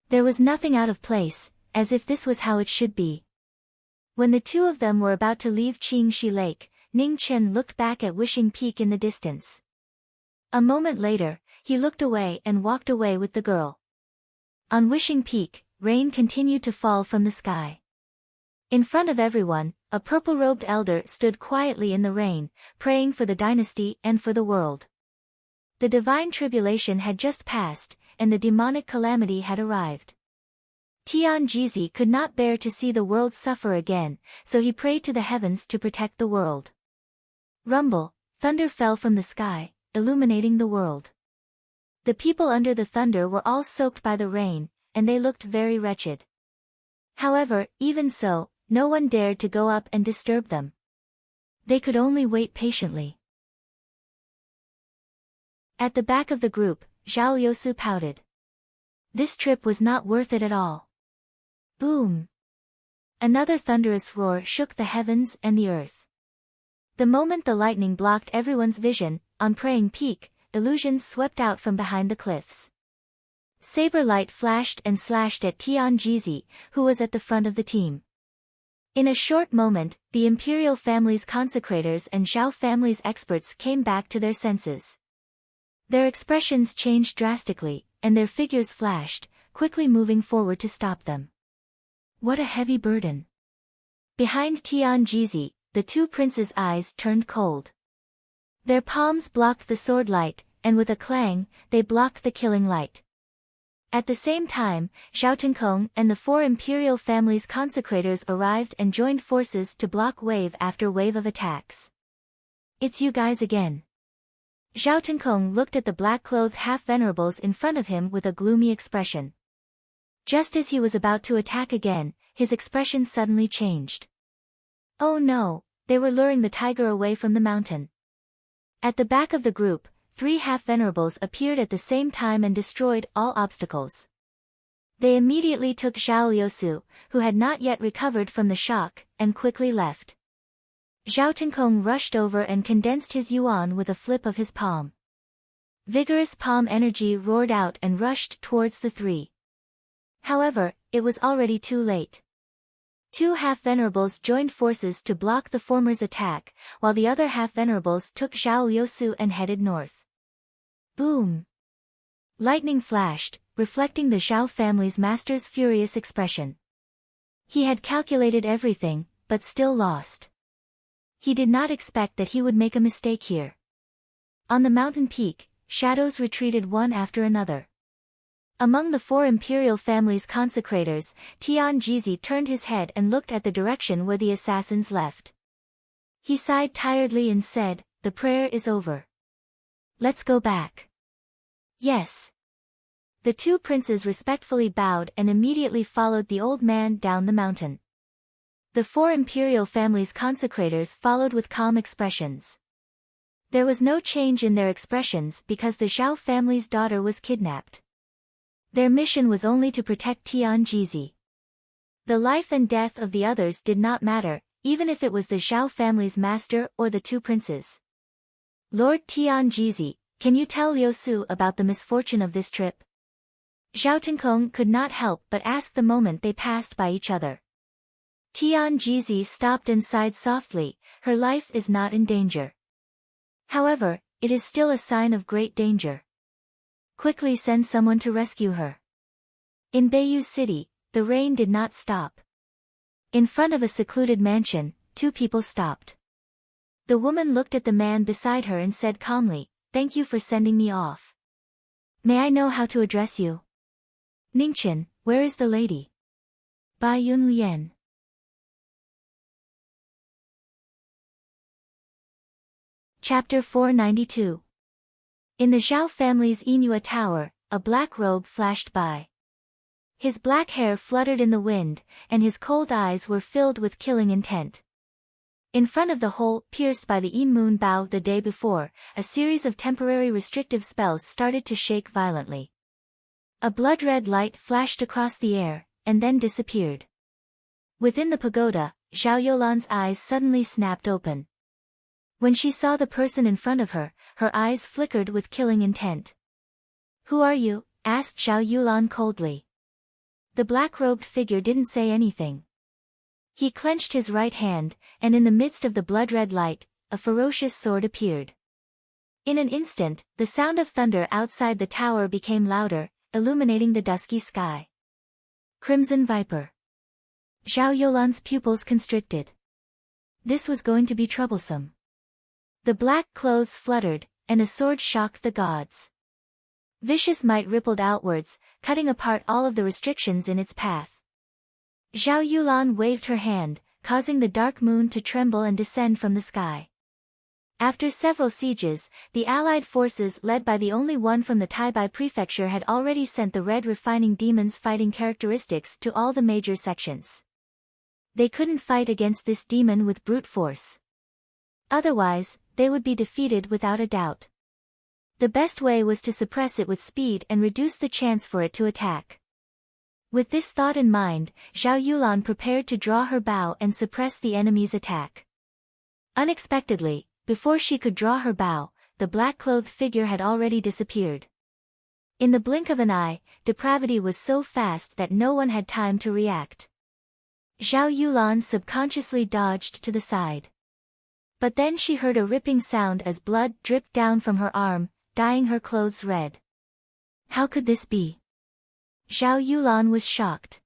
S1: There was nothing out of place, as if this was how it should be. When the two of them were about to leave Qingxi Lake, Ning Chen looked back at Wishing Peak in the distance. A moment later, he looked away and walked away with the girl. On Wishing Peak, rain continued to fall from the sky. In front of everyone, a purple-robed elder stood quietly in the rain, praying for the dynasty and for the world. The divine tribulation had just passed, and the demonic calamity had arrived. Tian Jizi could not bear to see the world suffer again, so he prayed to the heavens to protect the world. Rumble, thunder fell from the sky, illuminating the world. The people under the thunder were all soaked by the rain, and they looked very wretched. However, even so, no one dared to go up and disturb them. They could only wait patiently. At the back of the group, Zhao Liusu pouted. This trip was not worth it at all. Boom! Another thunderous roar shook the heavens and the earth. The moment the lightning blocked everyone's vision, on Praying Peak, illusions swept out from behind the cliffs. Saber light flashed and slashed at Tian Jizi, who was at the front of the team. In a short moment, the imperial family's consecrators and Zhao family's experts came back to their senses. Their expressions changed drastically, and their figures flashed, quickly moving forward to stop them. What a heavy burden. Behind Tian Jizi, the two princes' eyes turned cold. Their palms blocked the sword light, and with a clang, they blocked the killing light. At the same time, Zhao Tenkong and the four imperial families' consecrators arrived and joined forces to block wave after wave of attacks. It's you guys again. Zhao Tenkong looked at the black-clothed half-venerables in front of him with a gloomy expression. Just as he was about to attack again, his expression suddenly changed. Oh no, they were luring the tiger away from the mountain. At the back of the group, 3 half-venerables appeared at the same time and destroyed all obstacles. They immediately took Zhao Liusu, who had not yet recovered from the shock, and quickly left. Zhao Tenkong rushed over and condensed his yuan with a flip of his palm. Vigorous palm energy roared out and rushed towards the 3. However, it was already too late. 2 half-venerables joined forces to block the former's attack, while the other half-venerables took Zhao Liusu and headed north. Boom! Lightning flashed, reflecting the Zhao family's master's furious expression. He had calculated everything, but still lost. He did not expect that he would make a mistake here. On the mountain peak, shadows retreated one after another. Among the 4 imperial family's consecrators, Tian Jizi turned his head and looked at the direction where the assassins left. He sighed tiredly and said, "The prayer is over. Let's go back." Yes. The 2 princes respectfully bowed and immediately followed the old man down the mountain. The 4 imperial family's consecrators followed with calm expressions. There was no change in their expressions because the Zhao family's daughter was kidnapped. Their mission was only to protect Tian Jizi. The life and death of the others did not matter, even if it was the Zhao family's master or the 2 princes. Lord Tianjizi, can you tell Liu Su about the misfortune of this trip? Zhao Tenkong could not help but ask the moment they passed by each other. Tianjizi stopped and sighed softly. Her life is not in danger. However, it is still a sign of great danger. Quickly send someone to rescue her. In Bayou City, the rain did not stop. In front of a secluded mansion, two people stopped. The woman looked at the man beside her and said calmly, "Thank you for sending me off. May I know how to address you?" "Ningchen, where is the lady?" "Bai Yun Lian." Chapter 492. In the Zhao family's Inua tower, a black robe flashed by. His black hair fluttered in the wind, and his cold eyes were filled with killing intent. In front of the hole pierced by the Yin Moon Bao the day before, a series of temporary restrictive spells started to shake violently. A blood-red light flashed across the air, and then disappeared. Within the pagoda, Zhao Youlan's eyes suddenly snapped open. When she saw the person in front of her, her eyes flickered with killing intent. "Who are you?" asked Zhao Youlan coldly. The black-robed figure didn't say anything. He clenched his right hand, and in the midst of the blood-red light, a ferocious sword appeared. In an instant, the sound of thunder outside the tower became louder, illuminating the dusky sky. Crimson Viper. Zhao Youlan's pupils constricted. This was going to be troublesome. The black clothes fluttered, and a sword shocked the gods. Vicious might rippled outwards, cutting apart all of the restrictions in its path. Zhao Youlan waved her hand, causing the dark moon to tremble and descend from the sky. After several sieges, the allied forces led by the only one from the Taibai prefecture had already sent the red refining demon's fighting characteristics to all the major sections. They couldn't fight against this demon with brute force. Otherwise, they would be defeated without a doubt. The best way was to suppress it with speed and reduce the chance for it to attack. With this thought in mind, Zhao Youlan prepared to draw her bow and suppress the enemy's attack. Unexpectedly, before she could draw her bow, the black-clothed figure had already disappeared. In the blink of an eye, depravity was so fast that no one had time to react. Zhao Youlan subconsciously dodged to the side. But then she heard a ripping sound as blood dripped down from her arm, dyeing her clothes red. How could this be? Zhao Youlan was shocked.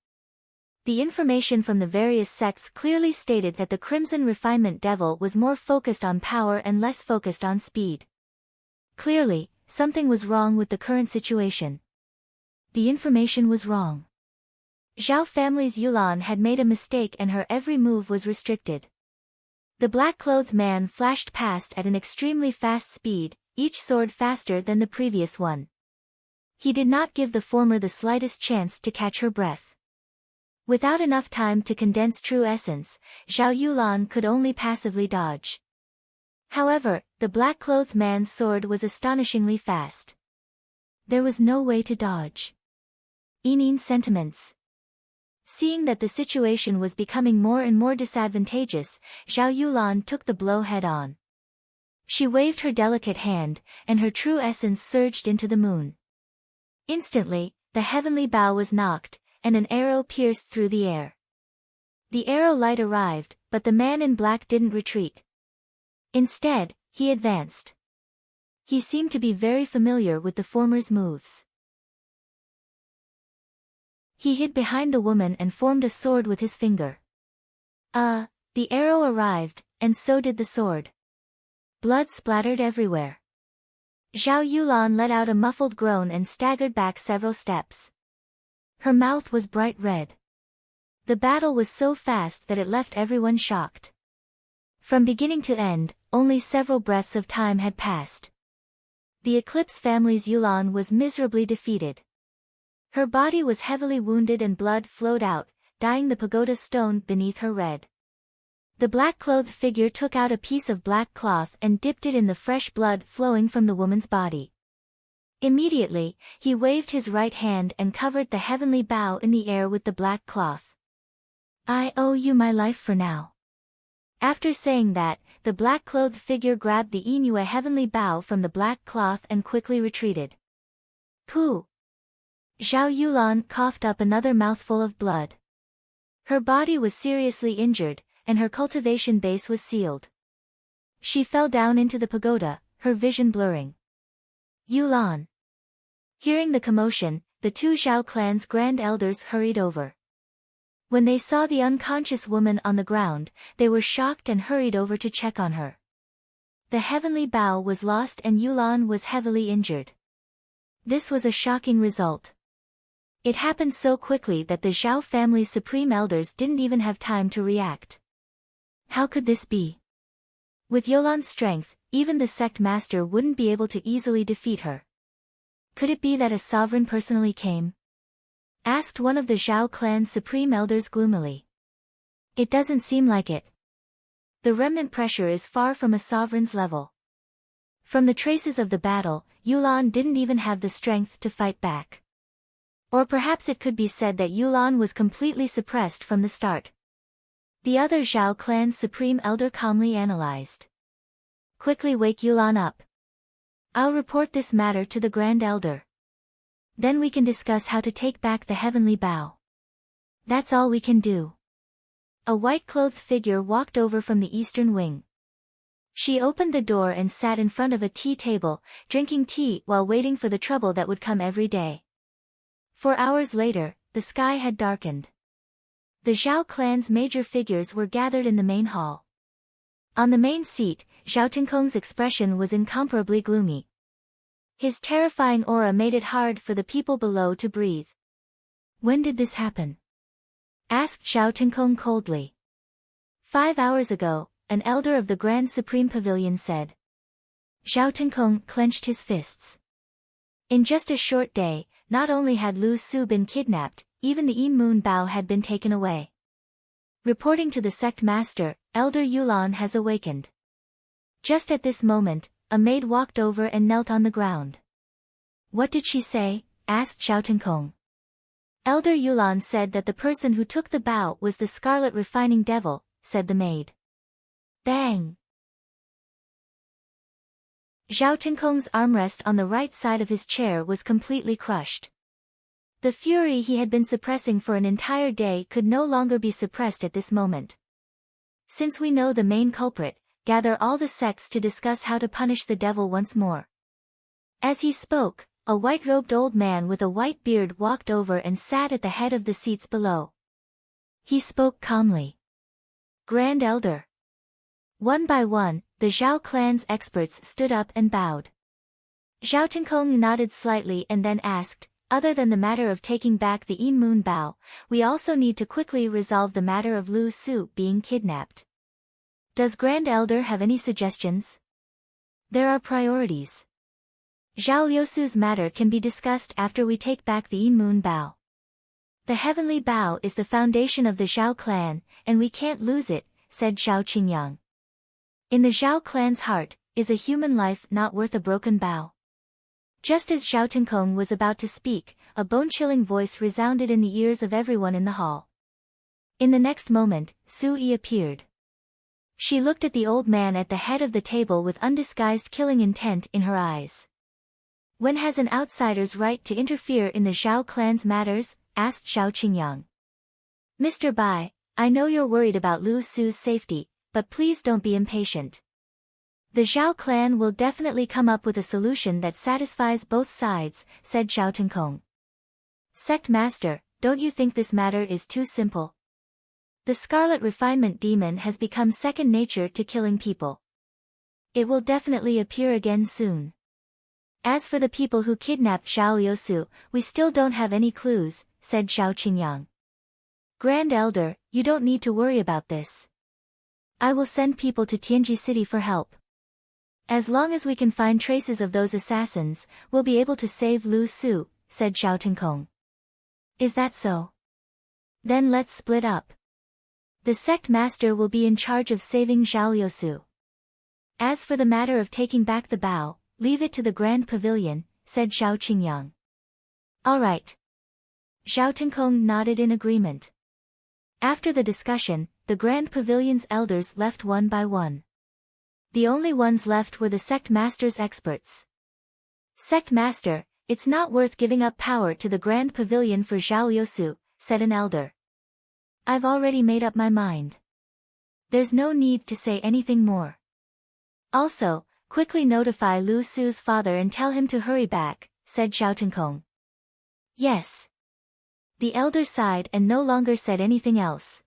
S1: The information from the various sects clearly stated that the Crimson Refinement Devil was more focused on power and less focused on speed. Clearly, something was wrong with the current situation. The information was wrong. Zhao family's Youlan had made a mistake and her every move was restricted. The black-clothed man flashed past at an extremely fast speed, each sword faster than the previous one. He did not give the former the slightest chance to catch her breath. Without enough time to condense true essence, Zhao Youlan could only passively dodge. However, the black-clothed man's sword was astonishingly fast. There was no way to dodge. Enin sentiments. Seeing that the situation was becoming more and more disadvantageous, Zhao Youlan took the blow head-on. She waved her delicate hand, and her true essence surged into the moon. Instantly, the heavenly bow was knocked, and an arrow pierced through the air. The arrow light arrived, but the man in black didn't retreat. Instead, he advanced. He seemed to be very familiar with the former's moves. He hid behind the woman and formed a sword with his finger. The arrow arrived, and so did the sword. Blood splattered everywhere. Zhao Youlan let out a muffled groan and staggered back several steps. Her mouth was bright red. The battle was so fast that it left everyone shocked. From beginning to end, only several breaths of time had passed. The Eclipse family's Youlan was miserably defeated. Her body was heavily wounded and blood flowed out, dyeing the pagoda stone beneath her red. The black-clothed figure took out a piece of black cloth and dipped it in the fresh blood flowing from the woman's body. Immediately, he waved his right hand and covered the heavenly bow in the air with the black cloth. "I owe you my life for now." After saying that, the black-clothed figure grabbed the Inu a heavenly bow from the black cloth and quickly retreated. Pooh! Zhao Yulan coughed up another mouthful of blood. Her body was seriously injured, and her cultivation base was sealed. She fell down into the pagoda, her vision blurring. Yulan! Hearing the commotion, the two Zhao clan's grand elders hurried over. When they saw the unconscious woman on the ground, they were shocked and hurried over to check on her. The heavenly bow was lost and Yulan was heavily injured. This was a shocking result. It happened so quickly that the Zhao family's supreme elders didn't even have time to react. How could this be? With Yulan's strength, even the sect master wouldn't be able to easily defeat her. Could it be that a sovereign personally came? Asked one of the Zhao clan's supreme elders gloomily. It doesn't seem like it. The remnant pressure is far from a sovereign's level. From the traces of the battle, Yulan didn't even have the strength to fight back. Or perhaps it could be said that Yulan was completely suppressed from the start. The other Zhao clan's supreme elder calmly analyzed. Quickly wake Yulan up. I'll report this matter to the grand elder. Then we can discuss how to take back the heavenly bow. That's all we can do. A white-clothed figure walked over from the eastern wing. She opened the door and sat in front of a tea table, drinking tea while waiting for the trouble that would come every day. 4 hours later, the sky had darkened. The Zhao clan's major figures were gathered in the main hall. On the main seat, Zhao Tinkong's expression was incomparably gloomy. His terrifying aura made it hard for the people below to breathe. When did this happen? Asked Zhao Tinkong coldly. 5 hours ago, an elder of the Grand Supreme Pavilion said. Zhao Tinkong clenched his fists. In just a short day, not only had Lu Su been kidnapped, even the Yin Moon Bao had been taken away. Reporting to the sect master, Elder Yulan has awakened. Just at this moment, a maid walked over and knelt on the ground. What did she say? Asked Zhao Tinkong. Elder Yulan said that the person who took the bao was the Scarlet Refining Devil, said the maid. Bang! Zhao Tinkong's armrest on the right side of his chair was completely crushed. The fury he had been suppressing for an entire day could no longer be suppressed at this moment. Since we know the main culprit, gather all the sects to discuss how to punish the devil once more. As he spoke, a white-robed old man with a white beard walked over and sat at the head of the seats below. He spoke calmly. Grand Elder. One by one, the Zhao clan's experts stood up and bowed. Zhao Tinkong nodded slightly and then asked, other than the matter of taking back the Yin Moon Bao, we also need to quickly resolve the matter of Lu Su being kidnapped. Does Grand Elder have any suggestions? There are priorities. Zhao Liusu's matter can be discussed after we take back the Yin Moon Bao. The heavenly Bao is the foundation of the Zhao clan, and we can't lose it, said Zhao Qingyang. In the Zhao clan's heart, is a human life not worth a broken Bao. Just as Zhao Tinkong was about to speak, a bone-chilling voice resounded in the ears of everyone in the hall. In the next moment, Su Yi appeared. She looked at the old man at the head of the table with undisguised killing intent in her eyes. When has an outsider's right to interfere in the Zhao clan's matters? Asked Zhao Qingyang. Mr. Bai, I know you're worried about Lu Su's safety, but please don't be impatient. The Zhao clan will definitely come up with a solution that satisfies both sides, said Zhao Tinkong. Sect Master, don't you think this matter is too simple? The Scarlet Refinement Demon has become second nature to killing people. It will definitely appear again soon. As for the people who kidnapped Zhao Liusu, we still don't have any clues, said Zhao Qingyang. Grand Elder, you don't need to worry about this. I will send people to Tianji City for help. As long as we can find traces of those assassins, we'll be able to save Lu Su, said Zhao Tinkong. Is that so? Then let's split up. The sect master will be in charge of saving Zhao Liusu. As for the matter of taking back the bao, leave it to the Grand Pavilion, said Zhao Qingyang. All right. Zhao Tinkong nodded in agreement. After the discussion, the Grand Pavilion's elders left one by one. The only ones left were the sect master's experts. Sect master, it's not worth giving up power to the grand pavilion for Zhao Yosu, said an elder. I've already made up my mind. There's no need to say anything more. Also, quickly notify Lu Su's father and tell him to hurry back, said Zhao Tenkong. Yes. The elder sighed and no longer said anything else.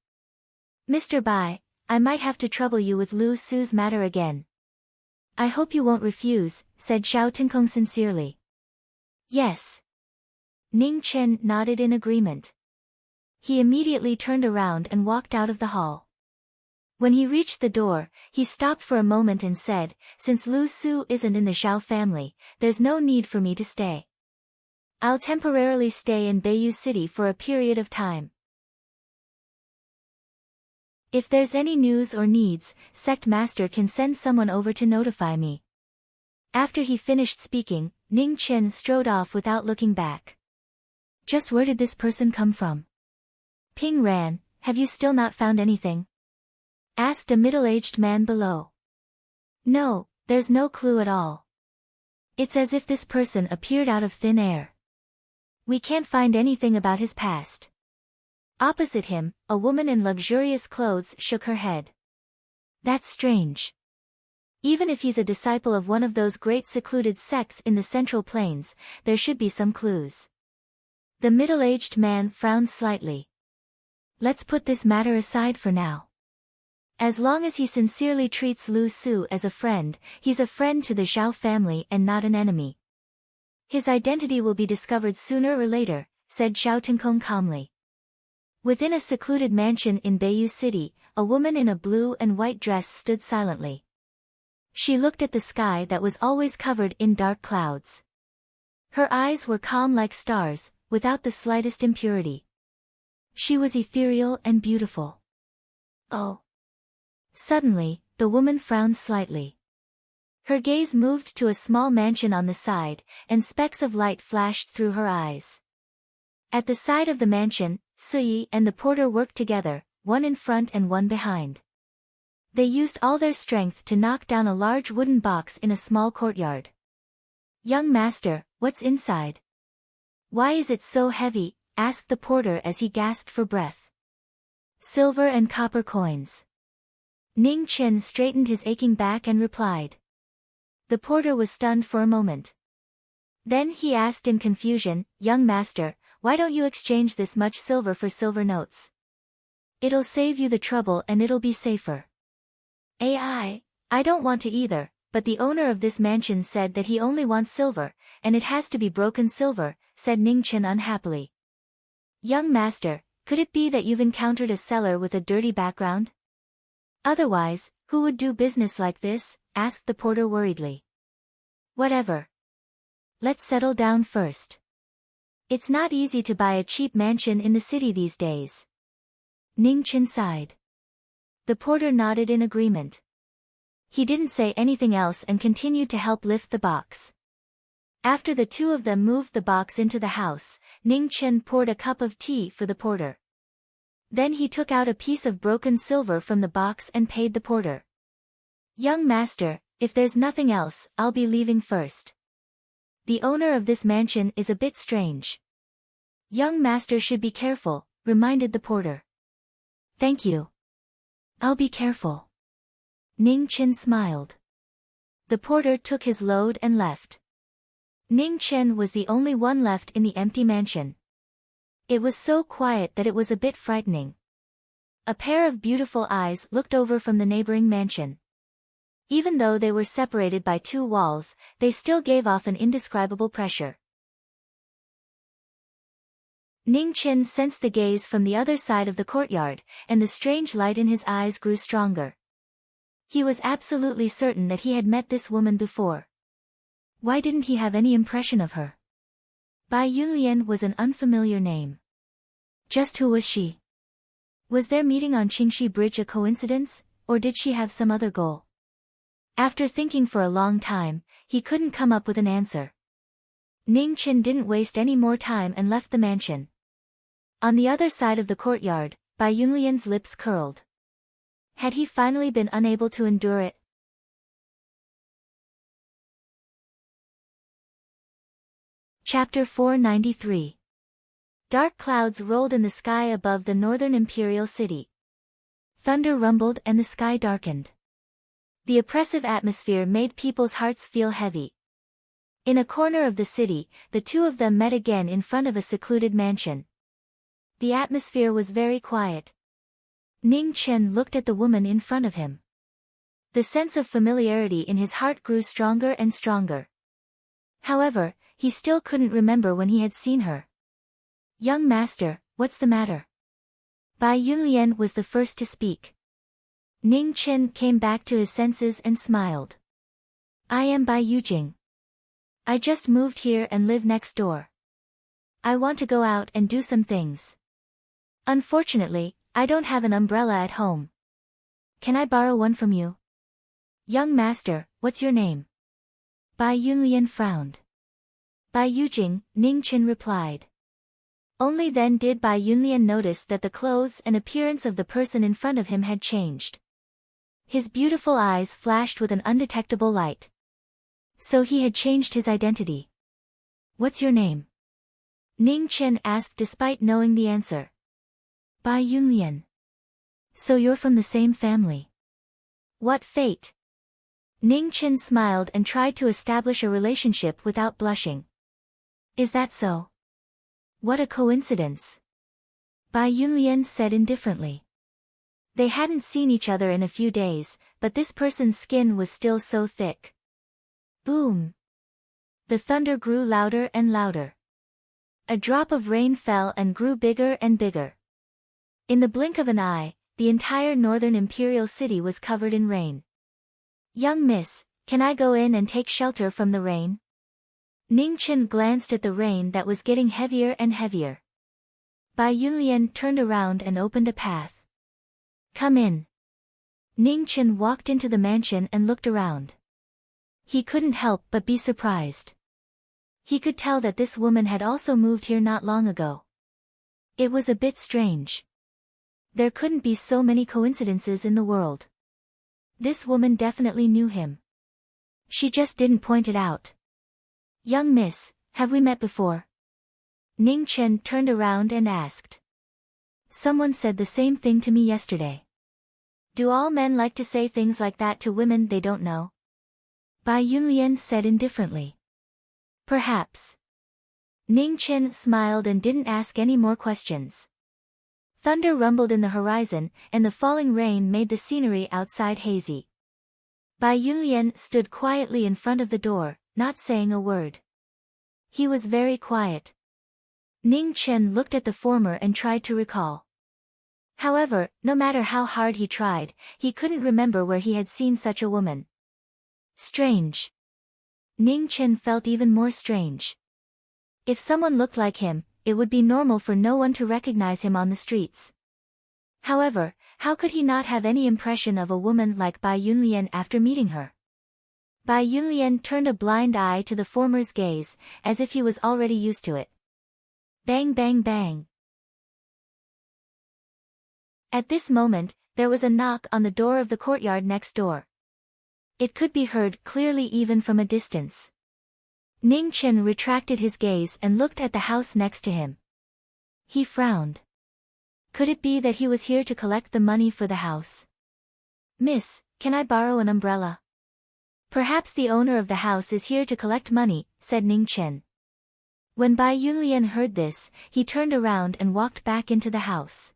S1: Mr. Bai, I might have to trouble you with Lu Su's matter again. I hope you won't refuse, said Zhao Tenkong sincerely. Yes. Ning Chen nodded in agreement. He immediately turned around and walked out of the hall. When he reached the door, he stopped for a moment and said, since Lu Su isn't in the Zhao family, there's no need for me to stay. I'll temporarily stay in Beiyu City for a period of time. If there's any news or needs, Sect Master can send someone over to notify me. After he finished speaking, Ning Chen strode off without looking back. Just where did this person come from? Ping Ran, have you still not found anything? Asked a middle-aged man below. No, there's no clue at all. It's as if this person appeared out of thin air. We can't find anything about his past. Opposite him, a woman in luxurious clothes shook her head. That's strange. Even if he's a disciple of one of those great secluded sects in the Central Plains, there should be some clues. The middle-aged man frowned slightly. Let's put this matter aside for now. As long as he sincerely treats Lu Su as a friend, he's a friend to the Zhao family and not an enemy. His identity will be discovered sooner or later, said Zhao Tenkong calmly. Within a secluded mansion in Beiyu City, a woman in a blue and white dress stood silently. She looked at the sky that was always covered in dark clouds. Her eyes were calm like stars, without the slightest impurity. She was ethereal and beautiful. Oh. Suddenly, the woman frowned slightly. Her gaze moved to a small mansion on the side, and specks of light flashed through her eyes. At the side of the mansion, Suyi and the porter worked together, one in front and one behind. They used all their strength to knock down a large wooden box in a small courtyard. Young master, what's inside? Why is it so heavy? Asked the porter as he gasped for breath. Silver and copper coins. Ning Chen straightened his aching back and replied. The porter was stunned for a moment. Then he asked in confusion, Young master, why don't you exchange this much silver for silver notes? It'll save you the trouble and it'll be safer. I don't want to either, but the owner of this mansion said that he only wants silver, and it has to be broken silver, said Ning Chen unhappily. Young master, could it be that you've encountered a seller with a dirty background? Otherwise, who would do business like this? Asked the porter worriedly. Whatever. Let's settle down first. It's not easy to buy a cheap mansion in the city these days. Ning Chen sighed. The porter nodded in agreement. He didn't say anything else and continued to help lift the box. After the two of them moved the box into the house, Ning Chen poured a cup of tea for the porter. Then he took out a piece of broken silver from the box and paid the porter. Young master, if there's nothing else, I'll be leaving first. The owner of this mansion is a bit strange. Young master should be careful, reminded the porter. Thank you. I'll be careful. Ning Chen smiled. The porter took his load and left. Ning Chen was the only one left in the empty mansion. It was so quiet that it was a bit frightening. A pair of beautiful eyes looked over from the neighboring mansion. Even though they were separated by two walls, they still gave off an indescribable pressure. Ning Chen sensed the gaze from the other side of the courtyard, and the strange light in his eyes grew stronger. He was absolutely certain that he had met this woman before. Why didn't he have any impression of her? Bai Yunlian was an unfamiliar name. Just who was she? Was their meeting on Qingxi Bridge a coincidence, or did she have some other goal? After thinking for a long time, he couldn't come up with an answer. Ning Chen didn't waste any more time and left the mansion. On the other side of the courtyard, Bai Yunlian's lips curled. Had he finally been unable to endure it? Chapter 493. Dark clouds rolled in the sky above the northern imperial city. Thunder rumbled and the sky darkened. The oppressive atmosphere made people's hearts feel heavy. In a corner of the city, the two of them met again in front of a secluded mansion. The atmosphere was very quiet. Ning Chen looked at the woman in front of him. The sense of familiarity in his heart grew stronger and stronger. However, he still couldn't remember when he had seen her. "Young master, what's the matter?" Bai Yunlian was the first to speak. Ning Chen came back to his senses and smiled. "I am Bai Yujing. I just moved here and live next door. I want to go out and do some things. Unfortunately, I don't have an umbrella at home. Can I borrow one from you?" "Young master, what's your name?" Bai Yunlian frowned. "Bai Yujing," Ning Chen replied. Only then did Bai Yunlian notice that the clothes and appearance of the person in front of him had changed. His beautiful eyes flashed with an undetectable light. So he had changed his identity. "What's your name?" Ning Chen asked despite knowing the answer. "Bai Yunlian. So you're from the same family. What fate." Ning Chen smiled and tried to establish a relationship without blushing. "Is that so? What a coincidence," Bai Yunlian said indifferently. They hadn't seen each other in a few days, but this person's skin was still so thick. Boom! The thunder grew louder and louder. A drop of rain fell and grew bigger and bigger. In the blink of an eye, the entire northern imperial city was covered in rain. "Young miss, can I go in and take shelter from the rain?" Ning Chen glanced at the rain that was getting heavier and heavier. Bai Yunlian turned around and opened a path. "Come in." Ning Chen walked into the mansion and looked around. He couldn't help but be surprised. He could tell that this woman had also moved here not long ago. It was a bit strange. There couldn't be so many coincidences in the world. This woman definitely knew him. She just didn't point it out. "Young miss, have we met before?" Ning Chen turned around and asked. "Someone said the same thing to me yesterday." "Do all men like to say things like that to women they don't know?" Bai Yunlian said indifferently. "Perhaps." Ning Chen smiled and didn't ask any more questions. Thunder rumbled in the horizon, and the falling rain made the scenery outside hazy. Bai Yunlian stood quietly in front of the door, not saying a word. He was very quiet. Ning Chen looked at the former and tried to recall. However, no matter how hard he tried, he couldn't remember where he had seen such a woman. Strange. Ning Chen felt even more strange. If someone looked like him, it would be normal for no one to recognize him on the streets. However, how could he not have any impression of a woman like Bai Yunlian after meeting her? Bai Yunlian turned a blind eye to the former's gaze, as if he was already used to it. Bang bang bang. At this moment, there was a knock on the door of the courtyard next door. It could be heard clearly even from a distance. Ning Chen retracted his gaze and looked at the house next to him. He frowned. Could it be that he was here to collect the money for the house? "Miss, can I borrow an umbrella?" "Perhaps the owner of the house is here to collect money," said Ning Chen. When Bai Yunlian heard this, he turned around and walked back into the house.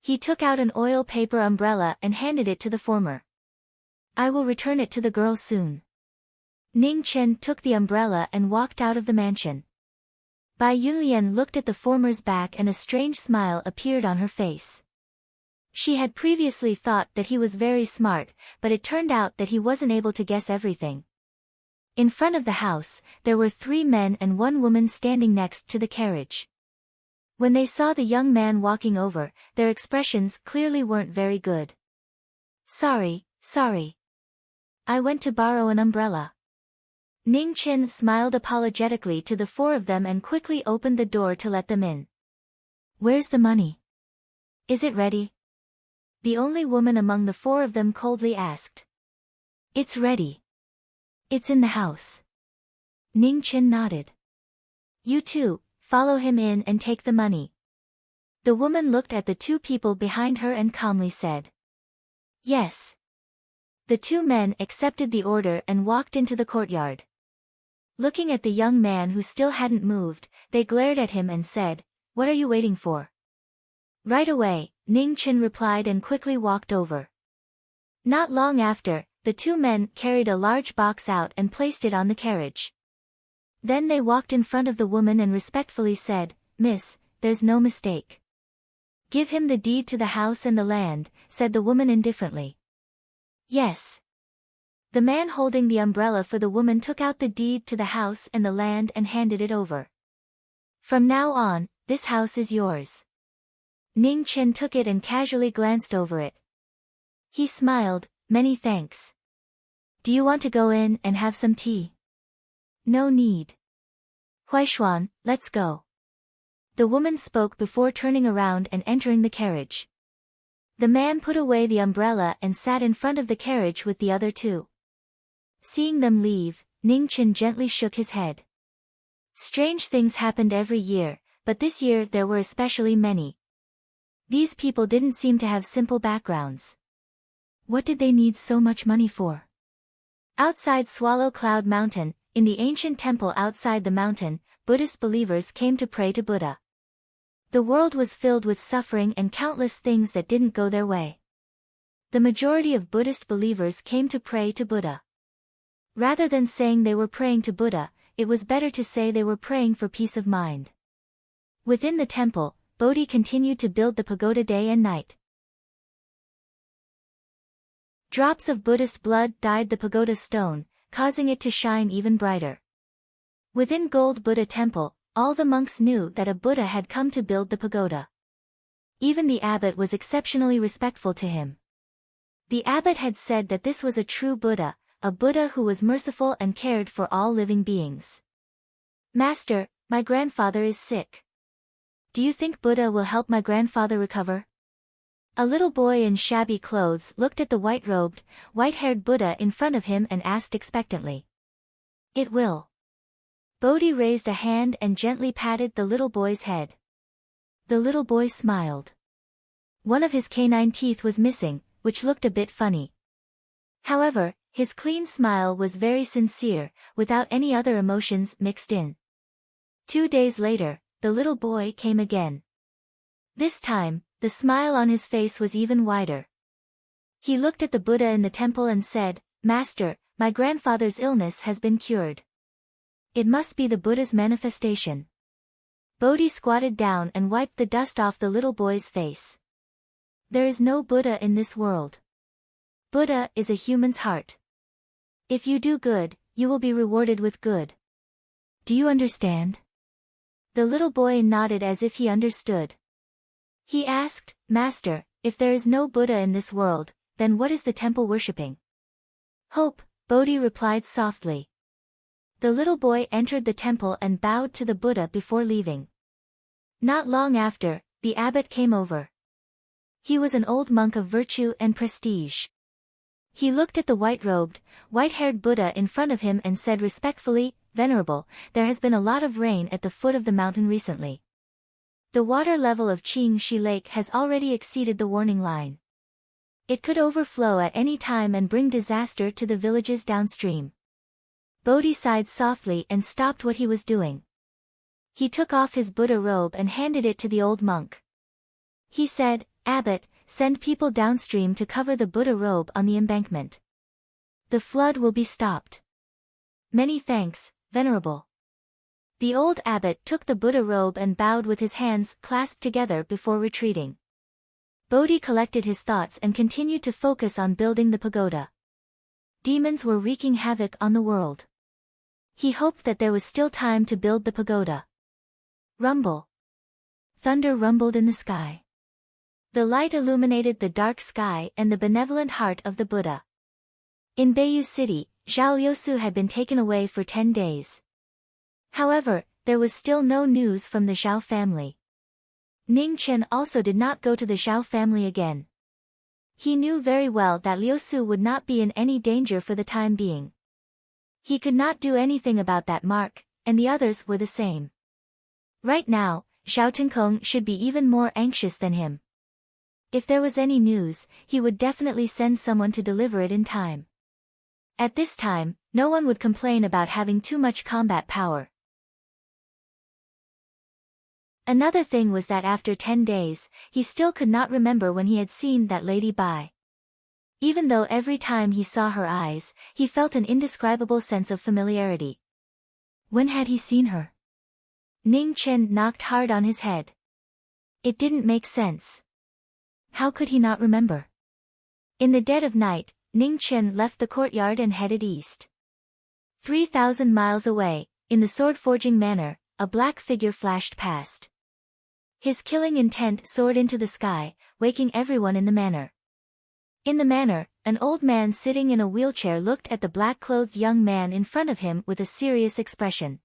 S1: He took out an oil paper umbrella and handed it to the former. "I will return it to the girl soon." Ning Chen took the umbrella and walked out of the mansion. Bai Yunlian looked at the former's back and a strange smile appeared on her face. She had previously thought that he was very smart, but it turned out that he wasn't able to guess everything. In front of the house, there were 3 men and 1 woman standing next to the carriage. When they saw the young man walking over, their expressions clearly weren't very good. Sorry. I went to borrow an umbrella." Ning Chen smiled apologetically to the 4 of them and quickly opened the door to let them in. "Where's the money? Is it ready?" The only woman among the 4 of them coldly asked. "It's ready. It's in the house." Ning Chen nodded. You too, follow him in and take the money. The woman looked at the two people behind her and calmly said, Yes. The two men accepted the order and walked into the courtyard. Looking at the young man who still hadn't moved, they glared at him and said, What are you waiting for? Right away, Ning Chen replied and quickly walked over. Not long after, the two men carried a large box out and placed it on the carriage. Then they walked in front of the woman and respectfully said, Miss, there's no mistake. Give him the deed to the house and the land, said the woman indifferently. Yes. The man holding the umbrella for the woman took out the deed to the house and the land and handed it over. From now on, this house is yours. Ning Chen took it and casually glanced over it. He smiled, Many thanks. Do you want to go in and have some tea? No need. Huaishuan, let's go. The woman spoke before turning around and entering the carriage. The man put away the umbrella and sat in front of the carriage with the other two. Seeing them leave, Ning Chen gently shook his head. Strange things happened every year, but this year there were especially many. These people didn't seem to have simple backgrounds. What did they need so much money for? Outside Swallow Cloud Mountain, in the ancient temple outside the mountain, Buddhist believers came to pray to Buddha. The world was filled with suffering and countless things that didn't go their way. The majority of Buddhist believers came to pray to Buddha. Rather than saying they were praying to Buddha, it was better to say they were praying for peace of mind. Within the temple, Bodhi continued to build the pagoda day and night. Drops of Buddhist blood dyed the pagoda stone, causing it to shine even brighter. Within Gold Buddha Temple, all the monks knew that a Buddha had come to build the pagoda. Even the abbot was exceptionally respectful to him. The abbot had said that this was a true Buddha, a Buddha who was merciful and cared for all living beings. Master, my grandfather is sick. Do you think Buddha will help my grandfather recover? A little boy in shabby clothes looked at the white-robed, white-haired Buddha in front of him and asked expectantly. It will. Bodhi raised a hand and gently patted the little boy's head. The little boy smiled. One of his canine teeth was missing, which looked a bit funny. However, his clean smile was very sincere, without any other emotions mixed in. 2 days later, the little boy came again. This time, the smile on his face was even wider. He looked at the Buddha in the temple and said, Master, my grandfather's illness has been cured. It must be the Buddha's manifestation. Bodhi squatted down and wiped the dust off the little boy's face. There is no Buddha in this world. Buddha is a human's heart. If you do good, you will be rewarded with good. Do you understand? The little boy nodded as if he understood. He asked, Master, if there is no Buddha in this world, then what is the temple worshipping? Hope, Bodhi replied softly. The little boy entered the temple and bowed to the Buddha before leaving. Not long after, the abbot came over. He was an old monk of virtue and prestige. He looked at the white-robed, white-haired Buddha in front of him and said respectfully, Venerable, there has been a lot of rain at the foot of the mountain recently. The water level of Qingxi Lake has already exceeded the warning line. It could overflow at any time and bring disaster to the villages downstream. Bodhi sighed softly and stopped what he was doing. He took off his Buddha robe and handed it to the old monk. He said, Abbot, send people downstream to cover the Buddha robe on the embankment. The flood will be stopped. Many thanks, Venerable. The old abbot took the Buddha robe and bowed with his hands clasped together before retreating. Bodhi collected his thoughts and continued to focus on building the pagoda. Demons were wreaking havoc on the world. He hoped that there was still time to build the pagoda. Rumble. Thunder rumbled in the sky. The light illuminated the dark sky and the benevolent heart of the Buddha. In Beiyu City, Zhao Liusu had been taken away for 10 days. However, there was still no news from the Zhao family. Ning Chen also did not go to the Zhao family again. He knew very well that Liusu would not be in any danger for the time being. He could not do anything about that mark, and the others were the same. Right now, Zhao Tinkong should be even more anxious than him. If there was any news, he would definitely send someone to deliver it in time. At this time, no one would complain about having too much combat power. Another thing was that after 10 days, he still could not remember when he had seen that Lady Bai. Even though every time he saw her eyes, he felt an indescribable sense of familiarity. When had he seen her? Ning Chen knocked hard on his head. It didn't make sense. How could he not remember? In the dead of night, Ning Chen left the courtyard and headed east. 3,000 miles away, in the sword-forging manor, a black figure flashed past. His killing intent soared into the sky, waking everyone in the manor. In the manor, an old man sitting in a wheelchair looked at the black-clothed young man in front of him with a serious expression.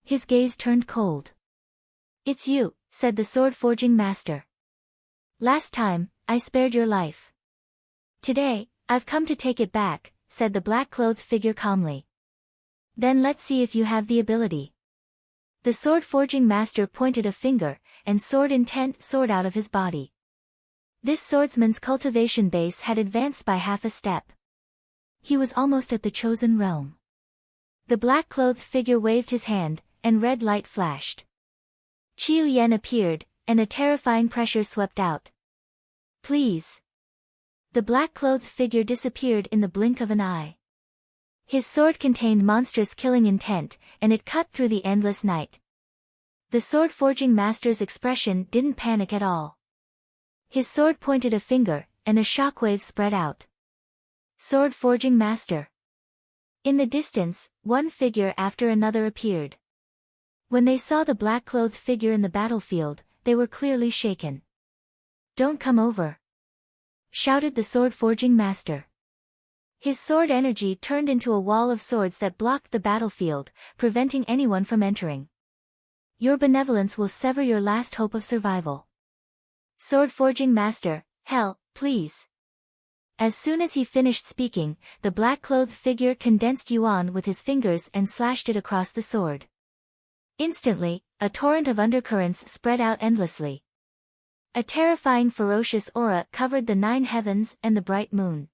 S1: His gaze turned cold. "It's you," said the sword-forging master. "Last time, I spared your life. Today, I've come to take it back," said the black-clothed figure calmly. "Then let's see if you have the ability." The sword-forging master pointed a finger, and sword intent soared out of his body. This swordsman's cultivation base had advanced by half a step. He was almost at the chosen realm. The black-clothed figure waved his hand, and red light flashed. Qiu Yan appeared, and a terrifying pressure swept out. "Please." The black-clothed figure disappeared in the blink of an eye. His sword contained monstrous killing intent, and it cut through the endless night. The sword-forging master's expression didn't panic at all. His sword pointed a finger, and a shockwave spread out. Sword-forging master. In the distance, one figure after another appeared. When they saw the black-clothed figure in the battlefield, they were clearly shaken. "Don't come over!" shouted the sword-forging master. His sword energy turned into a wall of swords that blocked the battlefield, preventing anyone from entering. "Your benevolence will sever your last hope of survival." Sword-forging master, hell, please. As soon as he finished speaking, the black-clothed figure condensed yuan with his fingers and slashed it across the sword. Instantly, a torrent of undercurrents spread out endlessly. A terrifying ferocious aura covered the 9 heavens and the bright moon.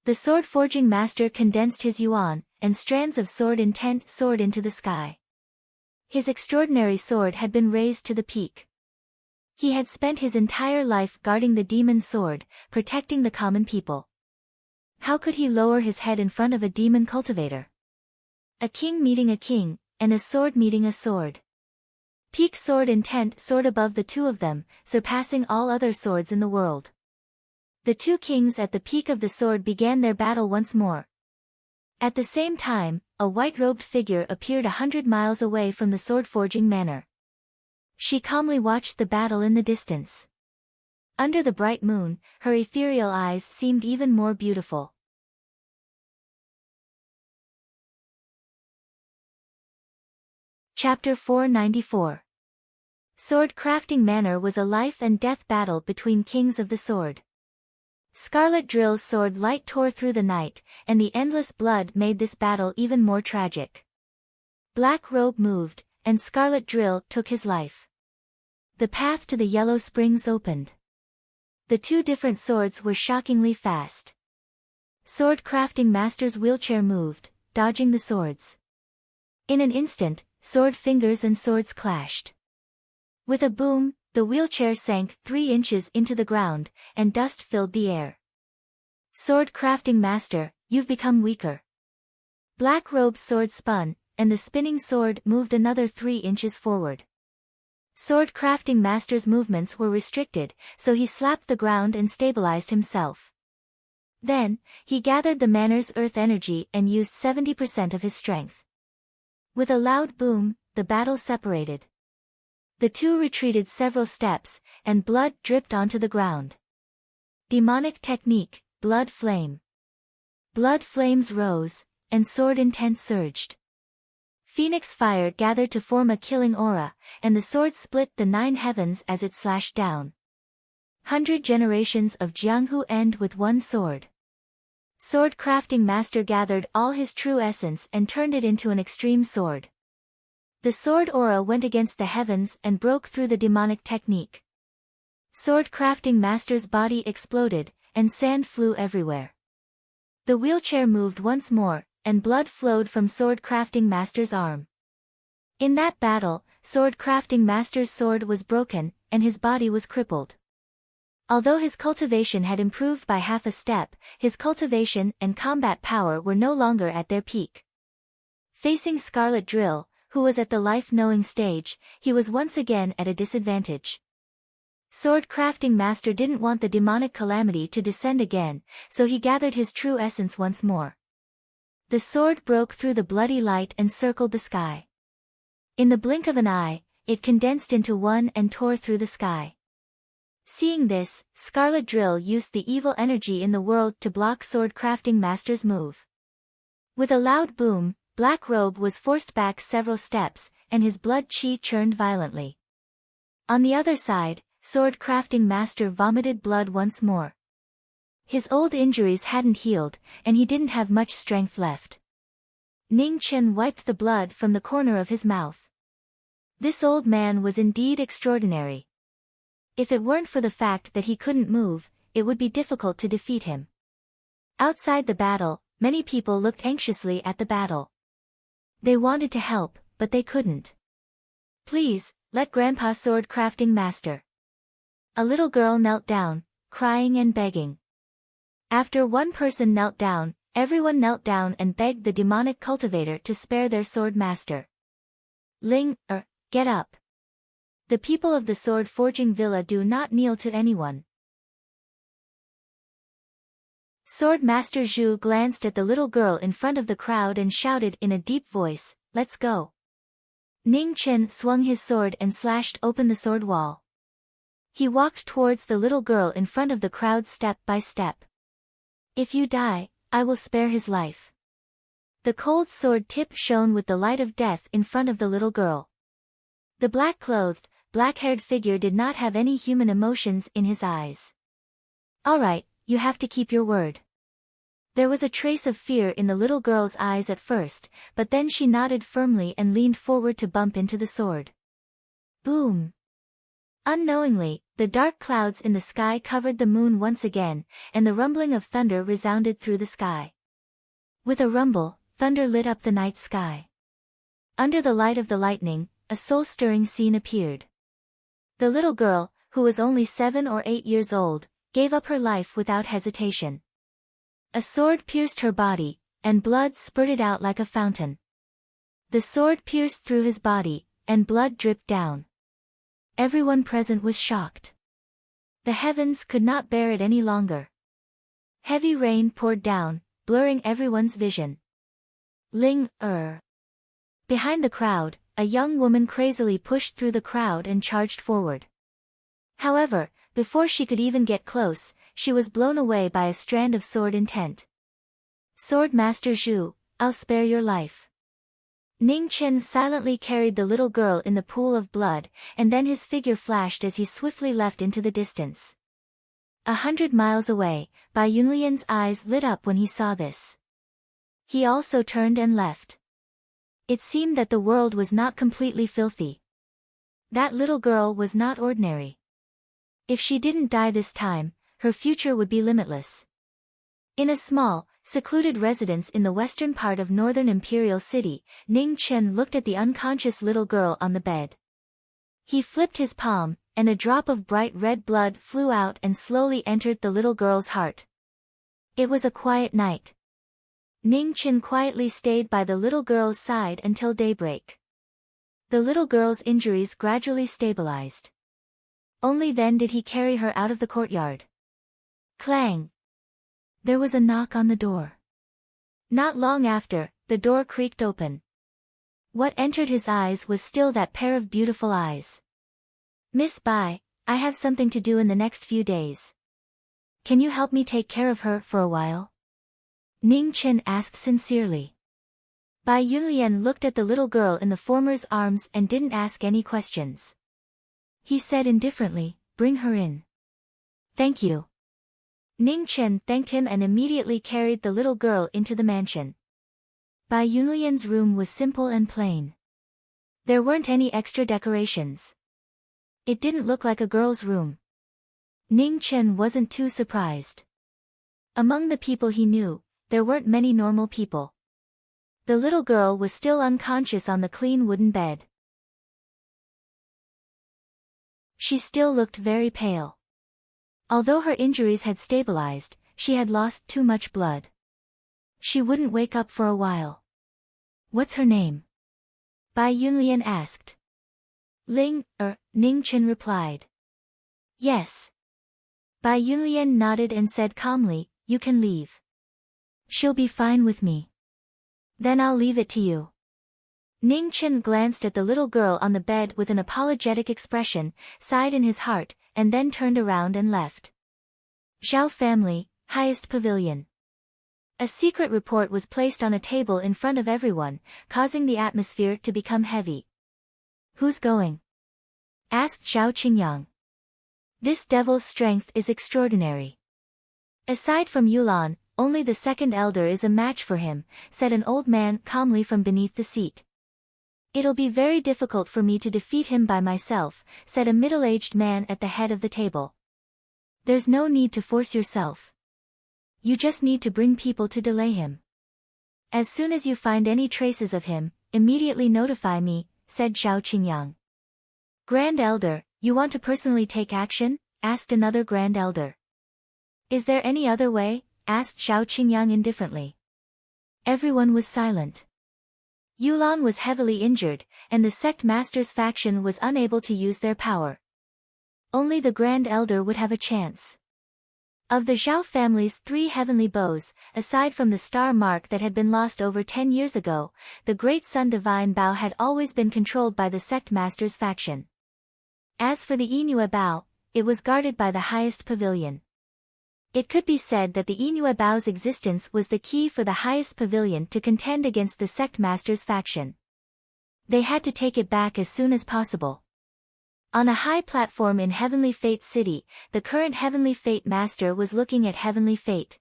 S1: The sword-forging master condensed his yuan, and strands of sword intent soared into the sky. His extraordinary sword had been raised to the peak. He had spent his entire life guarding the demon sword, protecting the common people. How could he lower his head in front of a demon cultivator? A king meeting a king, and a sword meeting a sword. Peak sword intent soared above the two of them, surpassing all other swords in the world. The two kings at the peak of the sword began their battle once more. At the same time, a white-robed figure appeared 100 miles away from the sword-forging manor. She calmly watched the battle in the distance. Under the bright moon, her ethereal eyes seemed even more beautiful. Chapter 494. Sword Crafting Manor was a life-and-death battle between kings of the sword. Scarlet Drill's sword light tore through the night, and the endless blood made this battle even more tragic. Black Robe moved, and Scarlet Drill took his life. The path to the Yellow Springs opened. The two different swords were shockingly fast. Sword Crafting Master's wheelchair moved, dodging the swords. In an instant, sword fingers and swords clashed. With a boom, the wheelchair sank 3 inches into the ground, and dust filled the air. Sword Crafting Master, you've become weaker. Black Robe's sword spun, and the spinning sword moved another 3 inches forward. Sword Crafting Master's movements were restricted, so he slapped the ground and stabilized himself. Then, he gathered the manor's earth energy and used 70% of his strength. With a loud boom, the battle separated. The two retreated several steps, and blood dripped onto the ground. Demonic technique, blood flame. Blood flames rose, and sword intent surged. Phoenix fire gathered to form a killing aura, and the sword split the 9 heavens as it slashed down. 100 generations of Jianghu end with one sword. Sword Crafting Master gathered all his true essence and turned it into an extreme sword. The sword aura went against the heavens and broke through the demonic technique. Sword crafting master's body exploded, and sand flew everywhere. The wheelchair moved once more, and blood flowed from sword crafting master's arm. In that battle, sword crafting master's sword was broken, and his body was crippled. Although his cultivation had improved by half a step, his cultivation and combat power were no longer at their peak. Facing Scarlet Drill, who was at the life-knowing stage, he was once again at a disadvantage. Sword crafting master didn't want the demonic calamity to descend again, so he gathered his true essence once more. The sword broke through the bloody light and circled the sky. In the blink of an eye, it condensed into one and tore through the sky. Seeing this, Scarlet Drill used the evil energy in the world to block sword crafting master's move. With a loud boom, Black Robe was forced back several steps, and his blood chi churned violently. On the other side, sword crafting master vomited blood once more. His old injuries hadn't healed, and he didn't have much strength left. Ning Chen wiped the blood from the corner of his mouth. This old man was indeed extraordinary. If it weren't for the fact that he couldn't move, it would be difficult to defeat him. Outside the battle, many people looked anxiously at the battle. They wanted to help, but they couldn't. Please, let Grandpa sword crafting master. A little girl knelt down, crying and begging. After one person knelt down, everyone knelt down and begged the demonic cultivator to spare their sword master. Get up. The people of the sword forging villa do not kneel to anyone. Sword Master Zhu glanced at the little girl in front of the crowd and shouted in a deep voice, "Let's go." Ning Chen swung his sword and slashed open the sword wall. He walked towards the little girl in front of the crowd step by step. "If you die, I will spare his life." The cold sword tip shone with the light of death in front of the little girl. The black-clothed, black-haired figure did not have any human emotions in his eyes. "All right, you have to keep your word." There was a trace of fear in the little girl's eyes at first, but then she nodded firmly and leaned forward to bump into the sword. Boom! Unknowingly, the dark clouds in the sky covered the moon once again, and the rumbling of thunder resounded through the sky. With a rumble, thunder lit up the night sky. Under the light of the lightning, a soul-stirring scene appeared. The little girl, who was only 7 or 8 years old, gave up her life without hesitation. A sword pierced her body, and blood spurted out like a fountain. The sword pierced through his body, and blood dripped down. Everyone present was shocked. The heavens could not bear it any longer. Heavy rain poured down, blurring everyone's vision. Behind the crowd, a young woman crazily pushed through the crowd and charged forward. However, before she could even get close, she was blown away by a strand of sword intent. "Sword Master Zhu, I'll spare your life." Ning Chen silently carried the little girl in the pool of blood, and then his figure flashed as he swiftly left into the distance. 100 miles away, Bai Yunlian's eyes lit up when he saw this. He also turned and left. It seemed that the world was not completely filthy. That little girl was not ordinary. If she didn't die this time, her future would be limitless. In a small, secluded residence in the western part of northern Imperial City, Ning Chen looked at the unconscious little girl on the bed. He flipped his palm, and a drop of bright red blood flew out and slowly entered the little girl's heart. It was a quiet night. Ning Chen quietly stayed by the little girl's side until daybreak. The little girl's injuries gradually stabilized. Only then did he carry her out of the courtyard. Clang! There was a knock on the door. Not long after, the door creaked open. What entered his eyes was still that pair of beautiful eyes. "Miss Bai, I have something to do in the next few days. Can you help me take care of her for a while?" Ning Chen asked sincerely. Bai Yunlian looked at the little girl in the former's arms and didn't ask any questions. He said indifferently, "Bring her in." "Thank you." Ning Chen thanked him and immediately carried the little girl into the mansion. Bai Yunlian's room was simple and plain. There weren't any extra decorations. It didn't look like a girl's room. Ning Chen wasn't too surprised. Among the people he knew, there weren't many normal people. The little girl was still unconscious on the clean wooden bed. She still looked very pale. Although her injuries had stabilized, she had lost too much blood. She wouldn't wake up for a while. What's her name? Bai Yunlian asked. Ning Chen replied. Yes. Bai Yunlian nodded and said calmly, you can leave. She'll be fine with me. Then I'll leave it to you. Ning Chen glanced at the little girl on the bed with an apologetic expression, sighed in his heart, and then turned around and left. Zhao family, highest pavilion. A secret report was placed on a table in front of everyone, causing the atmosphere to become heavy. Who's going? Asked Zhao Qingyang. This devil's strength is extraordinary. Aside from Yulan, only the second elder is a match for him, said an old man calmly from beneath the seat. It'll be very difficult for me to defeat him by myself, said a middle-aged man at the head of the table. There's no need to force yourself. You just need to bring people to delay him. As soon as you find any traces of him, immediately notify me, said Zhao Qingyang. Grand Elder, you want to personally take action? Asked another Grand Elder. Is there any other way? Asked Zhao Qingyang indifferently. Everyone was silent. Yulan was heavily injured, and the sect master's faction was unable to use their power. Only the Grand Elder would have a chance. Of the Zhao family's 3 heavenly bows, aside from the star mark that had been lost over 10 years ago, the Great Sun Divine Bow had always been controlled by the sect master's faction. As for the Yinue Bow, it was guarded by the highest pavilion. It could be said that the Yinue Bao's existence was the key for the highest pavilion to contend against the sect master's faction. They had to take it back as soon as possible. On a high platform in Heavenly Fate City, the current Heavenly Fate Master was looking at Heavenly Fate.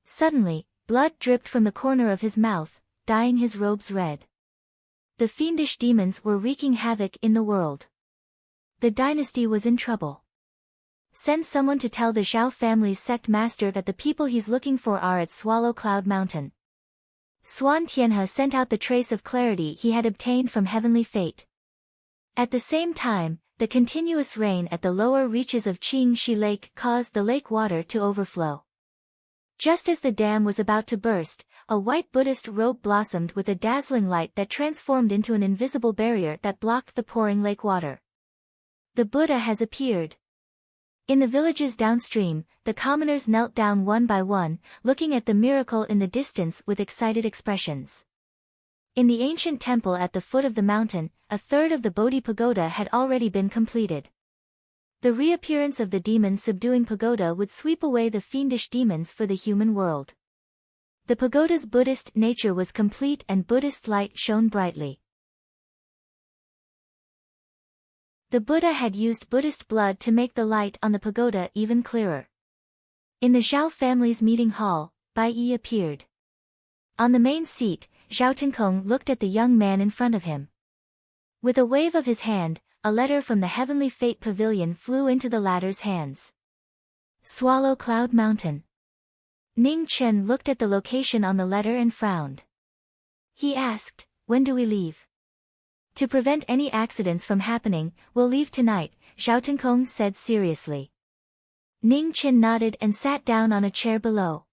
S1: Suddenly, blood dripped from the corner of his mouth, dyeing his robes red. The fiendish demons were wreaking havoc in the world. The dynasty was in trouble. Send someone to tell the Zhao family's sect master that the people he's looking for are at Swallow Cloud Mountain. Suan Tianhe sent out the trace of clarity he had obtained from Heavenly Fate. At the same time, the continuous rain at the lower reaches of Qingxi Lake caused the lake water to overflow. Just as the dam was about to burst, a white Buddhist robe blossomed with a dazzling light that transformed into an invisible barrier that blocked the pouring lake water. The Buddha has appeared. In the villages downstream, the commoners knelt down one by one, looking at the miracle in the distance with excited expressions. In the ancient temple at the foot of the mountain, a third of the Bodhi Pagoda had already been completed. The reappearance of the demon subduing pagoda would sweep away the fiendish demons for the human world. The pagoda's Buddhist nature was complete and Buddhist light shone brightly. The Buddha had used Buddhist blood to make the light on the pagoda even clearer. In the Zhao family's meeting hall, Bai Yi appeared. On the main seat, Zhao Tinkong looked at the young man in front of him. With a wave of his hand, a letter from the Heavenly Fate Pavilion flew into the latter's hands. Swallow Cloud Mountain. Ning Chen looked at the location on the letter and frowned. He asked, when do we leave? To prevent any accidents from happening, we'll leave tonight, Zhao Tinkong said seriously. Ning Chen nodded and sat down on a chair below.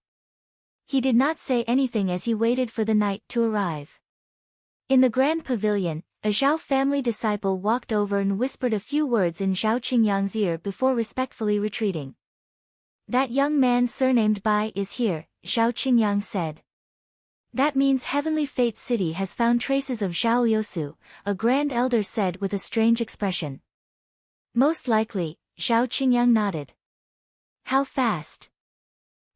S1: He did not say anything as he waited for the night to arrive. In the grand pavilion, a Zhao family disciple walked over and whispered a few words in Zhao Qingyang's ear before respectfully retreating. That young man surnamed Bai is here, Zhao Qingyang said. That means Heavenly Fate City has found traces of Zhao Yosu, a grand elder said with a strange expression. Most likely, Zhao Qingyang nodded. How fast?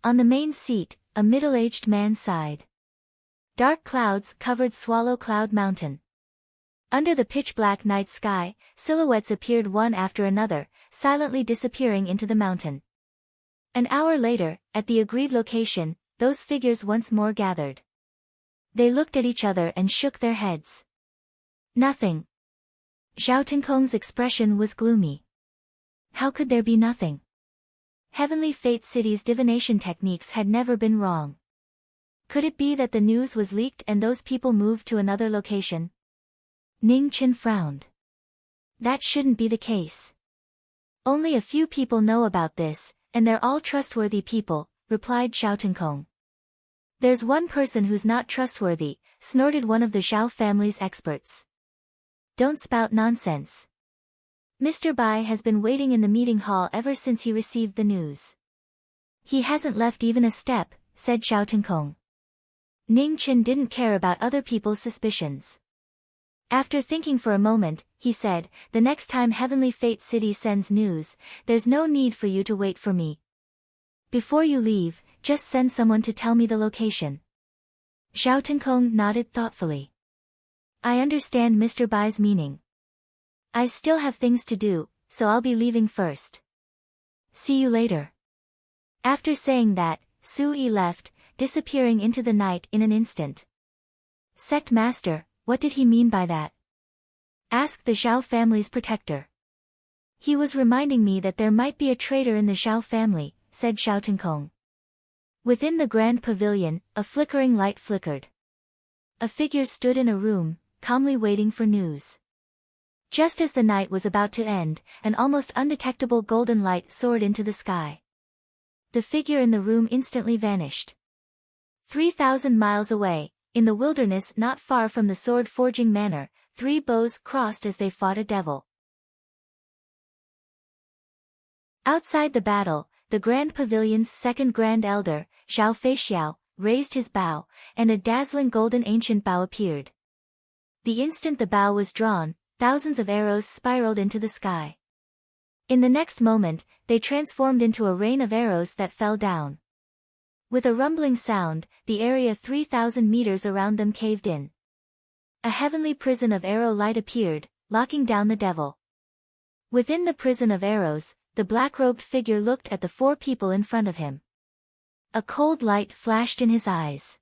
S1: On the main seat, a middle-aged man sighed. Dark clouds covered Swallow Cloud Mountain. Under the pitch-black night sky, silhouettes appeared one after another, silently disappearing into the mountain. An hour later, at the agreed location, those figures once more gathered. They looked at each other and shook their heads. Nothing. Zhao Tinkong's expression was gloomy. How could there be nothing? Heavenly Fate City's divination techniques had never been wrong. Could it be that the news was leaked and those people moved to another location? Ning Chen frowned. That shouldn't be the case. Only a few people know about this, and they're all trustworthy people, replied Zhao Tinkong. There's one person who's not trustworthy, snorted one of the Zhao family's experts. Don't spout nonsense. Mr. Bai has been waiting in the meeting hall ever since he received the news. He hasn't left even a step, said Zhao Tinkong. Ning Chen didn't care about other people's suspicions. After thinking for a moment, he said, the next time Heavenly Fate City sends news, there's no need for you to wait for me. Before you leave, just send someone to tell me the location. Zhao Tinkong nodded thoughtfully. I understand Mr. Bai's meaning. I still have things to do, so I'll be leaving first. See you later. After saying that, Su Yi left, disappearing into the night in an instant. Sect Master, what did he mean by that? Asked the Zhao family's protector. He was reminding me that there might be a traitor in the Zhao family, said Zhao Tinkong. Within the grand pavilion, a flickering light flickered. A figure stood in a room, calmly waiting for news. Just as the night was about to end, an almost undetectable golden light soared into the sky. The figure in the room instantly vanished. 3,000 miles away, in the wilderness not far from the sword-forging manor, 3 bows crossed as they fought a devil. Outside the battle, the Grand Pavilion's second Grand Elder, Zhao Feixiao, raised his bow, and a dazzling golden ancient bow appeared. The instant the bow was drawn, thousands of arrows spiraled into the sky. In the next moment, they transformed into a rain of arrows that fell down. With a rumbling sound, the area 3,000 meters around them caved in. A heavenly prison of arrow light appeared, locking down the devil. Within the prison of arrows, the black-robed figure looked at the 4 people in front of him. A cold light flashed in his eyes.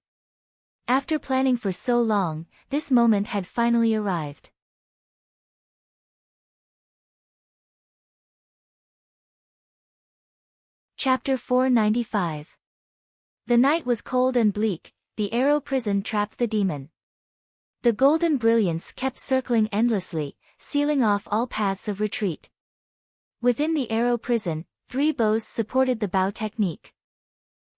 S1: After planning for so long, this moment had finally arrived. Chapter 495. The night was cold and bleak, the arrow prison trapped the demon. The golden brilliance kept circling endlessly, sealing off all paths of retreat. Within the arrow prison, 3 bows supported the bow technique.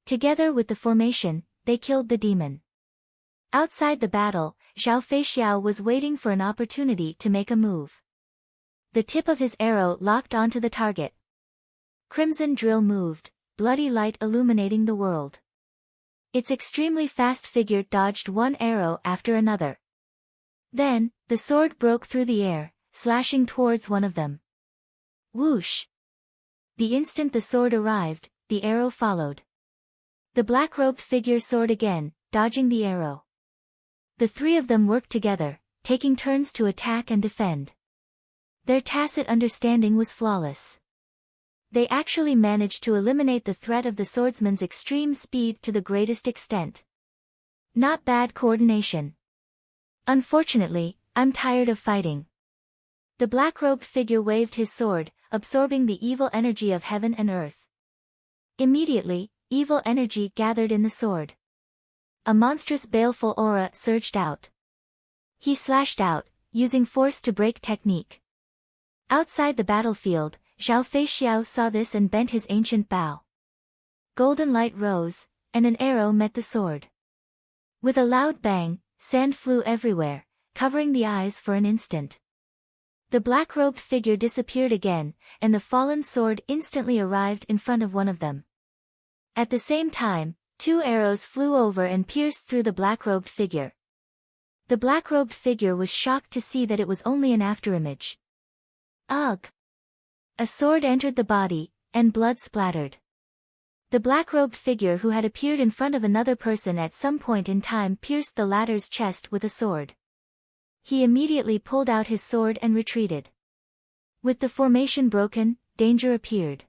S1: Together with the formation, they killed the demon. Outside the battle, Zhao Feixiao was waiting for an opportunity to make a move. The tip of his arrow locked onto the target. Crimson drill moved, bloody light illuminating the world. Its extremely fast figure dodged one arrow after another. Then, the sword broke through the air, slashing towards one of them. Whoosh! The instant the sword arrived, the arrow followed. The black-robed figure soared again, dodging the arrow. The 3 of them worked together, taking turns to attack and defend. Their tacit understanding was flawless. They actually managed to eliminate the threat of the swordsman's extreme speed to the greatest extent. Not bad coordination. Unfortunately, I'm tired of fighting. The black-robed figure waved his sword, absorbing the evil energy of heaven and earth. Immediately, evil energy gathered in the sword. A monstrous baleful aura surged out. He slashed out, using force to break technique. Outside the battlefield, Zhao Feixiao saw this and bent his ancient bow. Golden light rose, and an arrow met the sword. With a loud bang, sand flew everywhere, covering the eyes for an instant. The black-robed figure disappeared again, and the fallen sword instantly arrived in front of one of them. At the same time, 2 arrows flew over and pierced through the black-robed figure. The black-robed figure was shocked to see that it was only an afterimage. Ugh! A sword entered the body, and blood splattered. The black-robed figure who had appeared in front of another person at some point in time pierced the latter's chest with a sword. He immediately pulled out his sword and retreated. With the formation broken, danger appeared.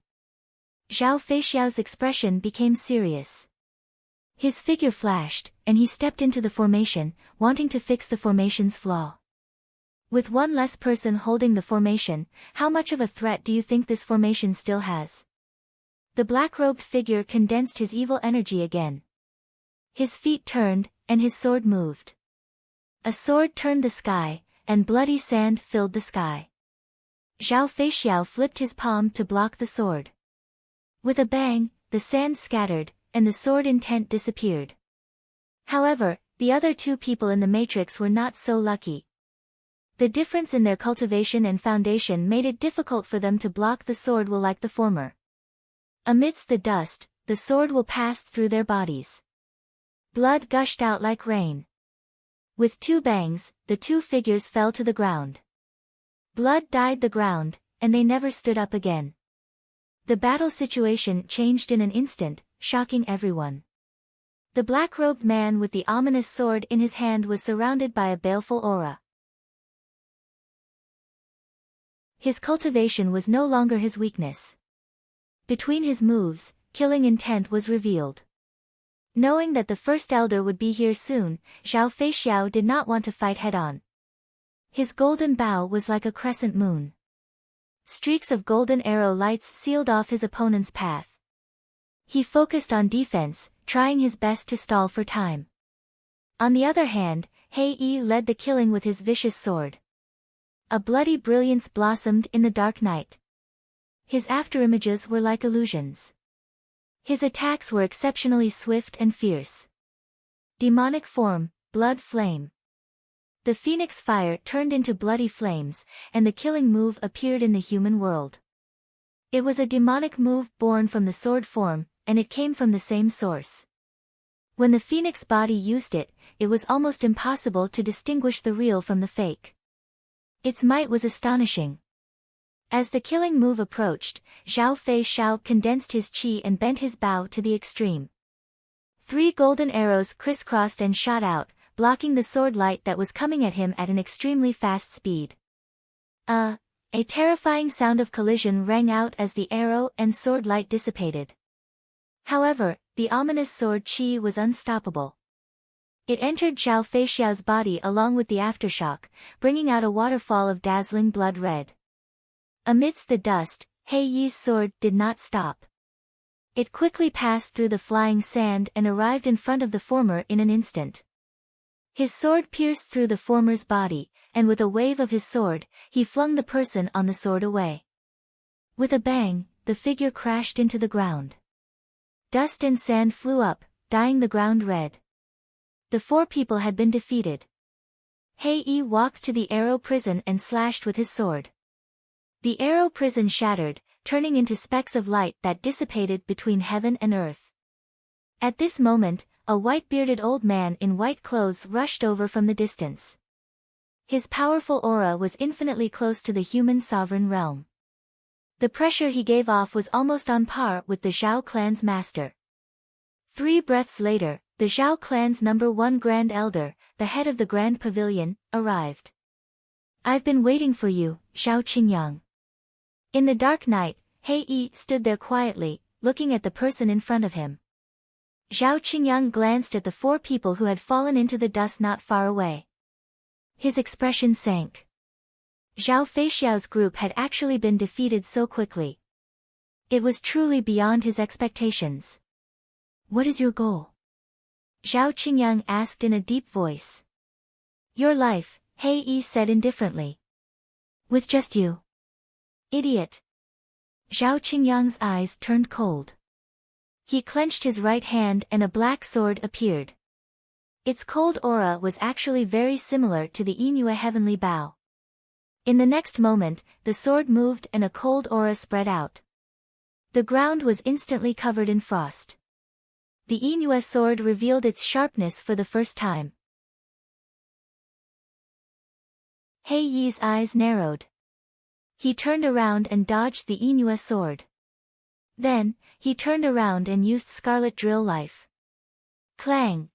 S1: Zhao Feixiao's expression became serious. His figure flashed, and he stepped into the formation, wanting to fix the formation's flaw. With one less person holding the formation, how much of a threat do you think this formation still has? The black-robed figure condensed his evil energy again. His feet turned, and his sword moved. A sword turned the sky, and bloody sand filled the sky. Zhao Feixiao flipped his palm to block the sword. With a bang, the sand scattered, and the sword intent disappeared. However, the other two people in the matrix were not so lucky. The difference in their cultivation and foundation made it difficult for them to block the sword will like the former. Amidst the dust, the sword will pass through their bodies. Blood gushed out like rain. With two bangs, the two figures fell to the ground. Blood dyed the ground, and they never stood up again. The battle situation changed in an instant, shocking everyone. The black-robed man with the ominous sword in his hand was surrounded by a baleful aura. His cultivation was no longer his weakness. Between his moves, killing intent was revealed. Knowing that the first elder would be here soon, Zhao Feixiao did not want to fight head-on. His golden bow was like a crescent moon. Streaks of golden arrow lights sealed off his opponent's path. He focused on defense, trying his best to stall for time. On the other hand, He Yi led the killing with his vicious sword. A bloody brilliance blossomed in the dark night. His afterimages were like illusions. His attacks were exceptionally swift and fierce. Demonic form, blood flame. The phoenix fire turned into bloody flames, and the killing move appeared in the human world. It was a demonic move born from the sword form, and it came from the same source. When the phoenix body used it, it was almost impossible to distinguish the real from the fake. Its might was astonishing. As the killing move approached, Zhao Feixiao condensed his qi and bent his bow to the extreme. 3 golden arrows crisscrossed and shot out, blocking the sword light that was coming at him at an extremely fast speed. A terrifying sound of collision rang out as the arrow and sword light dissipated. However, the ominous sword qi was unstoppable. It entered Zhao Feixiao's body along with the aftershock, bringing out a waterfall of dazzling blood red. Amidst the dust, He Yi's sword did not stop. It quickly passed through the flying sand and arrived in front of the former in an instant. His sword pierced through the former's body, and with a wave of his sword, he flung the person on the sword away. With a bang, the figure crashed into the ground. Dust and sand flew up, dyeing the ground red. The 4 people had been defeated. He Yi walked to the arrow prison and slashed with his sword. The arrow prison shattered, turning into specks of light that dissipated between heaven and earth. At this moment, a white-bearded old man in white clothes rushed over from the distance. His powerful aura was infinitely close to the human sovereign realm. The pressure he gave off was almost on par with the Zhao clan's master. 3 breaths later, the Zhao clan's number 1 Grand Elder, the head of the Grand Pavilion, arrived. "I've been waiting for you, Zhao Qingyang." In the dark night, He Yi stood there quietly, looking at the person in front of him. Zhao Qingyang glanced at the 4 people who had fallen into the dust not far away. His expression sank. Zhao Feixiao's group had actually been defeated so quickly. It was truly beyond his expectations. "What is your goal?" Zhao Qingyang asked in a deep voice. "Your life," He Yi said indifferently. "With just you?" "Idiot." Zhao Qingyang's eyes turned cold. He clenched his right hand and a black sword appeared. Its cold aura was actually very similar to the Yingyue heavenly bow. In the next moment, the sword moved and a cold aura spread out. The ground was instantly covered in frost. The Yingyue sword revealed its sharpness for the first time. He Yi's eyes narrowed. He turned around and dodged the Yingyue sword. Then, he turned around and used Scarlet Drill Life. Clang!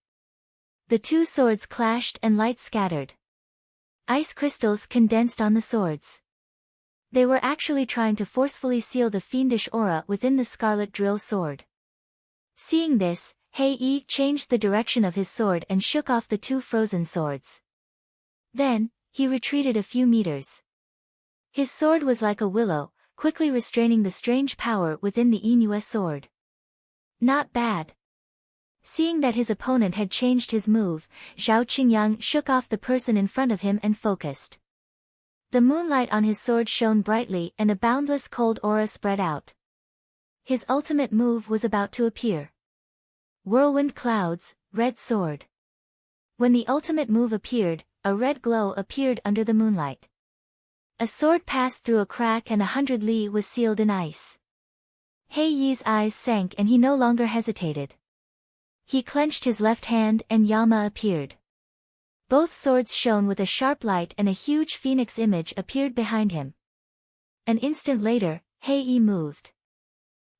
S1: The 2 swords clashed and light scattered. Ice crystals condensed on the swords. They were actually trying to forcefully seal the fiendish aura within the Scarlet Drill sword. Seeing this, He Yi changed the direction of his sword and shook off the 2 frozen swords. Then, he retreated a few meters. His sword was like a willow, quickly restraining the strange power within the Inua's sword. Not bad. Seeing that his opponent had changed his move, Zhao Qingyang shook off the person in front of him and focused. The moonlight on his sword shone brightly and a boundless cold aura spread out. His ultimate move was about to appear. Whirlwind clouds, red sword. When the ultimate move appeared, a red glow appeared under the moonlight. A sword passed through a crack and 100 li was sealed in ice. He Yi's eyes sank and he no longer hesitated. He clenched his left hand and Yama appeared. Both swords shone with a sharp light and a huge phoenix image appeared behind him. An instant later, He Yi moved.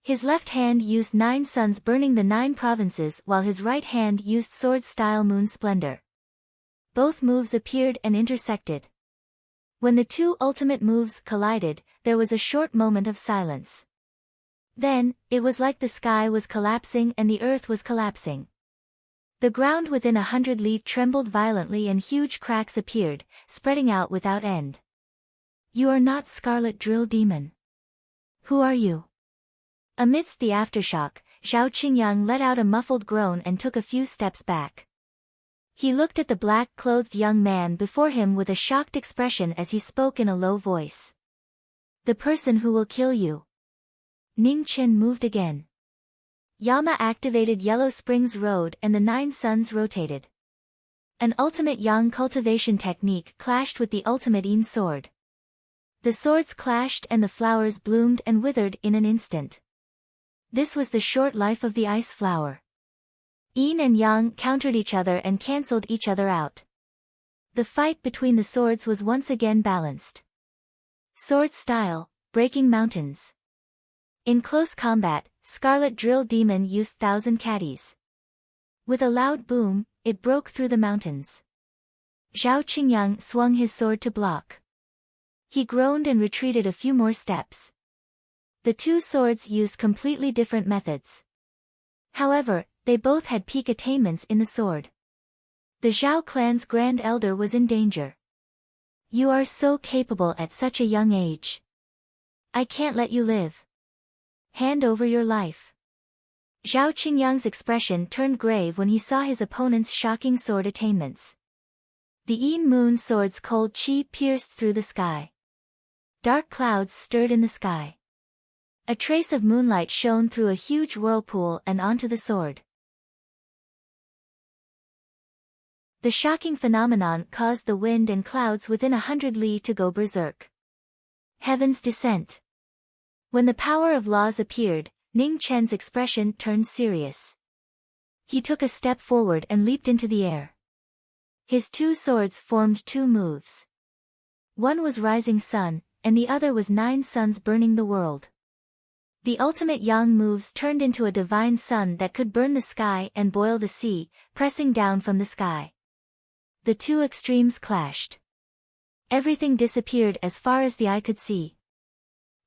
S1: His left hand used 9 suns burning the 9 provinces while his right hand used sword-style moon splendor. Both moves appeared and intersected. When the two ultimate moves collided, there was a short moment of silence. Then, it was like the sky was collapsing and the earth was collapsing. The ground within 100 li trembled violently and huge cracks appeared, spreading out without end. You are not Scarlet Drill Demon. Who are you? Amidst the aftershock, Zhao Qingyang let out a muffled groan and took a few steps back. He looked at the black-clothed young man before him with a shocked expression as he spoke in a low voice. The person who will kill you. Ning Chen moved again. Yama activated Yellow Springs Road and the 9 suns rotated. An ultimate yang cultivation technique clashed with the ultimate yin sword. The swords clashed and the flowers bloomed and withered in an instant. This was the short life of the ice flower. Yin and yang countered each other and cancelled each other out. The fight between the swords was once again balanced. Sword style, breaking mountains. In close combat, Scarlet Drill Demon used 1,000 caddies. With a loud boom, it broke through the mountains. Zhao Qingyang swung his sword to block. He groaned and retreated a few more steps. The two swords used completely different methods. However, they both had peak attainments in the sword. The Zhao clan's Grand Elder was in danger. You are so capable at such a young age. I can't let you live. Hand over your life. Zhao Qingyang's expression turned grave when he saw his opponent's shocking sword attainments. The Yin Moon sword's cold chi pierced through the sky. Dark clouds stirred in the sky. A trace of moonlight shone through a huge whirlpool and onto the sword. The shocking phenomenon caused the wind and clouds within 100 li to go berserk. Heaven's descent. When the power of laws appeared, Ning Chen's expression turned serious. He took a step forward and leaped into the air. His two swords formed 2 moves. One was Rising Sun, and the other was 9 suns burning the world. The ultimate yang moves turned into a divine sun that could burn the sky and boil the sea, pressing down from the sky. The two extremes clashed. Everything disappeared as far as the eye could see.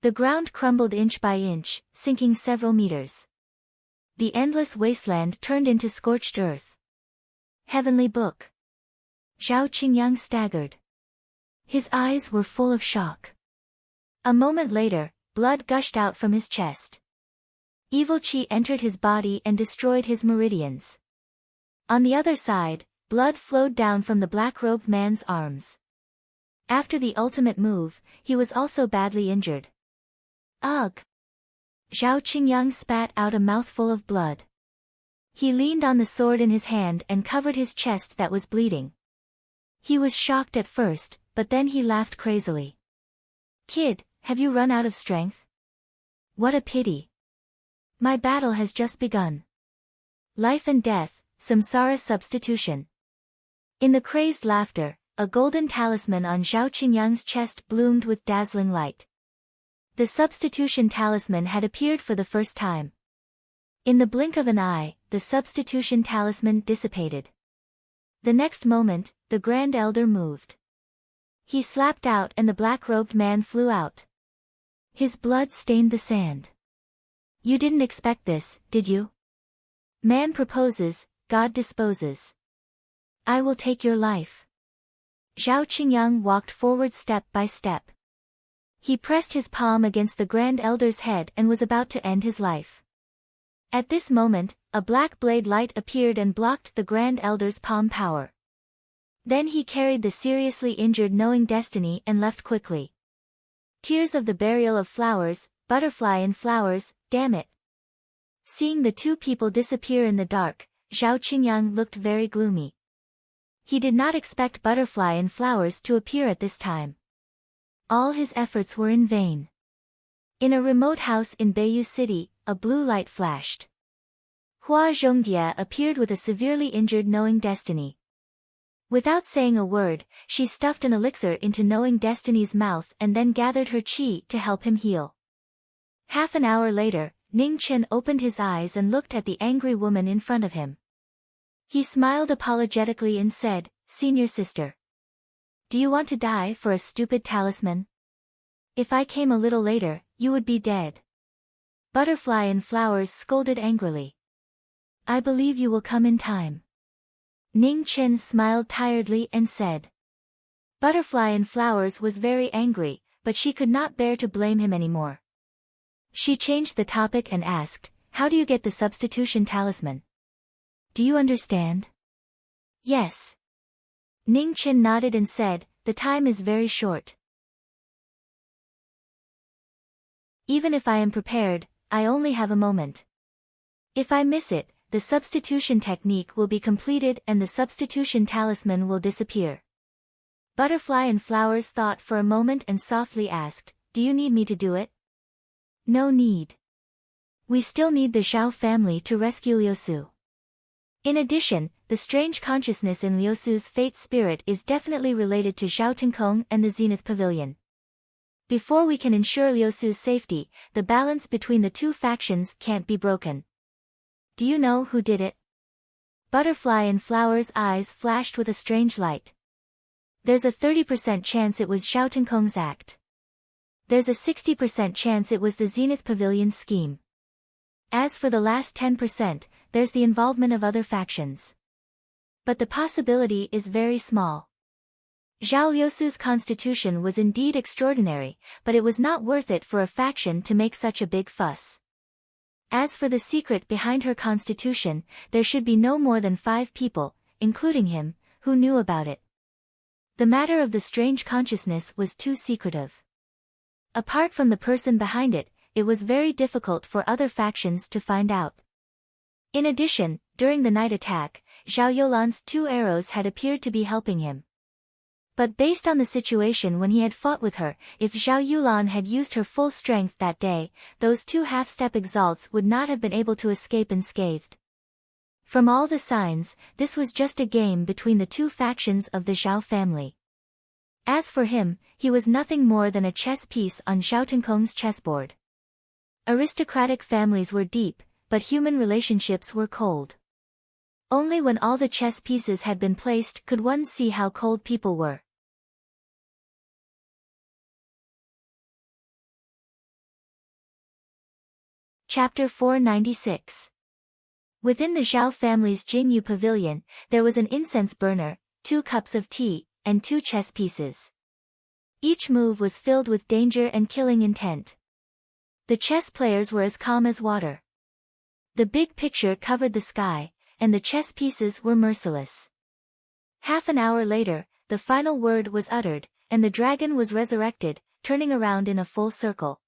S1: The ground crumbled inch by inch, sinking several meters. The endless wasteland turned into scorched earth. Heavenly Book. Zhao Qingyang staggered. His eyes were full of shock. A moment later, blood gushed out from his chest. Evil chi entered his body and destroyed his meridians. On the other side, blood flowed down from the black-robed man's arms. After the ultimate move, he was also badly injured. Ugh! Zhao Qingyang spat out a mouthful of blood. He leaned on the sword in his hand and covered his chest that was bleeding. He was shocked at first, but then he laughed crazily. Kid, have you run out of strength? What a pity. My battle has just begun. Life and death, samsara substitution. In the crazed laughter, a golden talisman on Zhao Qingyang's chest bloomed with dazzling light. The substitution talisman had appeared for the first time. In the blink of an eye, the substitution talisman dissipated. The next moment, the Grand Elder moved. He slapped out and the black-robed man flew out. His blood stained the sand. You didn't expect this, did you? Man proposes, God disposes. I will take your life. Zhao Qingyang walked forward step by step. He pressed his palm against the Grand Elder's head and was about to end his life. At this moment, a black blade light appeared and blocked the Grand Elder's palm power. Then he carried the seriously injured knowing destiny and left quickly. Tears of the burial of flowers, butterfly and flowers, damn it. Seeing the two people disappear in the dark, Zhao Qingyang looked very gloomy. He did not expect butterfly and flowers to appear at this time. All his efforts were in vain. In a remote house in Beiyu City, a blue light flashed. Hua Zhongdia appeared with a severely injured knowing destiny. Without saying a word, she stuffed an elixir into knowing destiny's mouth and then gathered her qi to help him heal. Half an hour later, Ning Chen opened his eyes and looked at the angry woman in front of him. He smiled apologetically and said, "Senior sister. Do you want to die for a stupid talisman? If I came a little later, you would be dead." Butterfly and flowers scolded angrily. "I believe you will come in time." Ning Chen smiled tiredly and said. Butterfly and flowers was very angry, but she could not bear to blame him anymore. She changed the topic and asked, "How do you get the substitution talisman? Do you understand?" "Yes." Ning Chen nodded and said, "The time is very short. Even if I am prepared, I only have a moment. If I miss it, the substitution technique will be completed and the substitution talisman will disappear." Butterfly and flowers thought for a moment and softly asked, "Do you need me to do it?" "No need. We still need the Zhao family to rescue Liusu. In addition, the strange consciousness in Liusu's fate spirit is definitely related to Zhao Tinkong and the Zenith Pavilion. Before we can ensure Liusu's safety, the balance between the two factions can't be broken. Do you know who did it?" Butterfly and Flower's eyes flashed with a strange light. "There's a 30% chance it was Zhao Tinkong's act. There's a 60% chance it was the Zenith Pavilion's scheme. As for the last 10%, there's the involvement of other factions. But the possibility is very small." Zhao Liusu's constitution was indeed extraordinary, but it was not worth it for a faction to make such a big fuss. As for the secret behind her constitution, there should be no more than 5 people, including him, who knew about it. The matter of the strange consciousness was too secretive. Apart from the person behind it, it was very difficult for other factions to find out. In addition, during the night attack, Zhao Youlan's 2 arrows had appeared to be helping him. But based on the situation when he had fought with her, if Zhao Yulan had used her full strength that day, those 2 half-step exalts would not have been able to escape unscathed. From all the signs, this was just a game between the 2 factions of the Zhao family. As for him, he was nothing more than a chess piece on Zhao Tinkong's chessboard. Aristocratic families were deep, but human relationships were cold. Only when all the chess pieces had been placed could one see how cold people were. Chapter 496. Within the Zhao family's Jingyu pavilion, there was an incense burner, 2 cups of tea, and 2 chess pieces. Each move was filled with danger and killing intent. The chess players were as calm as water. The big picture covered the sky, and the chess pieces were merciless. Half an hour later, the final word was uttered, and the dragon was resurrected, turning around in a full circle.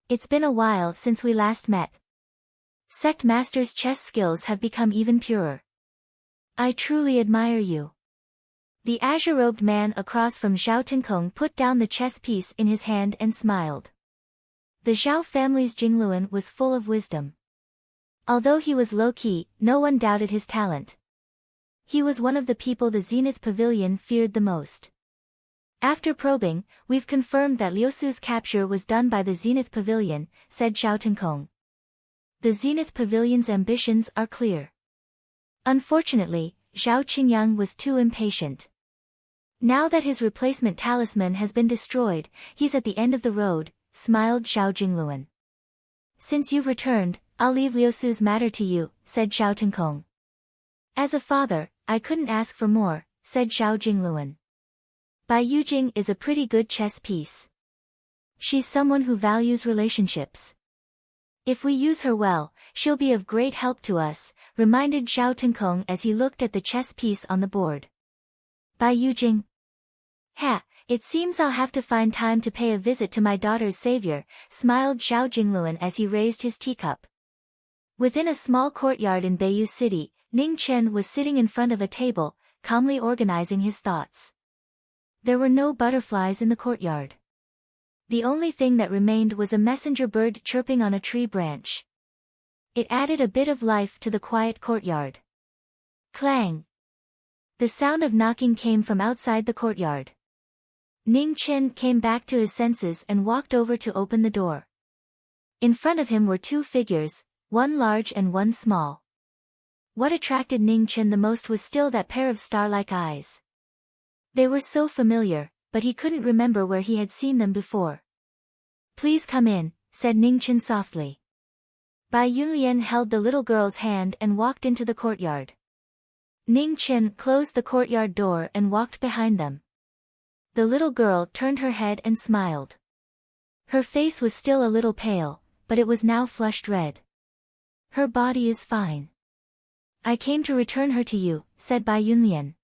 S1: "It's been a while since we last met. Sect Master's chess skills have become even purer. I truly admire you." The azure-robed man across from Zhao Tinkong put down the chess piece in his hand and smiled. The Zhao family's Jingluan was full of wisdom. Although he was low-key, no one doubted his talent. He was one of the people the Zenith Pavilion feared the most. "After probing, we've confirmed that Liusu's capture was done by the Zenith Pavilion," said Zhao Tinkong. "The Zenith Pavilion's ambitions are clear." Unfortunately, Zhao Qingyang was too impatient. Now that his replacement talisman has been destroyed, he's at the end of the road, smiled Zhao Jingluan. "Since you've returned, I'll leave Liusu's matter to you," said Zhao Tinkong. "As a father, I couldn't ask for more," said Zhao Jingluan. Bai Yujing is a pretty good chess piece. She's someone who values relationships. If we use her well, she'll be of great help to us, reminded Zhao Tenkong as he looked at the chess piece on the board. Bai Yujing. Ha, it seems I'll have to find time to pay a visit to my daughter's savior, smiled Zhao Jingluan as he raised his teacup. Within a small courtyard in Beiyu City, Ning Chen was sitting in front of a table, calmly organizing his thoughts. There were no butterflies in the courtyard. The only thing that remained was a messenger bird chirping on a tree branch. It added a bit of life to the quiet courtyard. Clang! The sound of knocking came from outside the courtyard. Ning Chen came back to his senses and walked over to open the door. In front of him were two figures, one large and one small. What attracted Ning Chen the most was still that pair of star-like eyes. They were so familiar, but he couldn't remember where he had seen them before. Please come in, said Ning Chen softly. Bai Yunlian held the little girl's hand and walked into the courtyard. Ning Chen closed the courtyard door and walked behind them. The little girl turned her head and smiled. Her face was still a little pale, but it was now flushed red. Her body is fine. I came to return her to you, said Bai Yunlian.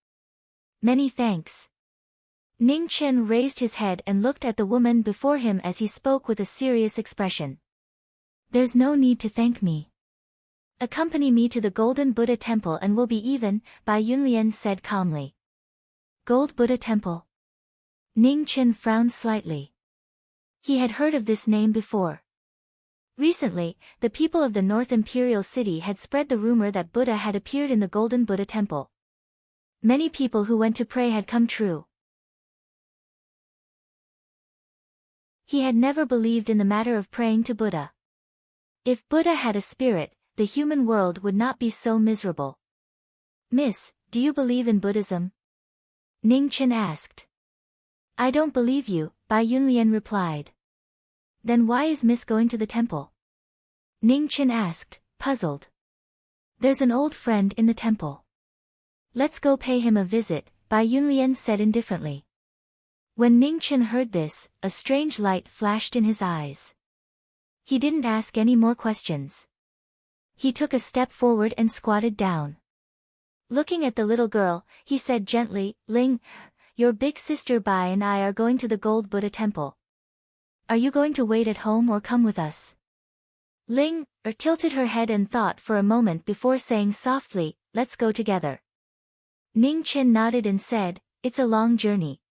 S1: Many thanks. Ning Chen raised his head and looked at the woman before him as he spoke with a serious expression. There's no need to thank me. Accompany me to the Golden Buddha Temple and we'll be even, Bai Yunlian said calmly. Gold Buddha Temple? Ning Chen frowned slightly. He had heard of this name before. Recently, the people of the North Imperial City had spread the rumor that Buddha had appeared in the Golden Buddha Temple. Many people who went to pray had come true. He had never believed in the matter of praying to Buddha. If Buddha had a spirit, the human world would not be so miserable. Miss, do you believe in Buddhism? Ning Chen asked. I don't believe you, Bai Yunlian replied. Then why is Miss going to the temple? Ning Chen asked, puzzled. There's an old friend in the temple. Let's go pay him a visit, Bai Yunlian said indifferently. When Ning Chen heard this, a strange light flashed in his eyes. He didn't ask any more questions. He took a step forward and squatted down. Looking at the little girl, he said gently, Ling, your big sister Bai and I are going to the Gold Buddha Temple. Are you going to wait at home or come with us? Ling tilted her head and thought for a moment before saying softly, let's go together. Ning Chen nodded and said, it's a long journey.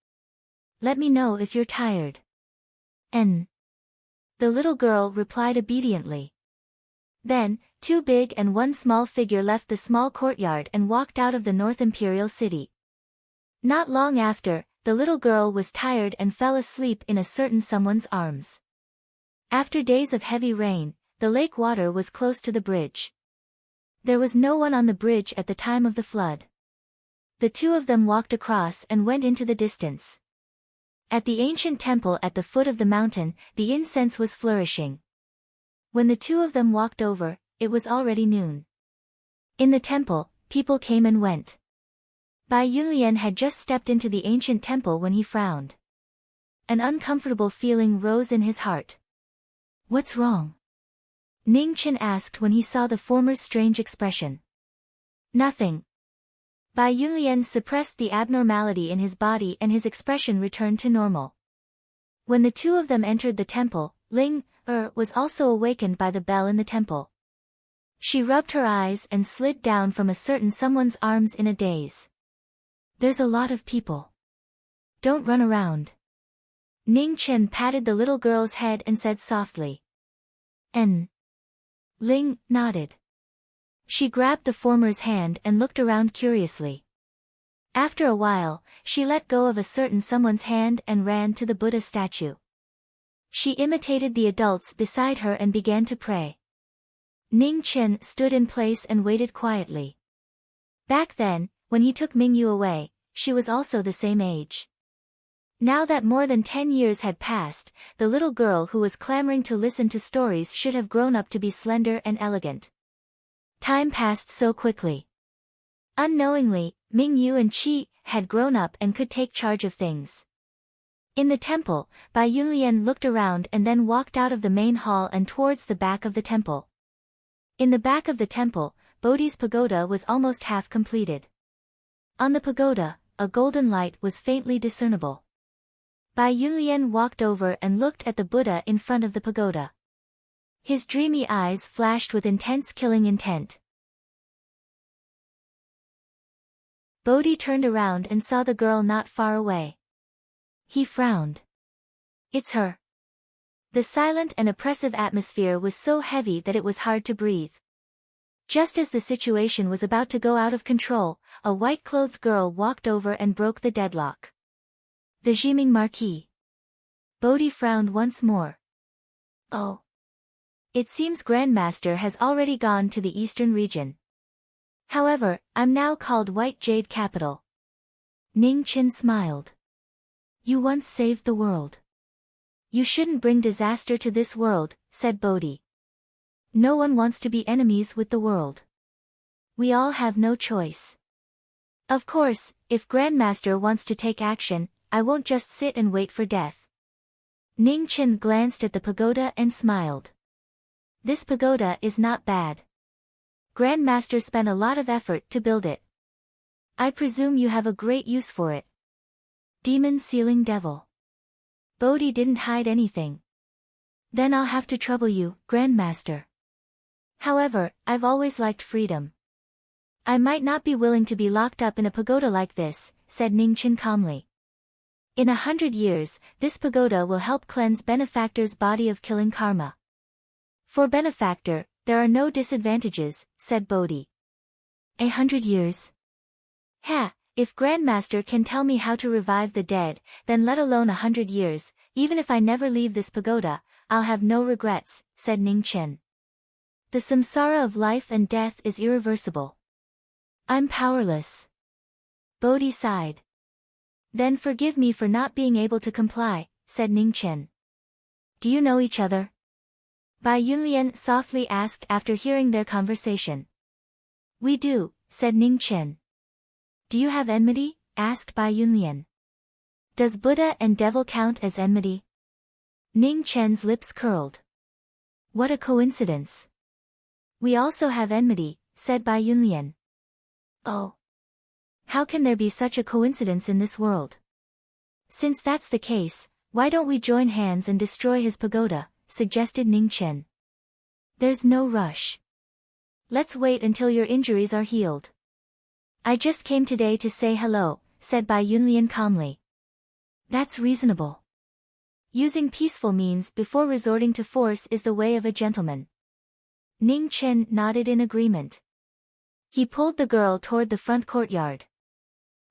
S1: Let me know if you're tired. The little girl replied obediently. Then, two big and one small figure left the small courtyard and walked out of the North Imperial City. Not long after, the little girl was tired and fell asleep in a certain someone's arms. After days of heavy rain, the lake water was close to the bridge. There was no one on the bridge at the time of the flood. The two of them walked across and went into the distance. At the ancient temple at the foot of the mountain, the incense was flourishing. When the two of them walked over, it was already noon. In the temple, people came and went. Bai Yunlian had just stepped into the ancient temple when he frowned. An uncomfortable feeling rose in his heart. What's wrong? Ning Chen asked when he saw the former's strange expression. Nothing. Bai Yunlian suppressed the abnormality in his body and his expression returned to normal. When the two of them entered the temple, Ling was also awakened by the bell in the temple. She rubbed her eyes and slid down from a certain someone's arms in a daze. There's a lot of people. Don't run around. Ning Chen patted the little girl's head and said softly. Ling nodded. She grabbed the former's hand and looked around curiously. After a while, she let go of a certain someone's hand and ran to the Buddha statue. She imitated the adults beside her and began to pray. Ning Chen stood in place and waited quietly. Back then, when he took Mingyu away, she was also the same age. Now that more than 10 years had passed, the little girl who was clamoring to listen to stories should have grown up to be slender and elegant. Time passed so quickly. Unknowingly, Mingyu and Qi had grown up and could take charge of things. In the temple, Bai Yunlian looked around and then walked out of the main hall and towards the back of the temple. In the back of the temple, Bodhi's pagoda was almost half completed. On the pagoda, a golden light was faintly discernible. Bai Yunlian walked over and looked at the Buddha in front of the pagoda. His dreamy eyes flashed with intense killing intent. Bodhi turned around and saw the girl not far away. He frowned. It's her. The silent and oppressive atmosphere was so heavy that it was hard to breathe. Just as the situation was about to go out of control, a white-clothed girl walked over and broke the deadlock. The Jiming Marquis. Bodhi frowned once more. Oh. It seems Grandmaster has already gone to the eastern region. However, I'm now called White Jade Capital. Ning Qin smiled. You once saved the world. You shouldn't bring disaster to this world, said Bodhi. No one wants to be enemies with the world. We all have no choice. Of course, if Grandmaster wants to take action, I won't just sit and wait for death. Ning Qin glanced at the pagoda and smiled. This pagoda is not bad. Grandmaster spent a lot of effort to build it. I presume you have a great use for it. Demon Sealing Devil. Bodhi didn't hide anything. Then I'll have to trouble you, Grandmaster. However, I've always liked freedom. I might not be willing to be locked up in a pagoda like this, said Ning Qin calmly. In 100 years, this pagoda will help cleanse Benefactor's body of killing karma. For Benefactor, there are no disadvantages, said Bodhi. 100 years? Ha! If Grandmaster can tell me how to revive the dead, then let alone 100 years, even if I never leave this pagoda, I'll have no regrets, said Ning Qin. The samsara of life and death is irreversible. I'm powerless. Bodhi sighed. Then forgive me for not being able to comply, said Ning Qin. Do you know each other? Bai Yunlian softly asked after hearing their conversation. We do, said Ning Qin. Do you have enmity? Asked Bai Yunlian. Does Buddha and devil count as enmity? Ning Qin's lips curled. What a coincidence. We also have enmity, said Bai Yunlian. Oh. How can there be such a coincidence in this world? Since that's the case, why don't we join hands and destroy his pagoda, suggested Ning Qin. There's no rush. Let's wait until your injuries are healed. I just came today to say hello, said Bai Yunlian calmly. That's reasonable. Using peaceful means before resorting to force is the way of a gentleman. Ning Qin nodded in agreement. He pulled the girl toward the front courtyard.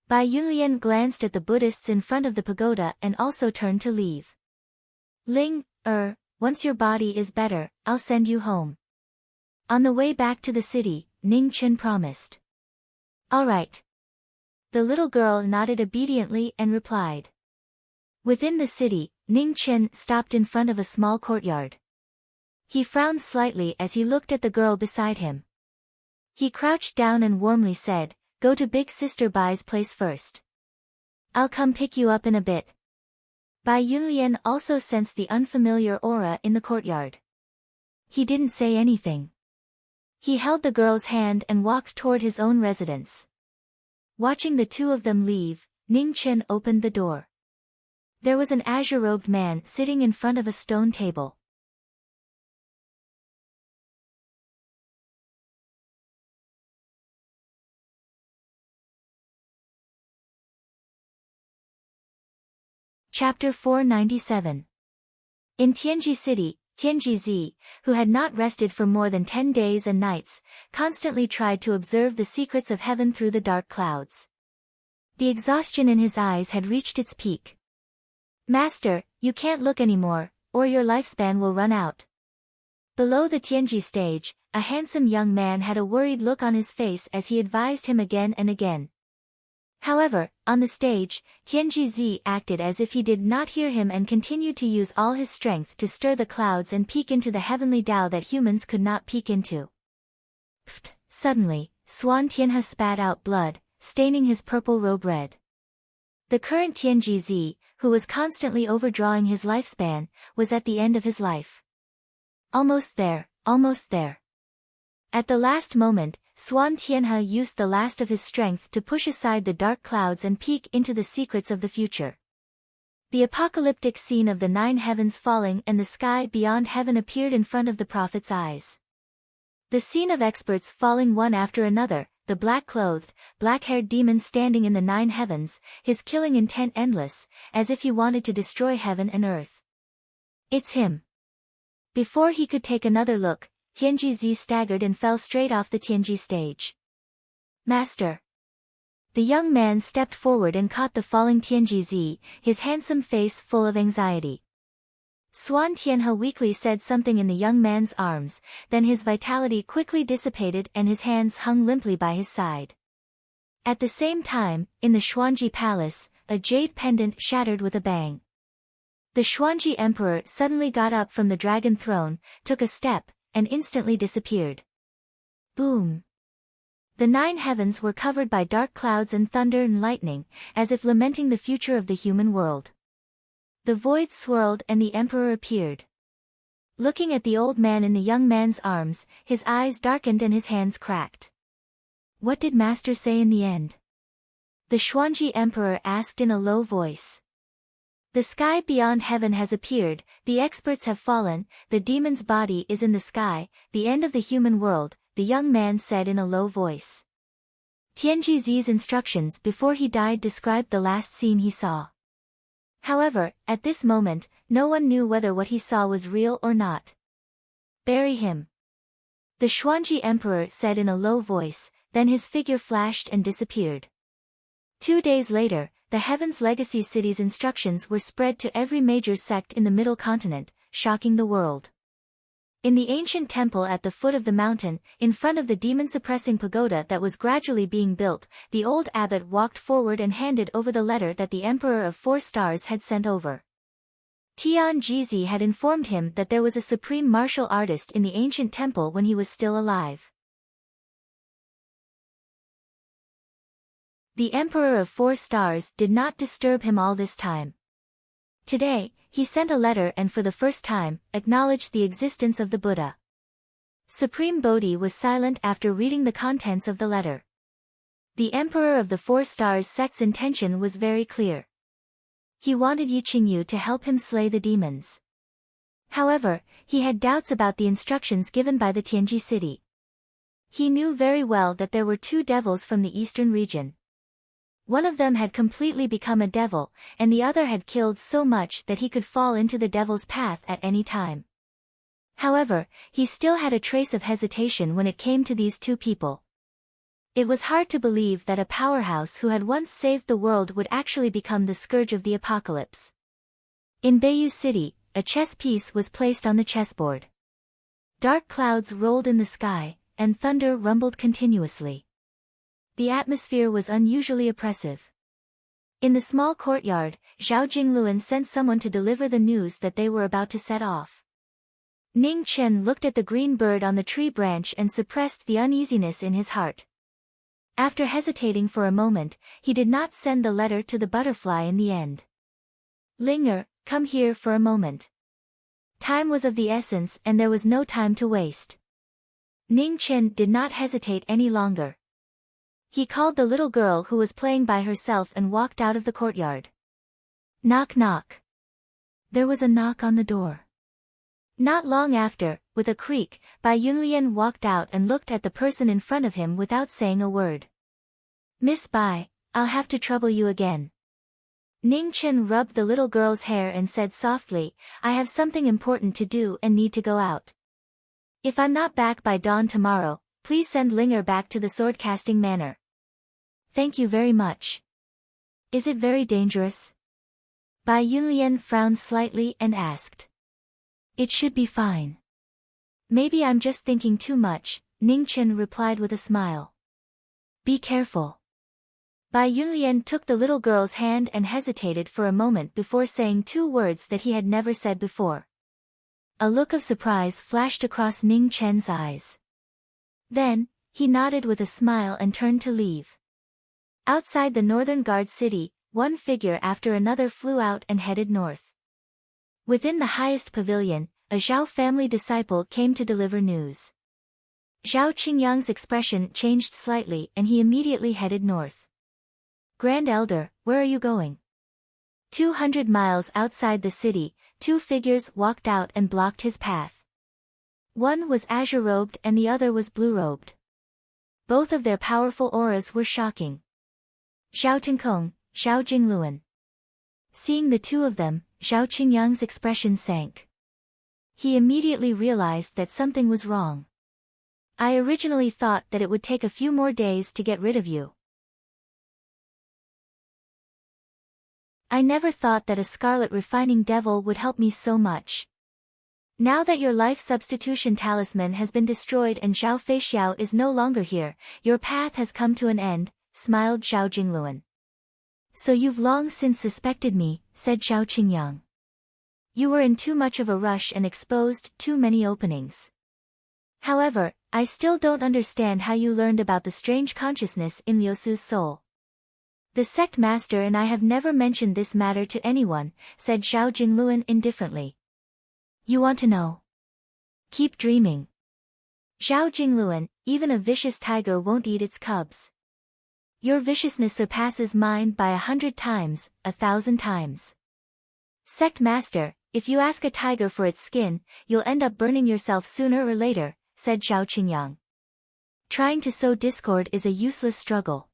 S1: Bai Yunlian glanced at the Buddhists in front of the pagoda and also turned to leave. Ling, once your body is better, I'll send you home. On the way back to the city, Ning Qin promised. All right. The little girl nodded obediently and replied. Within the city, Ning Qin stopped in front of a small courtyard. He frowned slightly as he looked at the girl beside him. He crouched down and warmly said, Go to Big Sister Bai's place first. I'll come pick you up in a bit. Bai Yunlian also sensed the unfamiliar aura in the courtyard. He didn't say anything. He held the girl's hand and walked toward his own residence. Watching the two of them leave, Ning Qin opened the door. There was an azure-robed man sitting in front of a stone table. Chapter 497. In Tianji City, Tianji, who had not rested for more than 10 days and nights, constantly tried to observe the secrets of heaven through the dark clouds. The exhaustion in his eyes had reached its peak. Master, you can't look anymore, or your lifespan will run out. Below the Tianji stage, a handsome young man had a worried look on his face as he advised him again and again. However, on the stage, Tianji acted as if he did not hear him and continued to use all his strength to stir the clouds and peek into the heavenly Tao that humans could not peek into. Pfft! Suddenly, Swan Tianhe spat out blood, staining his purple robe red. The current Tianji, who was constantly overdrawing his lifespan, was at the end of his life. Almost there, almost there. At the last moment, Xuan Tianhe used the last of his strength to push aside the dark clouds and peek into the secrets of the future. The apocalyptic scene of the 9 heavens falling and the sky beyond heaven appeared in front of the prophet's eyes. The scene of experts falling one after another, the black-clothed, black-haired demon standing in the 9 heavens, his killing intent endless, as if he wanted to destroy heaven and earth. It's him. Before he could take another look, Tianji staggered and fell straight off the Tianji stage. Master. The young man stepped forward and caught the falling Tianji, his handsome face full of anxiety. Xuan Tianhe weakly said something in the young man's arms, then his vitality quickly dissipated and his hands hung limply by his side. At the same time, in the Xuanji palace, a jade pendant shattered with a bang. The Xuanji emperor suddenly got up from the dragon throne, took a step, and instantly disappeared. Boom! The 9 heavens were covered by dark clouds and thunder and lightning, as if lamenting the future of the human world. The void swirled and the emperor appeared. Looking at the old man in the young man's arms, his eyes darkened and his hands cracked. What did Master say in the end? The Xuanji emperor asked in a low voice. The sky beyond heaven has appeared, the experts have fallen, the demon's body is in the sky, the end of the human world, the young man said in a low voice. Tianji's instructions before he died described the last scene he saw. However, at this moment, no one knew whether what he saw was real or not. Bury him. The Xuanji emperor said in a low voice, then his figure flashed and disappeared. 2 days later, the Heaven's Legacy City's instructions were spread to every major sect in the Middle Continent, shocking the world. In the ancient temple at the foot of the mountain, in front of the demon-suppressing pagoda that was gradually being built, the old abbot walked forward and handed over the letter that the Emperor of 4 Stars had sent over. Tianji had informed him that there was a supreme martial artist in the ancient temple when he was still alive. The Emperor of 4 Stars did not disturb him all this time. Today, he sent a letter and for the first time, acknowledged the existence of the Buddha. Supreme Bodhi was silent after reading the contents of the letter. The Emperor of the 4 Stars sect's intention was very clear. He wanted Yi Qingyu to help him slay the demons. However, he had doubts about the instructions given by the Tianji city. He knew very well that there were 2 devils from the eastern region. One of them had completely become a devil, and the other had killed so much that he could fall into the devil's path at any time. However, he still had a trace of hesitation when it came to these 2 people. It was hard to believe that a powerhouse who had once saved the world would actually become the scourge of the apocalypse. In Beiyu City, a chess piece was placed on the chessboard. Dark clouds rolled in the sky, and thunder rumbled continuously. The atmosphere was unusually oppressive. In the small courtyard, Zhao Jingluan sent someone to deliver the news that they were about to set off. Ning Chen looked at the green bird on the tree branch and suppressed the uneasiness in his heart. After hesitating for a moment, he did not send the letter to the butterfly in the end. Linger, come here for a moment. Time was of the essence and there was no time to waste. Ning Chen did not hesitate any longer. He called the little girl who was playing by herself and walked out of the courtyard. Knock knock. There was a knock on the door. Not long after, with a creak, Bai Yunlian walked out and looked at the person in front of him without saying a word. Miss Bai, I'll have to trouble you again. Ning Chen rubbed the little girl's hair and said softly, I have something important to do and need to go out. If I'm not back by dawn tomorrow, please send Linger back to the sword-casting manor. Thank you very much. Is it very dangerous? Bai Yunlian frowned slightly and asked. It should be fine. Maybe I'm just thinking too much, Ning Chen replied with a smile. Be careful. Bai Yunlian took the little girl's hand and hesitated for a moment before saying 2 words that he had never said before. A look of surprise flashed across Ning Chen's eyes. Then, he nodded with a smile and turned to leave. Outside the Northern Guard city, one figure after another flew out and headed north. Within the highest pavilion, a Zhao family disciple came to deliver news. Zhao Qingyang's expression changed slightly and he immediately headed north. Grand Elder, where are you going? 200 miles outside the city, two figures walked out and blocked his path. One was azure-robed and the other was blue-robed. Both of their powerful auras were shocking. Zhao Tinkong, Zhao Jingluan. Seeing the two of them, Zhao Qingyang's expression sank. He immediately realized that something was wrong. I originally thought that it would take a few more days to get rid of you. I never thought that a scarlet refining devil would help me so much. Now that your life substitution talisman has been destroyed and Zhao Feixiao is no longer here, your path has come to an end, smiled Zhao Jingluan. So you've long since suspected me, said Zhao Qingyang. You were in too much of a rush and exposed too many openings. However, I still don't understand how you learned about the strange consciousness in Liusu's soul. The sect master and I have never mentioned this matter to anyone, said Zhao Jingluan indifferently. You want to know? Keep dreaming. Zhao Jingluan, even a vicious tiger won't eat its cubs. Your viciousness surpasses mine by 100 times, 1,000 times. Sect master, if you ask a tiger for its skin, you'll end up burning yourself sooner or later, said Zhao Qingyang. Trying to sow discord is a useless struggle.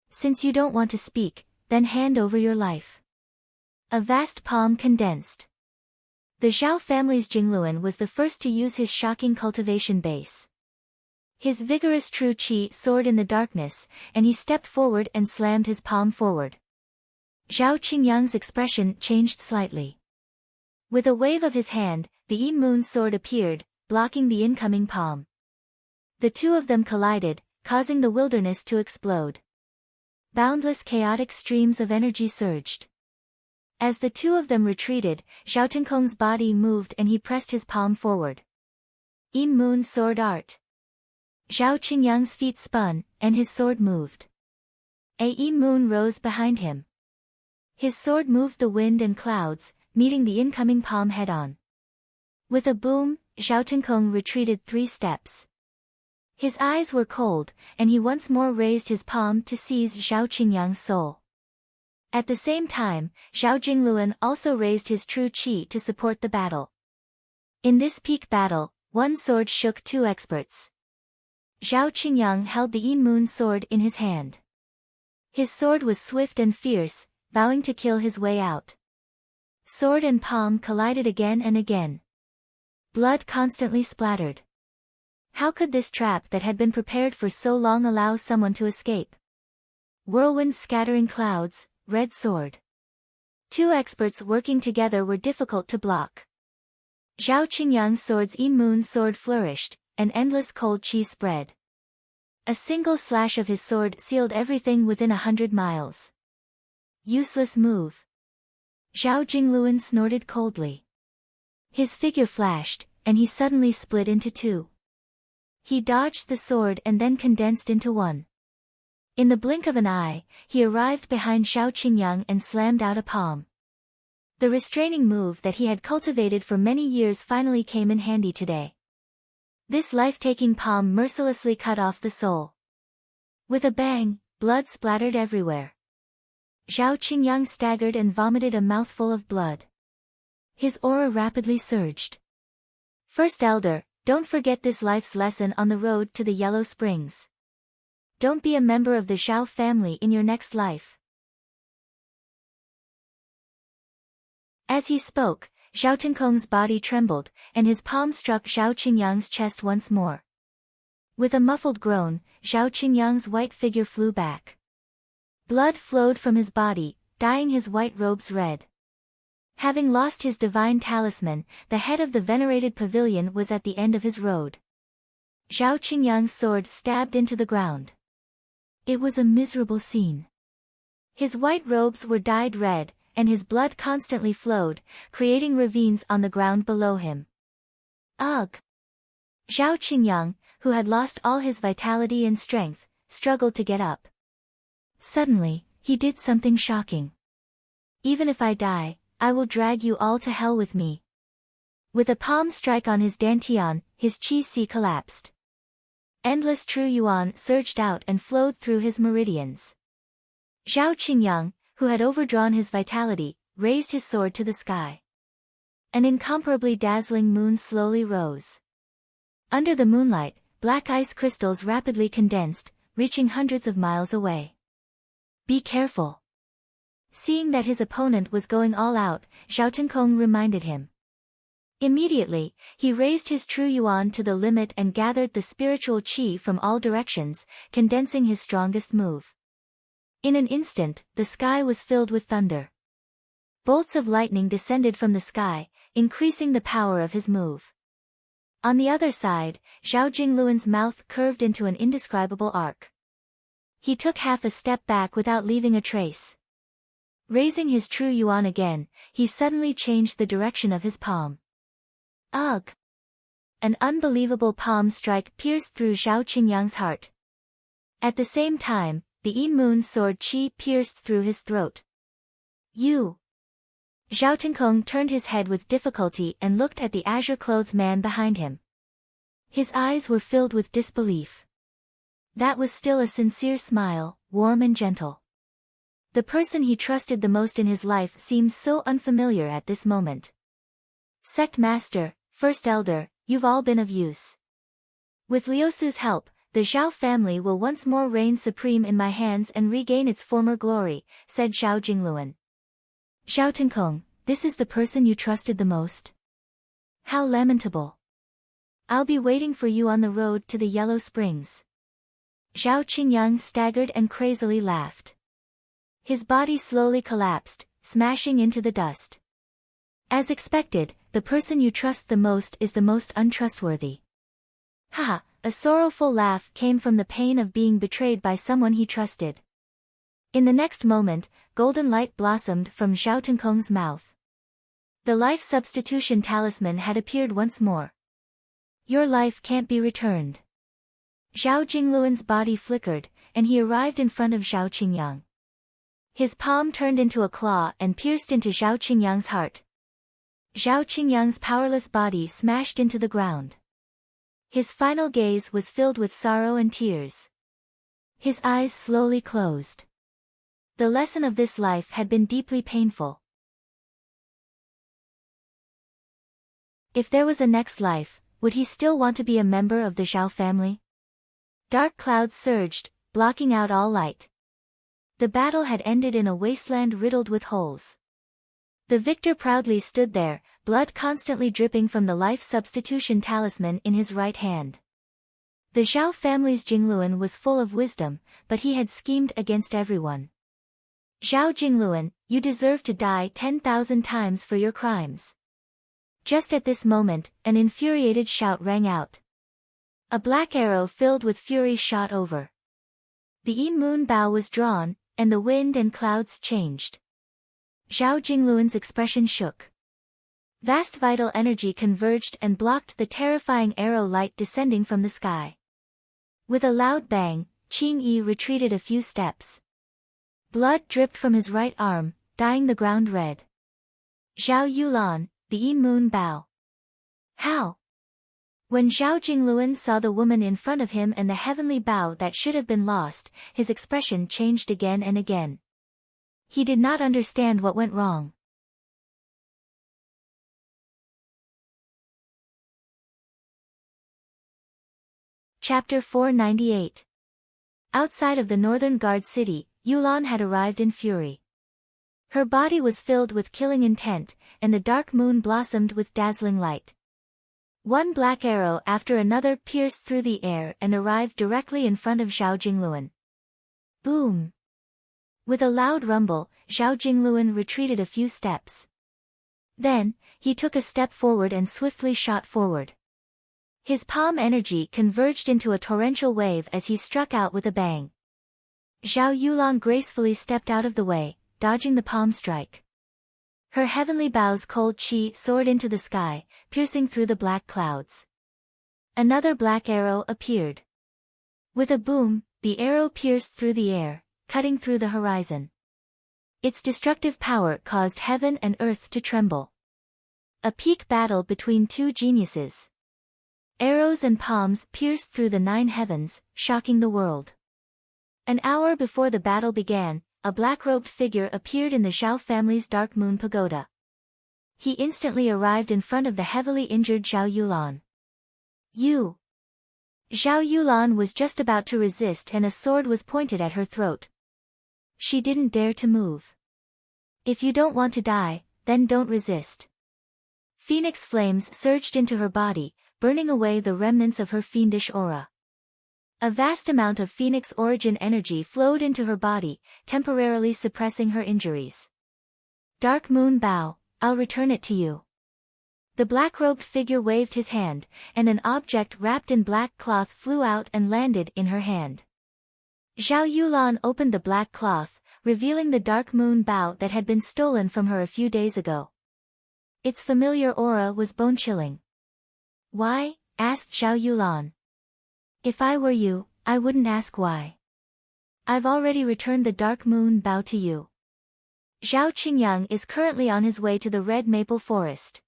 S1: Since you don't want to speak, then hand over your life. A vast palm condensed. The Zhao family's Jingluan was the first to use his shocking cultivation base. His vigorous true qi soared in the darkness, and he stepped forward and slammed his palm forward. Zhao Qingyang's expression changed slightly. With a wave of his hand, the Yin Moon sword appeared, blocking the incoming palm. The two of them collided, causing the wilderness to explode. Boundless chaotic streams of energy surged. As the two of them retreated, Zhao Tinkong's body moved and he pressed his palm forward. Yin Moon sword art. Zhao Qingyang's feet spun, and his sword moved. A Yin Moon rose behind him. His sword moved the wind and clouds, meeting the incoming palm head-on. With a boom, Zhao Tinkong retreated 3 steps. His eyes were cold, and he once more raised his palm to seize Zhao Qingyang's soul. At the same time, Zhao Jingluan also raised his true qi to support the battle. In this peak battle, one sword shook 2 experts. Zhao Qingyang held the Yin Moon sword in his hand. His sword was swift and fierce, vowing to kill his way out. Sword and palm collided again and again. Blood constantly splattered. How could this trap that had been prepared for so long allow someone to escape? Whirlwinds scattering clouds, red sword. 2 experts working together were difficult to block. Zhao Qingyang's sword's Yin Moon sword flourished, and endless cold qi spread. A single slash of his sword sealed everything within 100 miles. Useless move. Zhao Jingluan snorted coldly. His figure flashed, and he suddenly split into 2. He dodged the sword and then condensed into 1. In the blink of an eye, he arrived behind Zhao Qingyang and slammed out a palm. The restraining move that he had cultivated for many years finally came in handy today. This life-taking palm mercilessly cut off the soul. With a bang, blood splattered everywhere. Zhao Qingyang staggered and vomited a mouthful of blood. His aura rapidly surged. First Elder, don't forget this life's lesson on the road to the Yellow Springs. Don't be a member of the Zhao family in your next life. As he spoke, Zhao Tinkong's body trembled, and his palm struck Zhao Qingyang's chest once more. With a muffled groan, Zhao Qingyang's white figure flew back. Blood flowed from his body, dyeing his white robes red. Having lost his divine talisman, the head of the venerated pavilion was at the end of his road. Zhao Qingyang's sword stabbed into the ground. It was a miserable scene. His white robes were dyed red, and his blood constantly flowed, creating ravines on the ground below him. Ugh! Zhao Qingyang, who had lost all his vitality and strength, struggled to get up. Suddenly, He did something shocking. Even if I die, I will drag you all to hell with me. With a palm strike on his dantian, his chi collapsed. Endless true yuan surged out and flowed through his meridians. Zhao Qingyang, who had overdrawn his vitality, raised his sword to the sky. An incomparably dazzling moon slowly rose. Under the moonlight, black ice crystals rapidly condensed, reaching hundreds of miles away. Be careful. Seeing that his opponent was going all out, Zhao Tenkong reminded him. Immediately, he raised his true yuan to the limit and gathered the spiritual qi from all directions, condensing his strongest move. In an instant, the sky was filled with thunder. Bolts of lightning descended from the sky, increasing the power of his move. On the other side, Zhao Jingluan's mouth curved into an indescribable arc. He took half a step back without leaving a trace. Raising his true yuan again, he suddenly changed the direction of his palm. Ugh! An unbelievable palm strike pierced through Zhao Qingyang's heart. At the same time, the Yin Moon's sword qi pierced through his throat. You! Zhao Tenkong turned his head with difficulty and looked at the azure-clothed man behind him. His eyes were filled with disbelief. That was still a sincere smile, warm and gentle. The person he trusted the most in his life seemed so unfamiliar at this moment. Sect Master, First Elder, you've all been of use. With Liusu's help, the Zhao family will once more reign supreme in my hands and regain its former glory, said Zhao Jingluan. Zhao Tenkong, this is the person you trusted the most? How lamentable. I'll be waiting for you on the road to the Yellow Springs. Zhao Qingyang staggered and crazily laughed. His body slowly collapsed, smashing into the dust. As expected, the person you trust the most is the most untrustworthy. Haha, a sorrowful laugh came from the pain of being betrayed by someone he trusted. In the next moment, golden light blossomed from Zhao Tenkong's mouth. The life substitution talisman had appeared once more. Your life can't be returned. Zhao Jingluan's body flickered, and he arrived in front of Zhao Qingyang. His palm turned into a claw and pierced into Zhao Qingyang's heart. Zhao Qingyang's powerless body smashed into the ground. His final gaze was filled with sorrow and tears. His eyes slowly closed. The lesson of this life had been deeply painful. If there was a next life, would he still want to be a member of the Zhao family? Dark clouds surged, blocking out all light. The battle had ended in a wasteland riddled with holes. The victor proudly stood there, blood constantly dripping from the life substitution talisman in his right hand. The Zhao family's Jingluan was full of wisdom, but he had schemed against everyone. Zhao Jingluan, you deserve to die 10,000 times for your crimes. Just at this moment, an infuriated shout rang out. A black arrow filled with fury shot over. The Yin Moon bow was drawn, and the wind and clouds changed. Zhao Jingluan's expression shook. Vast vital energy converged and blocked the terrifying arrow light descending from the sky. With a loud bang, Qing Yi retreated a few steps. Blood dripped from his right arm, dyeing the ground red. Zhao Yulan, the Yin Moon bow. How? When Zhao Jingluan saw the woman in front of him and the heavenly bow that should have been lost, his expression changed again and again. He did not understand what went wrong. Chapter 498. Outside of the northern guard city, Yulan had arrived in fury. Her body was filled with killing intent, and the dark moon blossomed with dazzling light. One black arrow after another pierced through the air and arrived directly in front of Zhao Jingluan. Boom! With a loud rumble, Zhao Jingluan retreated a few steps. Then, he took a step forward and swiftly shot forward. His palm energy converged into a torrential wave as he struck out with a bang. Zhao Yulan gracefully stepped out of the way, dodging the palm strike. Her heavenly bow's cold qi soared into the sky, piercing through the black clouds. Another black arrow appeared. With a boom, the arrow pierced through the air, cutting through the horizon. Its destructive power caused heaven and earth to tremble. A peak battle between two geniuses. Arrows and palms pierced through the 9 heavens, shocking the world. An hour before the battle began, a black-robed figure appeared in the Zhao family's Dark Moon Pagoda. He instantly arrived in front of the heavily injured Zhao Yulan. You! Zhao Yulan was just about to resist and a sword was pointed at her throat. She didn't dare to move. If you don't want to die, then don't resist. Phoenix flames surged into her body, burning away the remnants of her fiendish aura. A vast amount of phoenix origin energy flowed into her body, temporarily suppressing her injuries. Dark Moon Bow, I'll return it to you. The black-robed figure waved his hand, and an object wrapped in black cloth flew out and landed in her hand. Zhao Yulan opened the black cloth, revealing the Dark Moon Bow that had been stolen from her a few days ago. Its familiar aura was bone-chilling. Why? Asked Zhao Yulan. If I were you, I wouldn't ask why. I've already returned the Dark Moon Bow to you. Zhao Qingyang is currently on his way to the Red Maple Forest.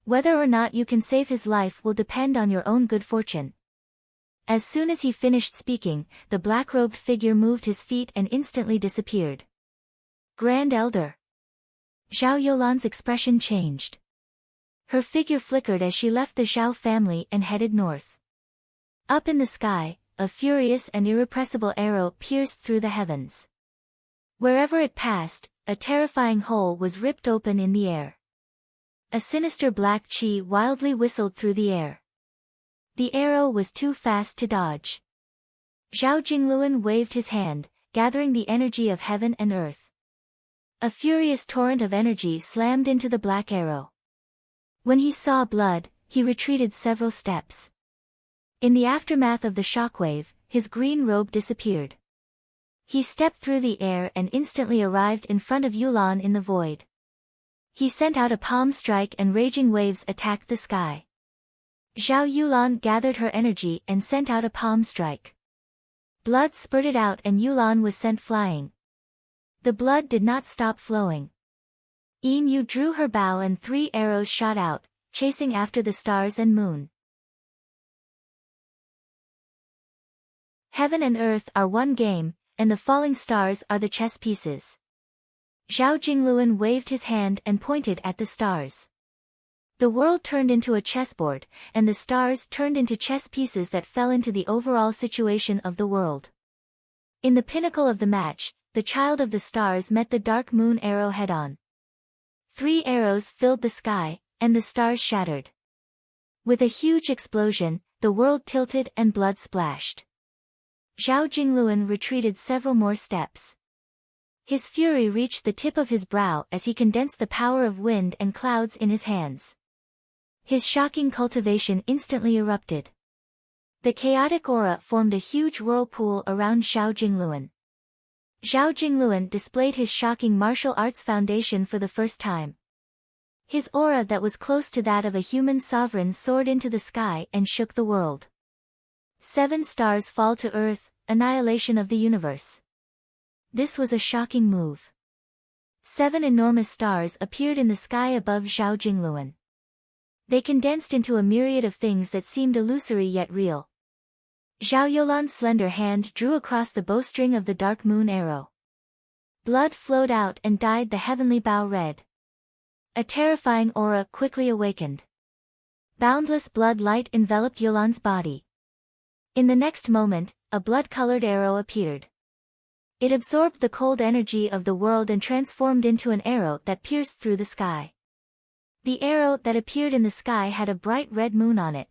S1: Whether or not you can save his life will depend on your own good fortune. As soon as he finished speaking, the black-robed figure moved his feet and instantly disappeared. Grand Elder. Zhao Yulan's expression changed. Her figure flickered as she left the Zhao family and headed north. Up in the sky, a furious and irrepressible arrow pierced through the heavens. Wherever it passed, a terrifying hole was ripped open in the air. A sinister black chi wildly whistled through the air. The arrow was too fast to dodge. Zhao Jingluan waved his hand, gathering the energy of heaven and earth. A furious torrent of energy slammed into the black arrow. When he saw blood, he retreated several steps. In the aftermath of the shockwave, his green robe disappeared. He stepped through the air and instantly arrived in front of Yulan in the void. He sent out a palm strike and raging waves attacked the sky. Zhao Yulan gathered her energy and sent out a palm strike. Blood spurted out and Yulan was sent flying. The blood did not stop flowing. Yin Yu drew her bow and 3 arrows shot out, chasing after the stars and moon. Heaven and earth are one game, and the falling stars are the chess pieces. Zhao Jingluan waved his hand and pointed at the stars. The world turned into a chessboard, and the stars turned into chess pieces that fell into the overall situation of the world. In the pinnacle of the match, the child of the stars met the Dark Moon arrow head-on. 3 arrows filled the sky, and the stars shattered. With a huge explosion, the world tilted and blood splashed. Zhao Jingluan retreated several more steps. His fury reached the tip of his brow as he condensed the power of wind and clouds in his hands. His shocking cultivation instantly erupted. The chaotic aura formed a huge whirlpool around Zhao Jingluan. Zhao Jingluan displayed his shocking martial arts foundation for the first time. His aura that was close to that of a human sovereign soared into the sky and shook the world. 7 stars fall to earth, annihilation of the universe. This was a shocking move. 7 enormous stars appeared in the sky above Zhao Jingluan. They condensed into a myriad of things that seemed illusory yet real. Zhao Yulan's slender hand drew across the bowstring of the Dark Moon arrow. Blood flowed out and dyed the heavenly bow red. A terrifying aura quickly awakened. Boundless blood light enveloped Yulan's body. In the next moment, a blood-colored arrow appeared. It absorbed the cold energy of the world and transformed into an arrow that pierced through the sky. The arrow that appeared in the sky had a bright red moon on it.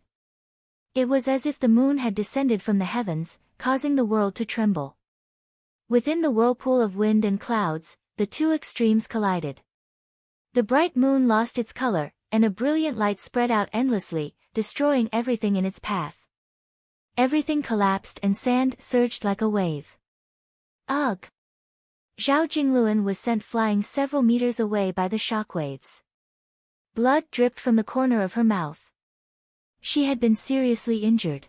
S1: It was as if the moon had descended from the heavens, causing the world to tremble. Within the whirlpool of wind and clouds, the 2 extremes collided. The bright moon lost its color, and a brilliant light spread out endlessly, destroying everything in its path. Everything collapsed and sand surged like a wave. Ugh! Zhao Jingluan was sent flying several meters away by the shockwaves. Blood dripped from the corner of her mouth. She had been seriously injured.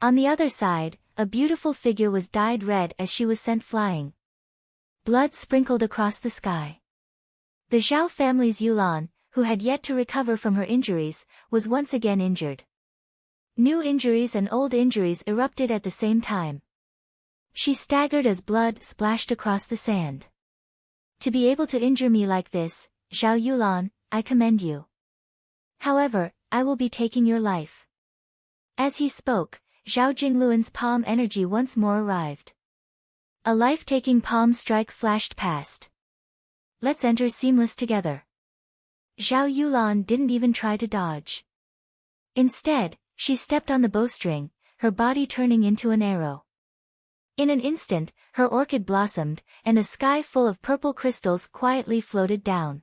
S1: On the other side, a beautiful figure was dyed red as she was sent flying. Blood sprinkled across the sky. The Zhao family's Yulan, who had yet to recover from her injuries, was once again injured. New injuries and old injuries erupted at the same time. She staggered as blood splashed across the sand. To be able to injure me like this, Zhao Yulan, I commend you. However, I will be taking your life. As he spoke, Zhao Jingluan's palm energy once more arrived. A life-taking palm strike flashed past. Let's enter seamless together. Zhao Yulan didn't even try to dodge. Instead, she stepped on the bowstring, her body turning into an arrow. In an instant, her orchid blossomed, and a sky full of purple crystals quietly floated down.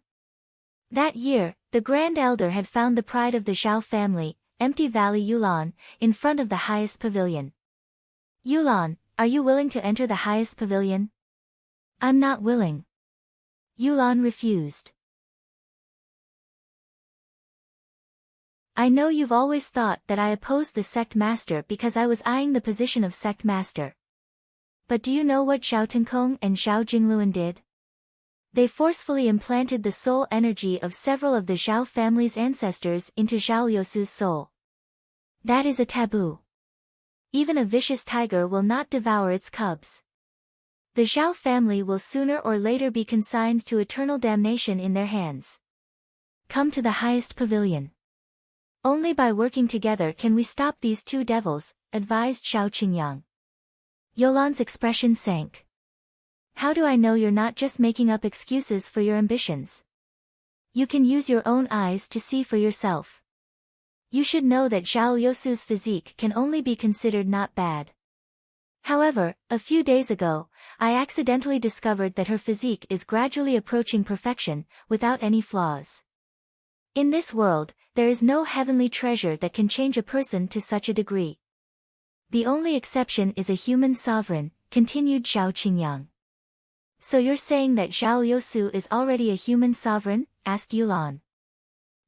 S1: That year, the Grand Elder had found the pride of the Zhao family, Empty Valley Yulan, in front of the highest pavilion. Yulan, are you willing to enter the highest pavilion? I'm not willing. Yulan refused. I know you've always thought that I opposed the sect master because I was eyeing the position of sect master. But do you know what Zhao Tenkong and Zhao Jingluan did? They forcefully implanted the soul energy of several of the Zhao family's ancestors into Zhao Yosu's soul. That is a taboo. Even a vicious tiger will not devour its cubs. The Zhao family will sooner or later be consigned to eternal damnation in their hands. Come to the highest pavilion. Only by working together can we stop these two devils, advised Zhao Qingyang. Yulan's expression sank. How do I know you're not just making up excuses for your ambitions? You can use your own eyes to see for yourself. You should know that Zhao Yosu's physique can only be considered not bad. However, a few days ago, I accidentally discovered that her physique is gradually approaching perfection, without any flaws. In this world, there is no heavenly treasure that can change a person to such a degree. The only exception is a human sovereign, continued Zhao Qingyang. So you're saying that Zhao Yosu is already a human sovereign? Asked Yulan.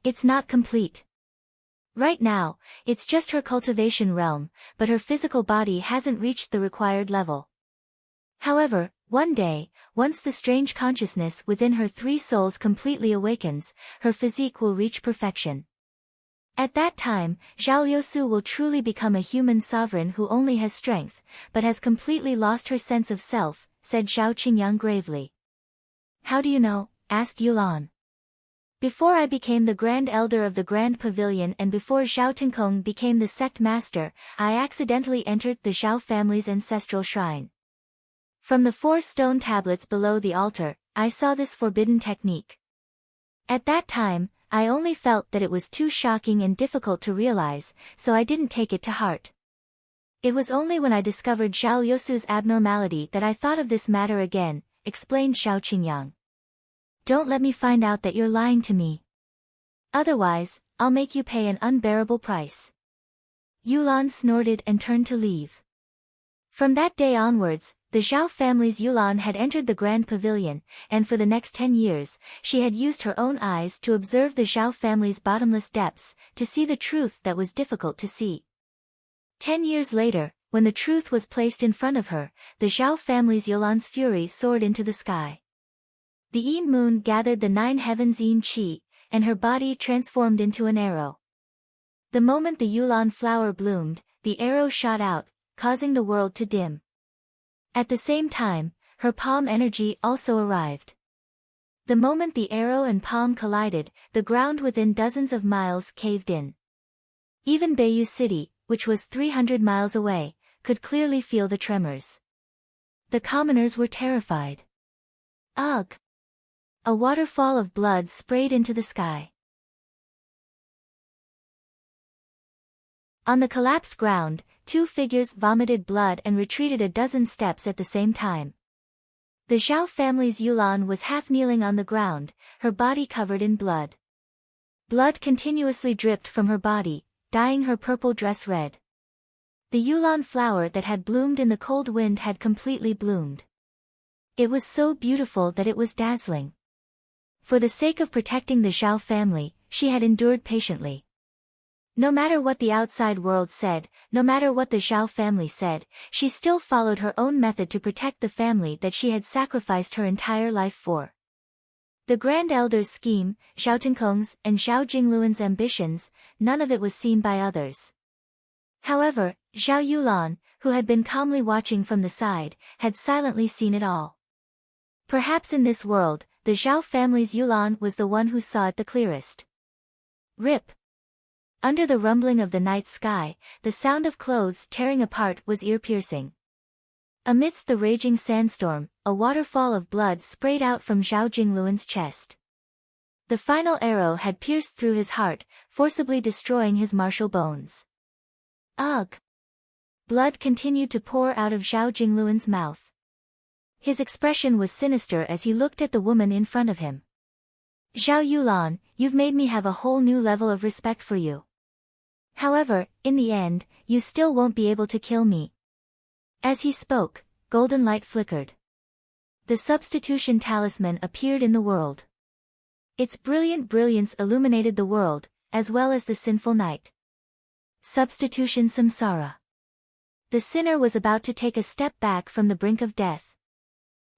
S1: It's not complete. Right now, it's just her cultivation realm, but her physical body hasn't reached the required level. However, one day, once the strange consciousness within her three souls completely awakens, her physique will reach perfection. At that time, Zhao Yosu will truly become a human sovereign who only has strength, but has completely lost her sense of self, said Zhao Qingyang gravely. How do you know? Asked Yulan. Before I became the Grand Elder of the Grand Pavilion and before Zhao Tenkong became the sect master, I accidentally entered the Zhao family's ancestral shrine. From the 4 stone tablets below the altar, I saw this forbidden technique. At that time, I only felt that it was too shocking and difficult to realize, so I didn't take it to heart. It was only when I discovered Zhao Yosu's abnormality that I thought of this matter again, explained Zhao Qingyang. Don't let me find out that you're lying to me. Otherwise, I'll make you pay an unbearable price. Yulan snorted and turned to leave. From that day onwards, the Zhao family's Yulan had entered the Grand Pavilion, and for the next 10 years, she had used her own eyes to observe the Zhao family's bottomless depths, to see the truth that was difficult to see. 10 years later, when the truth was placed in front of her, the Zhao family's Yulan's fury soared into the sky. The Yin moon gathered the 9 heavens Yin qi, and her body transformed into an arrow. The moment the Yulan flower bloomed, the arrow shot out, causing the world to dim. At the same time, her palm energy also arrived. The moment the arrow and palm collided, the ground within dozens of miles caved in. Even Beiyu City, which was 300 miles away, could clearly feel the tremors. The commoners were terrified. Ugh! A waterfall of blood sprayed into the sky. On the collapsed ground, 2 figures vomited blood and retreated a dozen steps at the same time. The Zhao family's Yulan was half kneeling on the ground, her body covered in blood. Blood continuously dripped from her body, dyeing her purple dress red. The Yulan flower that had bloomed in the cold wind had completely bloomed. It was so beautiful that it was dazzling. For the sake of protecting the Zhao family, she had endured patiently. No matter what the outside world said, no matter what the Zhao family said, she still followed her own method to protect the family that she had sacrificed her entire life for. The Grand Elder's scheme, Zhao Tinkong's and Zhao Jingluan's ambitions, none of it was seen by others. However, Zhao Yulan, who had been calmly watching from the side, had silently seen it all. Perhaps in this world, the Zhao family's Yulan was the one who saw it the clearest. Rip. Under the rumbling of the night sky, the sound of clothes tearing apart was ear-piercing. Amidst the raging sandstorm, a waterfall of blood sprayed out from Zhao Jingluan's chest. The final arrow had pierced through his heart, forcibly destroying his martial bones. Ugh! Blood continued to pour out of Zhao Jingluan's mouth. His expression was sinister as he looked at the woman in front of him. Zhao Yulan, you've made me have a whole new level of respect for you. However, in the end, you still won't be able to kill me. As he spoke, golden light flickered. The substitution talisman appeared in the world. Its brilliant brilliance illuminated the world, as well as the sinful night. Substitution samsara. The sinner was about to take a step back from the brink of death.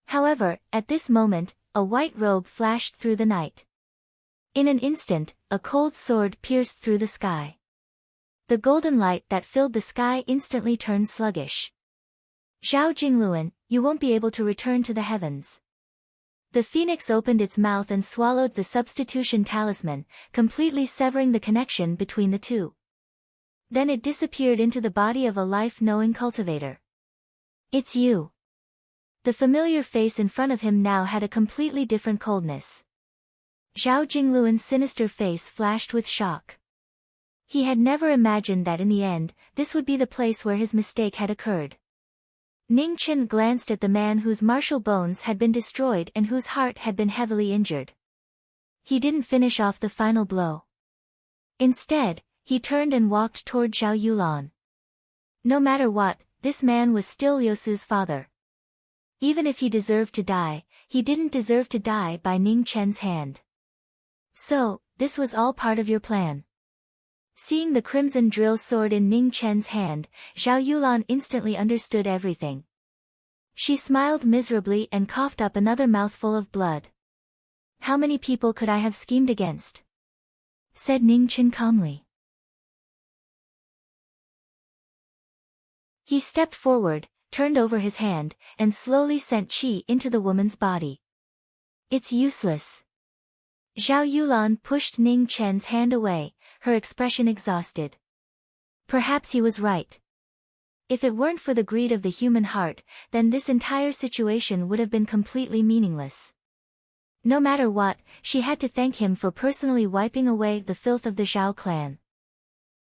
S1: However, at this moment, a white robe flashed through the night. In an instant, a cold sword pierced through the sky. The golden light that filled the sky instantly turned sluggish. Zhao Jingluan, you won't be able to return to the heavens. The phoenix opened its mouth and swallowed the substitution talisman, completely severing the connection between the two. Then it disappeared into the body of a life-knowing cultivator. It's you. The familiar face in front of him now had a completely different coldness. Zhao Jingluan's sinister face flashed with shock. He had never imagined that in the end, this would be the place where his mistake had occurred. Ning Chen glanced at the man whose martial bones had been destroyed and whose heart had been heavily injured. He didn't finish off the final blow. Instead, he turned and walked toward Zhao Yulan. No matter what, this man was still Yosu's father. Even if he deserved to die, he didn't deserve to die by Ning Chen's hand. So, this was all part of your plan. Seeing the crimson drill sword in Ning Chen's hand, Zhao Yulan instantly understood everything. She smiled miserably and coughed up another mouthful of blood. How many people could I have schemed against? Said Ning Chen calmly. He stepped forward, turned over his hand, and slowly sent qi into the woman's body. It's useless. Zhao Yulan pushed Ning Chen's hand away, her expression exhausted. Perhaps he was right. If it weren't for the greed of the human heart, then this entire situation would have been completely meaningless. No matter what, she had to thank him for personally wiping away the filth of the Zhao clan.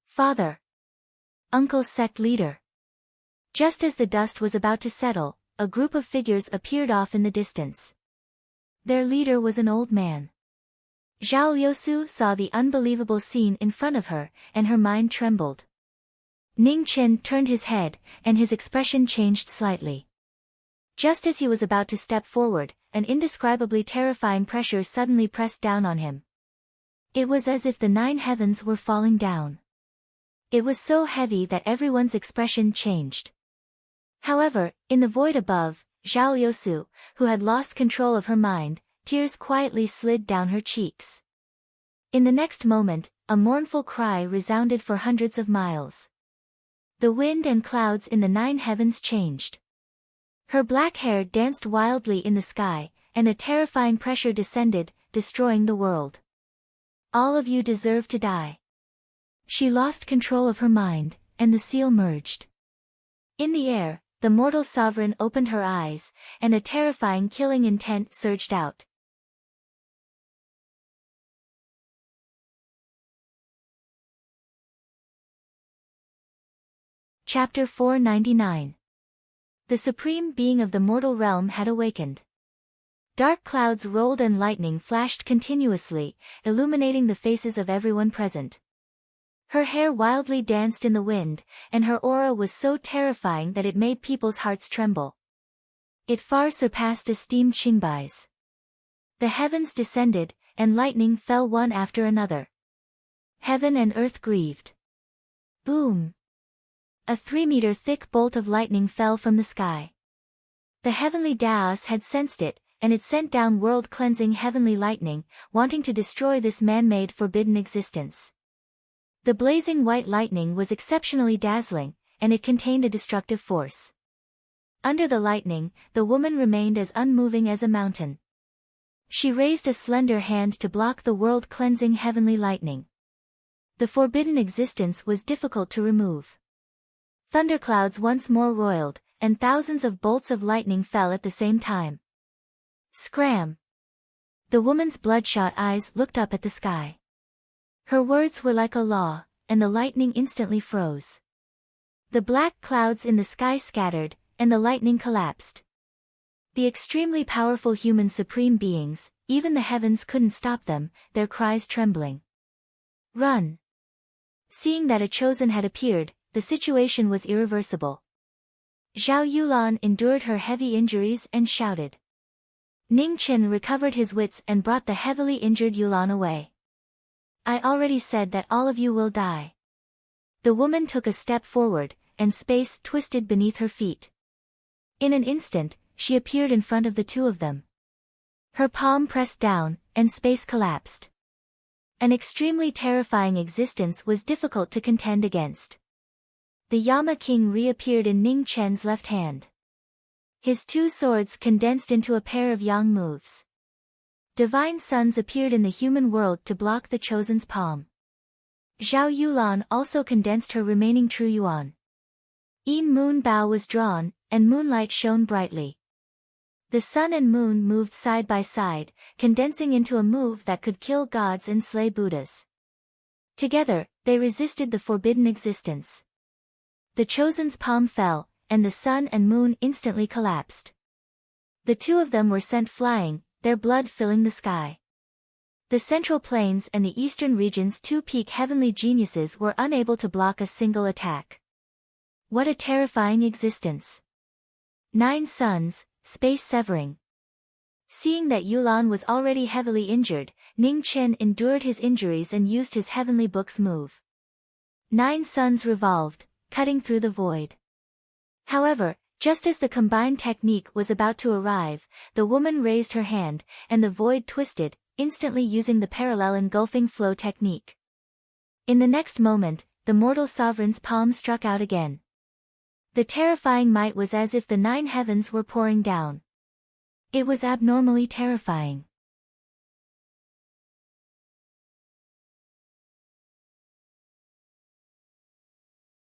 S1: Father. Uncle sect leader. Just as the dust was about to settle, a group of figures appeared off in the distance. Their leader was an old man. Zhao Yosu saw the unbelievable scene in front of her, and her mind trembled. Ning Chen turned his head, and his expression changed slightly. Just as he was about to step forward, an indescribably terrifying pressure suddenly pressed down on him. It was as if the 9 heavens were falling down. It was so heavy that everyone's expression changed. However, in the void above, Zhao Yosu, who had lost control of her mind, tears quietly slid down her cheeks. In the next moment, a mournful cry resounded for hundreds of miles. The wind and clouds in the 9 heavens changed. Her black hair danced wildly in the sky, and a terrifying pressure descended, destroying the world. All of you deserve to die. She lost control of her mind, and the seal merged. In the air, the mortal sovereign opened her eyes, and a terrifying killing intent surged out. Chapter 499. The supreme being of the mortal realm had awakened. Dark clouds rolled and lightning flashed continuously, illuminating the faces of everyone present. Her hair wildly danced in the wind, and her aura was so terrifying that it made people's hearts tremble. It far surpassed esteemed Xingbai's. The heavens descended, and lightning fell one after another. Heaven and earth grieved. Boom! A 3-meter thick bolt of lightning fell from the sky. The heavenly Daos had sensed it, and it sent down world-cleansing heavenly lightning, wanting to destroy this man-made forbidden existence. The blazing white lightning was exceptionally dazzling, and it contained a destructive force. Under the lightning, the woman remained as unmoving as a mountain. She raised a slender hand to block the world-cleansing heavenly lightning. The forbidden existence was difficult to remove. Thunderclouds once more roiled, and thousands of bolts of lightning fell at the same time. Scram! The woman's bloodshot eyes looked up at the sky. Her words were like a law, and the lightning instantly froze. The black clouds in the sky scattered, and the lightning collapsed. The extremely powerful human supreme beings, even the heavens couldn't stop them, their cries trembling. Run! Seeing that a chosen had appeared, the situation was irreversible. Zhao Yulan endured her heavy injuries and shouted. Ning Chen recovered his wits and brought the heavily injured Yulan away. I already said that all of you will die. The woman took a step forward, and space twisted beneath her feet. In an instant, she appeared in front of the two of them. Her palm pressed down, and space collapsed. An extremely terrifying existence was difficult to contend against. The Yama King reappeared in Ning Chen's left hand. His two swords condensed into a pair of yang moves. Divine suns appeared in the human world to block the chosen's palm. Zhao Yulan also condensed her remaining true yuan. Yin Moon Bao was drawn, and moonlight shone brightly. The sun and moon moved side by side, condensing into a move that could kill gods and slay Buddhas. Together, they resisted the forbidden existence. The chosen's palm fell, and the sun and moon instantly collapsed. The two of them were sent flying, their blood filling the sky. The Central Plains and the Eastern region's two peak heavenly geniuses were unable to block a single attack. What a terrifying existence! 9 suns, space severing. Seeing that Yulan was already heavily injured, Ning Chen endured his injuries and used his heavenly book's move. 9 suns revolved, cutting through the void. However, just as the combined technique was about to arrive, the woman raised her hand, and the void twisted, instantly using the parallel engulfing flow technique. In the next moment, the mortal sovereign's palm struck out again. The terrifying might was as if the 9 heavens were pouring down. It was abnormally terrifying.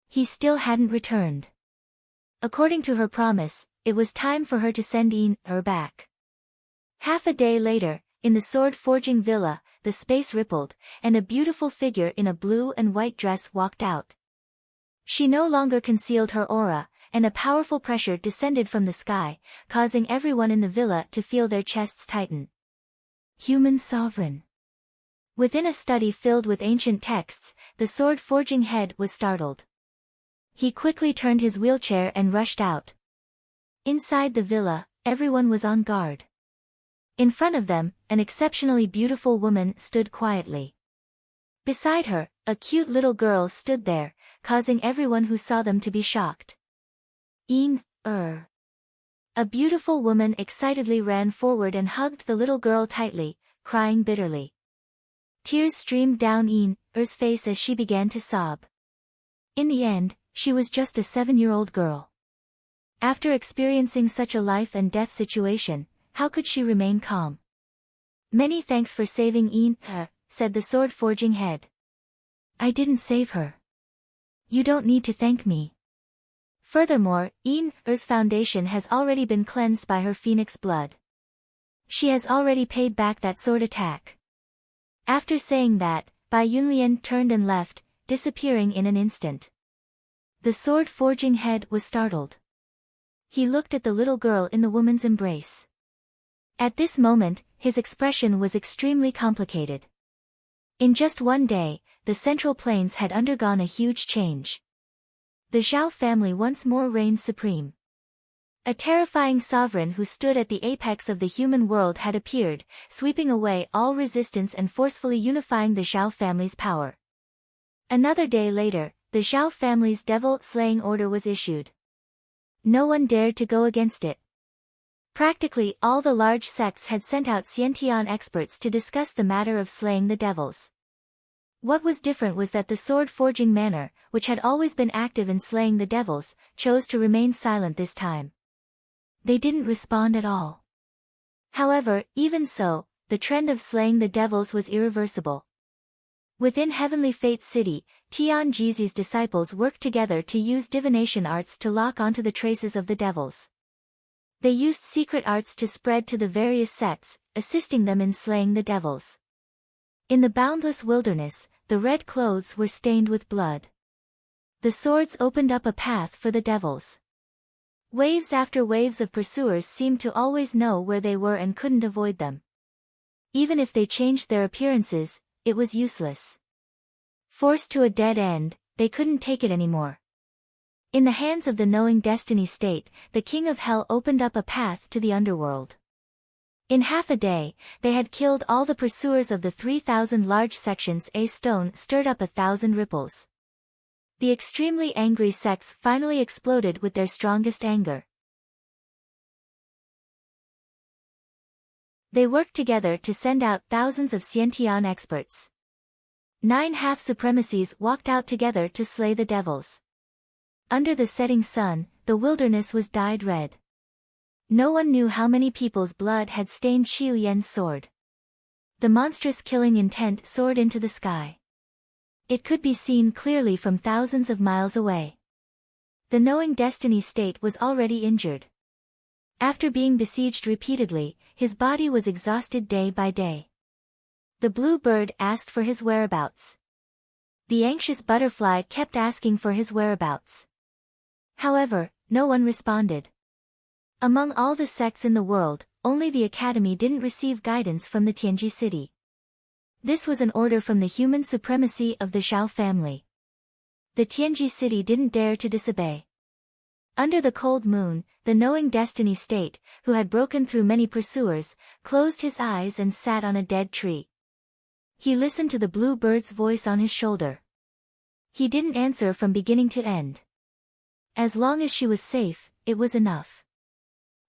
S1: He still hadn't returned. According to her promise, it was time for her to send Yin-Er back. Half a day later, in the sword-forging villa, the space rippled, and a beautiful figure in a blue and white dress walked out. She no longer concealed her aura, and a powerful pressure descended from the sky, causing everyone in the villa to feel their chests tighten. Human sovereign. Within a study filled with ancient texts, the sword-forging head was startled. He quickly turned his wheelchair and rushed out. Inside the villa, everyone was on guard. In front of them, an exceptionally beautiful woman stood quietly. Beside her, a cute little girl stood there, causing everyone who saw them to be shocked. Yin-Er. A beautiful woman excitedly ran forward and hugged the little girl tightly, crying bitterly. Tears streamed down Yin-Er's face as she began to sob. In the end, she was just a 7-year-old girl. After experiencing such a life and death situation, how could she remain calm? Many thanks for saving Yin-Er, said the sword-forging head. I didn't save her. You don't need to thank me. Furthermore, Yin-Er's foundation has already been cleansed by her phoenix blood. She has already paid back that sword attack. After saying that, Bai Yunlian turned and left, disappearing in an instant. The sword-forging head was startled. He looked at the little girl in the woman's embrace. At this moment, his expression was extremely complicated. In just one day, the Central Plains had undergone a huge change. The Zhao family once more reigned supreme. A terrifying sovereign who stood at the apex of the human world had appeared, sweeping away all resistance and forcefully unifying the Zhao family's power. Another day later, the Zhao family's devil-slaying order was issued. No one dared to go against it. Practically all the large sects had sent out Xiantian experts to discuss the matter of slaying the devils. What was different was that the sword-forging manor, which had always been active in slaying the devils, chose to remain silent this time. They didn't respond at all. However, even so, the trend of slaying the devils was irreversible. Within Heavenly Fate City, Tian Jizi's disciples worked together to use divination arts to lock onto the traces of the devils. They used secret arts to spread to the various sects, assisting them in slaying the devils. In the boundless wilderness, the red clothes were stained with blood. The swords opened up a path for the devils. Waves after waves of pursuers seemed to always know where they were and couldn't avoid them. Even if they changed their appearances, it was useless. Forced to a dead end, they couldn't take it anymore. In the hands of the knowing destiny state, the King of Hell opened up a path to the underworld. In half a day, they had killed all the pursuers of the 3,000 large sections. A stone stirred up 1,000 ripples. The extremely angry sects finally exploded with their strongest anger. They worked together to send out thousands of Xiantian experts. 9 half-supremacies walked out together to slay the devils. Under the setting sun, the wilderness was dyed red. No one knew how many people's blood had stained Xi Lian's sword. The monstrous killing intent soared into the sky. It could be seen clearly from thousands of miles away. The knowing destiny state was already injured. After being besieged repeatedly, his body was exhausted day by day. The blue bird asked for his whereabouts. The anxious butterfly kept asking for his whereabouts. However, no one responded. Among all the sects in the world, only the Academy didn't receive guidance from the Tianji city. This was an order from the human supremacy of the Zhao family. The Tianji city didn't dare to disobey. Under the cold moon, the knowing destiny state, who had broken through many pursuers, closed his eyes and sat on a dead tree. He listened to the blue bird's voice on his shoulder. He didn't answer from beginning to end. As long as she was safe, it was enough.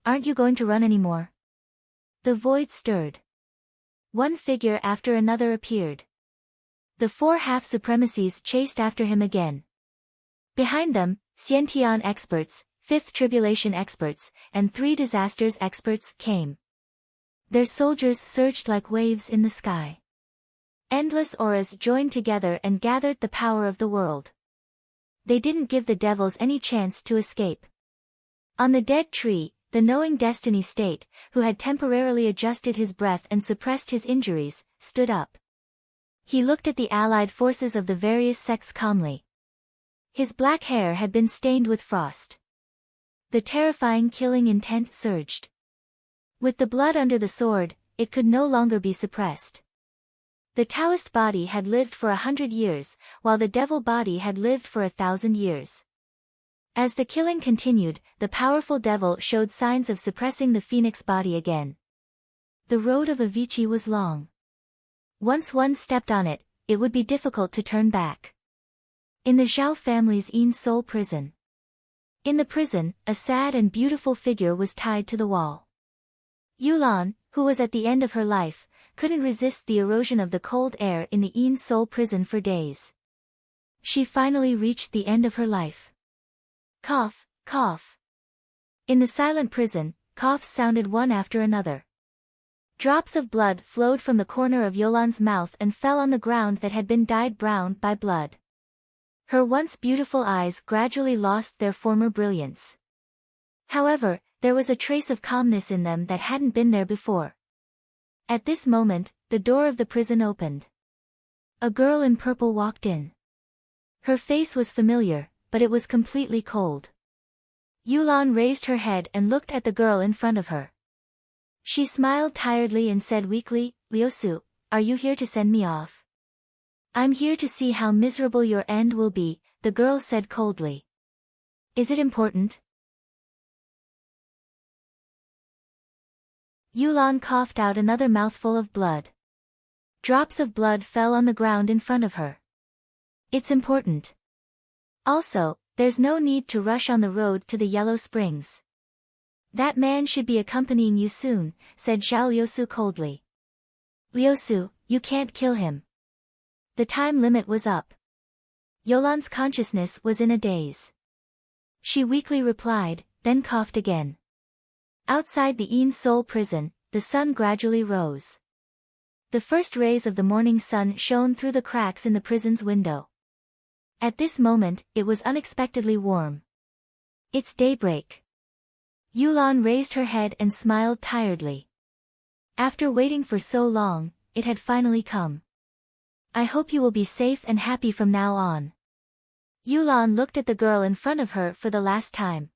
S1: Aren't you going to run anymore? The void stirred. One figure after another appeared. The 4 half-supremacies chased after him again. Behind them, Xiantian experts, 5th tribulation experts, and 3 disasters experts came. Their soldiers surged like waves in the sky. Endless auras joined together and gathered the power of the world. They didn't give the devils any chance to escape. On the dead tree, the knowing destiny state, who had temporarily adjusted his breath and suppressed his injuries, stood up. He looked at the allied forces of the various sects calmly. His black hair had been stained with frost. The terrifying killing intent surged. With the blood under the sword, it could no longer be suppressed. The Taoist body had lived for 100 years, while the devil body had lived for 1,000 years. As the killing continued, the powerful devil showed signs of suppressing the phoenix body again. The road of Avicii was long. Once one stepped on it, it would be difficult to turn back. In the Zhao family's Yin Soul prison. In the prison, a sad and beautiful figure was tied to the wall. Yulan, who was at the end of her life, couldn't resist the erosion of the cold air in the Yin Soul prison for days. She finally reached the end of her life. Cough, cough. In the silent prison, coughs sounded one after another. Drops of blood flowed from the corner of Yolan's mouth and fell on the ground that had been dyed brown by blood. Her once beautiful eyes gradually lost their former brilliance. However, there was a trace of calmness in them that hadn't been there before. At this moment, the door of the prison opened. A girl in purple walked in. Her face was familiar, but it was completely cold. Yulan raised her head and looked at the girl in front of her. She smiled tiredly and said weakly, "Liusu, are you here to send me off?" "I'm here to see how miserable your end will be," the girl said coldly. "Is it important?" Yulan coughed out another mouthful of blood. Drops of blood fell on the ground in front of her. "It's important." Also, there's no need to rush on the road to the Yellow Springs. That man should be accompanying you soon, said Zhao Liusu coldly. Liusu, you can't kill him. The time limit was up. Yolan's consciousness was in a daze. She weakly replied, then coughed again. Outside the Yin Seoul prison, the sun gradually rose. The first rays of the morning sun shone through the cracks in the prison's window. At this moment, it was unexpectedly warm. It's daybreak. Yulan raised her head and smiled tiredly. After waiting for so long, it had finally come. I hope you will be safe and happy from now on. Yulan looked at the girl in front of her for the last time.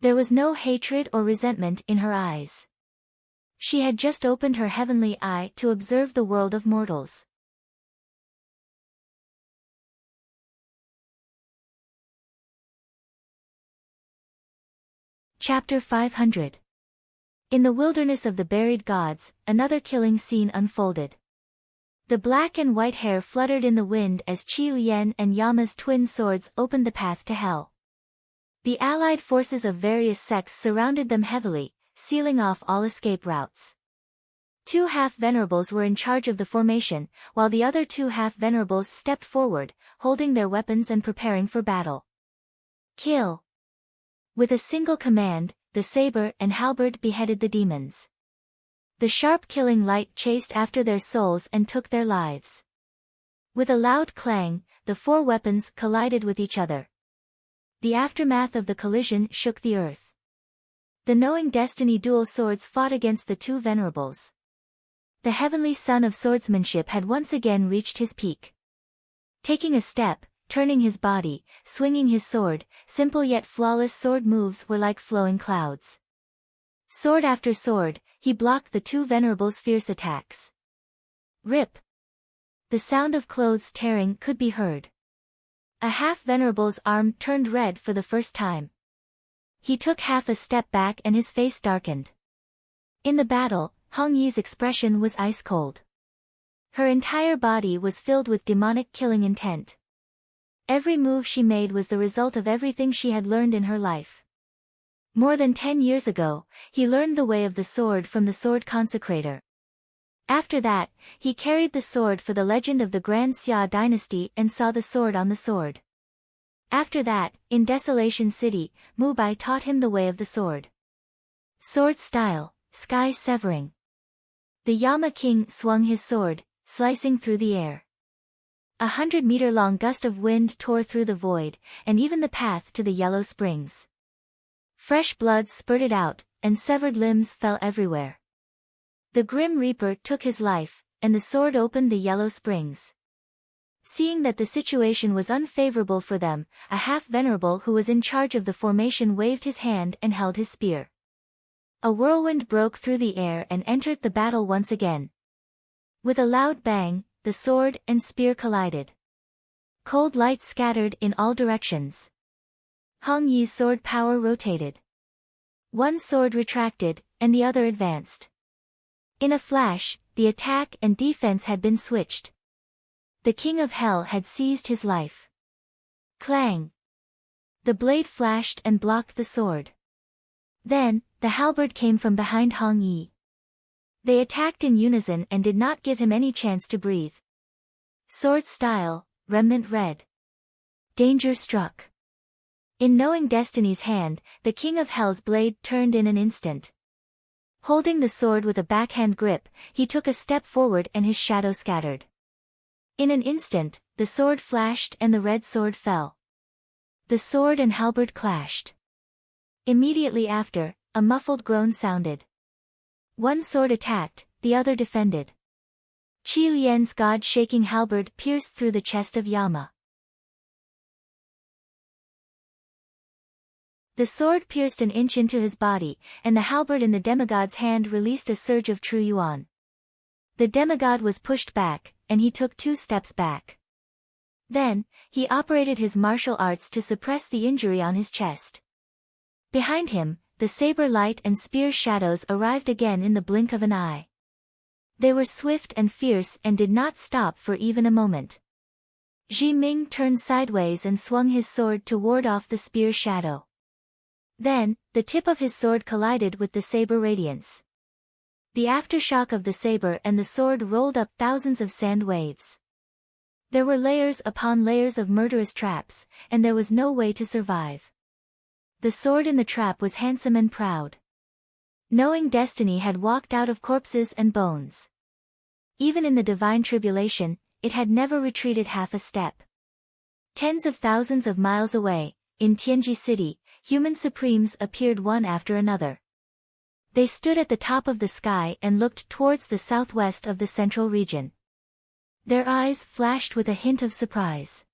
S1: There was no hatred or resentment in her eyes. She had just opened her heavenly eye to observe the world of mortals. Chapter 500. In the wilderness of the buried gods, another killing scene unfolded. The black and white hair fluttered in the wind as Qi Lian and Yama's twin swords opened the path to hell. The allied forces of various sects surrounded them heavily, sealing off all escape routes. 2 half-venerables were in charge of the formation, while the other 2 half-venerables stepped forward, holding their weapons and preparing for battle. Kill! With a single command, the saber and halberd beheaded the demons. The sharp killing light chased after their souls and took their lives. With a loud clang, the 4 weapons collided with each other. The aftermath of the collision shook the earth. The Knowing Destiny dual swords fought against the 2 venerables. The heavenly son of swordsmanship had once again reached his peak. Taking a step, turning his body, swinging his sword, simple yet flawless sword moves were like flowing clouds. Sword after sword, he blocked the 2 venerables' fierce attacks. Rip! The sound of clothes tearing could be heard. A half-venerable's arm turned red for the first time. He took half a step back and his face darkened. In the battle, Hong Yi's expression was ice-cold. Her entire body was filled with demonic killing intent. Every move she made was the result of everything she had learned in her life. More than 10 years ago, he learned the way of the sword from the sword consecrator. After that, he carried the sword for the legend of the Grand Xia dynasty and saw the sword on the sword. After that, in Desolation City, Mu Bai taught him the way of the sword. Sword style, sky severing. The Yama king swung his sword, slicing through the air. 100-meter-long gust of wind tore through the void, and even the path to the Yellow Springs. Fresh blood spurted out, and severed limbs fell everywhere. The Grim Reaper took his life, and the sword opened the Yellow Springs. Seeing that the situation was unfavorable for them, a half-venerable who was in charge of the formation waved his hand and held his spear. A whirlwind broke through the air and entered the battle once again. With a loud bang, the sword and spear collided. Cold light scattered in all directions. Hong Yi's sword power rotated. One sword retracted, and the other advanced. In a flash, the attack and defense had been switched. The King of Hell had seized his life. Clang! The blade flashed and blocked the sword. Then, the halberd came from behind Hong Yi. They attacked in unison and did not give him any chance to breathe. Sword style, remnant red. Danger struck. In Knowing Destiny's hand, the King of Hell's blade turned in an instant. Holding the sword with a backhand grip, he took a step forward and his shadow scattered. In an instant, the sword flashed and the red sword fell. The sword and halberd clashed. Immediately after, a muffled groan sounded. One sword attacked, the other defended. Qi Lian's god-shaking halberd pierced through the chest of Yama. The sword pierced an inch into his body, and the halberd in the demigod's hand released a surge of true yuan. The demigod was pushed back, and he took 2 steps back. Then, he operated his martial arts to suppress the injury on his chest. Behind him, the saber light and spear shadows arrived again in the blink of an eye. They were swift and fierce and did not stop for even a moment. Zhi Ming turned sideways and swung his sword to ward off the spear's shadow. Then, the tip of his sword collided with the saber radiance. The aftershock of the saber and the sword rolled up thousands of sand waves. There were layers upon layers of murderous traps, and there was no way to survive. The sword in the trap was handsome and proud. Knowing destiny had walked out of corpses and bones. Even in the divine tribulation, it had never retreated half a step. Tens of thousands of miles away, in Tianji City, human supremes appeared one after another. They stood at the top of the sky and looked towards the southwest of the central region. Their eyes flashed with a hint of surprise.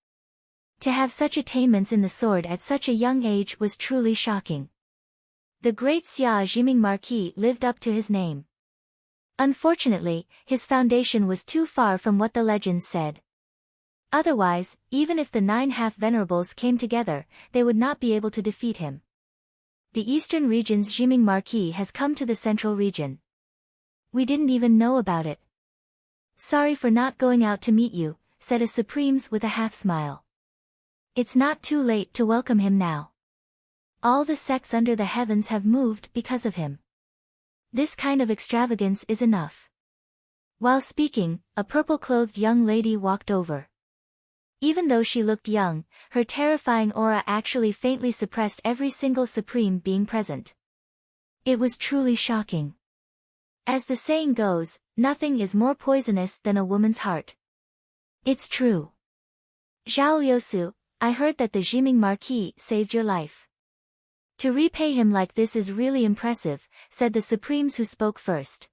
S1: To have such attainments in the sword at such a young age was truly shocking. The great Xia Zhiming Marquis lived up to his name. Unfortunately, his foundation was too far from what the legends said. Otherwise, even if the 9 half-venerables came together, they would not be able to defeat him. The eastern region's Zhiming Marquis has come to the central region. We didn't even know about it. Sorry for not going out to meet you, said a Supremes with a half-smile. It's not too late to welcome him now. All the sects under the heavens have moved because of him. This kind of extravagance is enough. While speaking, a purple-clothed young lady walked over. Even though she looked young, her terrifying aura actually faintly suppressed every single supreme being present. It was truly shocking. As the saying goes, nothing is more poisonous than a woman's heart. It's true. Zhao Liusu, I heard that the Zhiming Marquis saved your life. To repay him like this is really impressive, said the supremes who spoke first.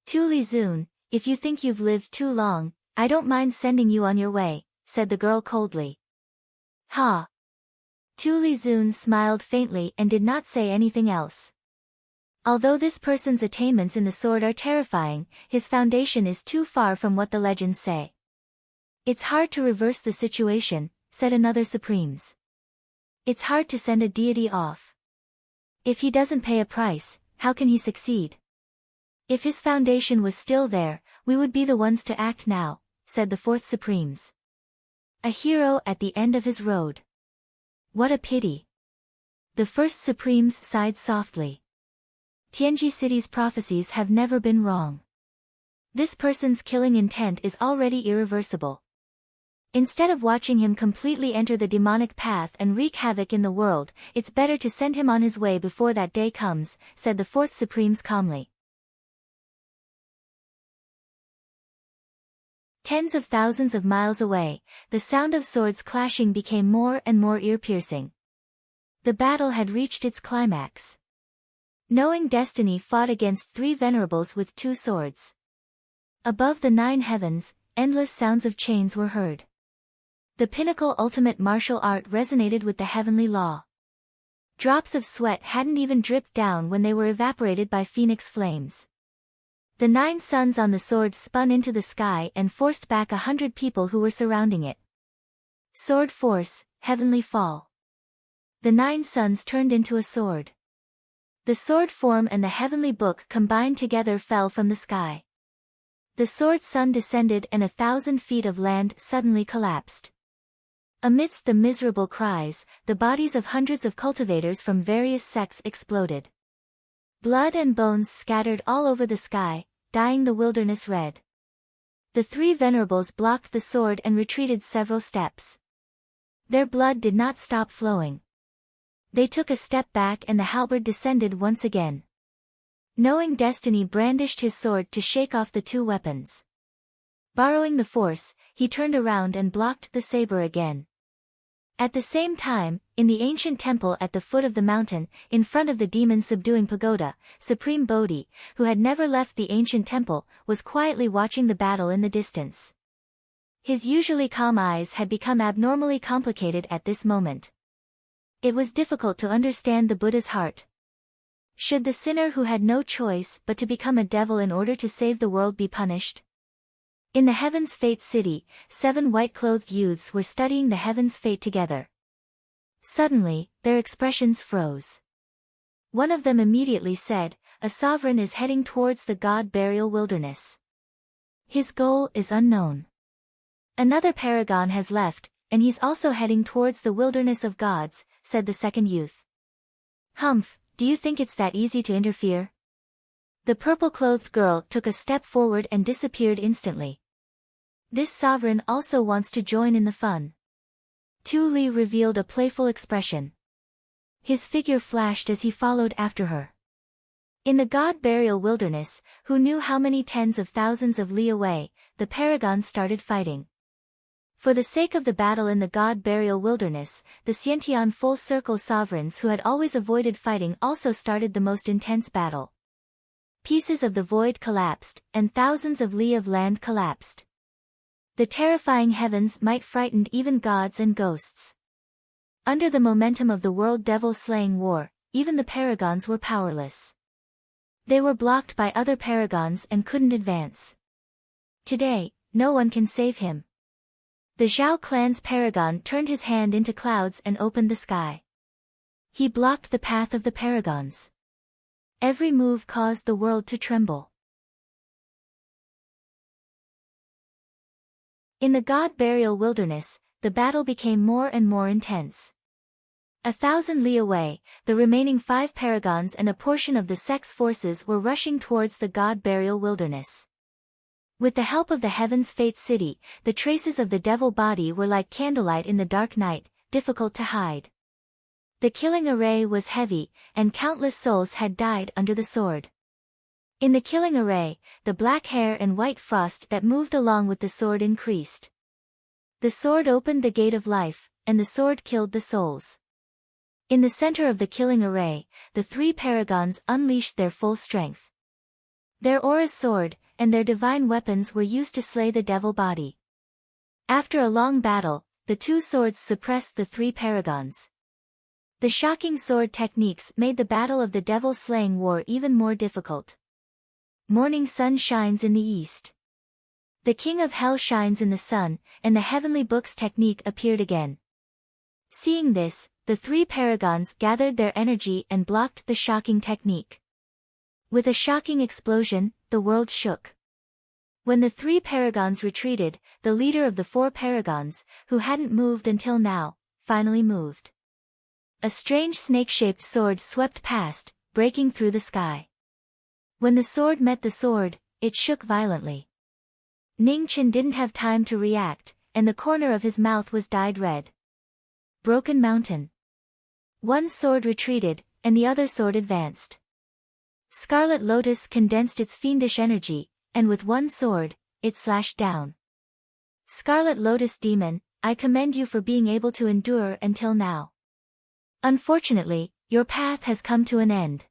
S1: Tu Li Zun, if you think you've lived too long, I don't mind sending you on your way, said the girl coldly. Ha! Tu Li Zun smiled faintly and did not say anything else. Although this person's attainments in the sword are terrifying, his foundation is too far from what the legends say. It's hard to reverse the situation, said another supremes. It's hard to send a deity off. If he doesn't pay a price, how can he succeed? If his foundation was still there, we would be the ones to act now, said the fourth supremes. A hero at the end of his road. What a pity. The first supremes sighed softly. Tianji City's prophecies have never been wrong. This person's killing intent is already irreversible. Instead of watching him completely enter the demonic path and wreak havoc in the world, it's better to send him on his way before that day comes, said the fourth supremes calmly. Tens of thousands of miles away, the sound of swords clashing became more and more ear-piercing. The battle had reached its climax. Knowing destiny fought against 3 venerables with 2 swords. Above the 9 heavens, endless sounds of chains were heard. The pinnacle ultimate martial art resonated with the heavenly law. Drops of sweat hadn't even dripped down when they were evaporated by phoenix flames. The 9 suns on the sword spun into the sky and forced back 100 people who were surrounding it. Sword force, heavenly fall. The 9 suns turned into a sword. The sword form and the heavenly book combined together fell from the sky. The sword sun descended and 1,000 feet of land suddenly collapsed. Amidst the miserable cries, the bodies of hundreds of cultivators from various sects exploded. Blood and bones scattered all over the sky, dyeing the wilderness red. The 3 venerables blocked the sword and retreated several steps. Their blood did not stop flowing. They took a step back and the halberd descended once again. Knowing destiny brandished his sword to shake off the 2 weapons. Borrowing the force, he turned around and blocked the saber again. At the same time, in the ancient temple at the foot of the mountain, in front of the demon-subduing pagoda, Supreme Bodhi, who had never left the ancient temple, was quietly watching the battle in the distance. His usually calm eyes had become abnormally complicated at this moment. It was difficult to understand the Buddha's heart. Should the sinner who had no choice but to become a devil in order to save the world be punished? In the Heaven's Fate City, 7 white-clothed youths were studying the Heaven's Fate together. Suddenly, their expressions froze. One of them immediately said, "A sovereign is heading towards the god burial wilderness. His goal is unknown. Another paragon has left, and he's also heading towards the wilderness of gods, said the second youth. Humph, do you think it's that easy to interfere? The purple-clothed girl took a step forward and disappeared instantly. This sovereign also wants to join in the fun. Tu Li revealed a playful expression. His figure flashed as he followed after her. In the god-burial wilderness, who knew how many tens of thousands of li away, the paragons started fighting. For the sake of the battle in the god-burial wilderness, the Xiantian full-circle sovereigns who had always avoided fighting also started the most intense battle. Pieces of the void collapsed, and thousands of li of land collapsed. The terrifying heavens might frighten even gods and ghosts. Under the momentum of the world devil-slaying war, even the paragons were powerless. They were blocked by other paragons and couldn't advance. Today, no one can save him. The Zhao clan's paragon turned his hand into clouds and opened the sky. He blocked the path of the paragons. Every move caused the world to tremble. In the god-burial wilderness, the battle became more and more intense. 1,000 li away, the remaining 5 paragons and a portion of the sex forces were rushing towards the god-burial wilderness. With the help of the Heaven's Fate City, the traces of the devil body were like candlelight in the dark night, difficult to hide. The killing array was heavy, and countless souls had died under the sword. In the killing array, the black hair and white frost that moved along with the sword increased. The sword opened the gate of life, and the sword killed the souls. In the center of the killing array, the 3 paragons unleashed their full strength. Their auras soared, and their divine weapons were used to slay the devil body. After a long battle, the 2 swords suppressed the 3 paragons. The shocking sword techniques made the battle of the devil-slaying war even more difficult. Morning sun shines in the east. The king of hell shines in the sun, and the heavenly books technique appeared again. Seeing this, the 3 paragons gathered their energy and blocked the shocking technique. With a shocking explosion, the world shook. When the 3 paragons retreated, the leader of the 4 paragons, who hadn't moved until now, finally moved. A strange snake-shaped sword swept past, breaking through the sky. When the sword met the sword, it shook violently. Ning Chen didn't have time to react, and the corner of his mouth was dyed red. Broken Mountain. One sword retreated, and the other sword advanced. Scarlet Lotus condensed its fiendish energy, and with one sword, it slashed down. Scarlet Lotus Demon, I commend you for being able to endure until now. Unfortunately, your path has come to an end.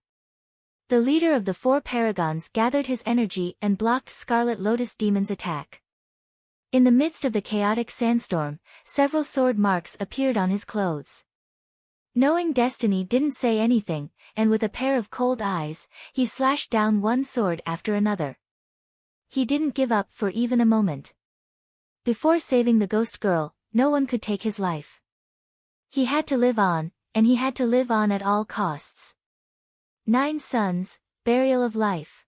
S1: The leader of the 4 paragons gathered his energy and blocked Scarlet Lotus Demon's attack. In the midst of the chaotic sandstorm, several sword marks appeared on his clothes. Knowing Destiny didn't say anything, and with a pair of cold eyes, he slashed down one sword after another. He didn't give up for even a moment. Before saving the ghost girl, no one could take his life. He had to live on, and he had to live on at all costs. 9 Suns, Burial of Life.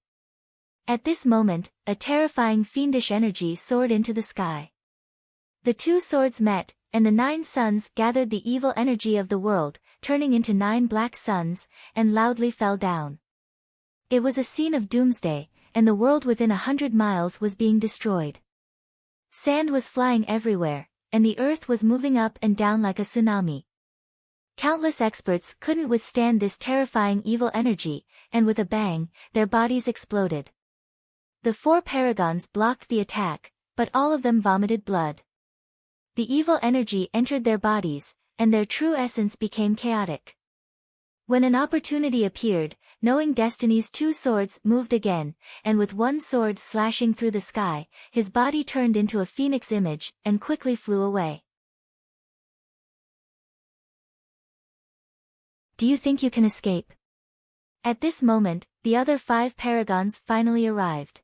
S1: At this moment, a terrifying fiendish energy soared into the sky. The 2 swords met, and the 9 suns gathered the evil energy of the world, turning into 9 black suns, and loudly fell down. It was a scene of doomsday, and the world within 100 miles was being destroyed. Sand was flying everywhere, and the earth was moving up and down like a tsunami. Countless experts couldn't withstand this terrifying evil energy, and with a bang, their bodies exploded. The 4 paragons blocked the attack, but all of them vomited blood. The evil energy entered their bodies, and their true essence became chaotic. When an opportunity appeared, knowing Destiny's 2 swords moved again, and with one sword slashing through the sky, his body turned into a phoenix image, and quickly flew away. Do you think you can escape? At this moment, the other 5 paragons finally arrived.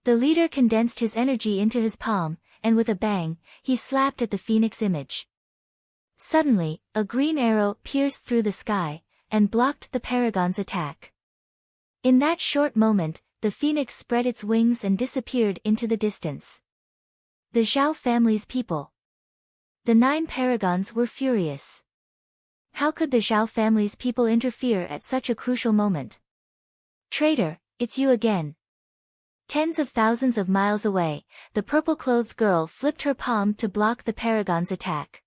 S1: The leader condensed his energy into his palm, and with a bang, he slapped at the phoenix image. Suddenly, a green arrow pierced through the sky, and blocked the paragon's attack. In that short moment, the phoenix spread its wings and disappeared into the distance. The Zhao family's people. The 9 paragons were furious. How could the Zhao family's people interfere at such a crucial moment? Traitor, it's you again. Tens of thousands of miles away, the purple-clothed girl flipped her palm to block the paragon's attack.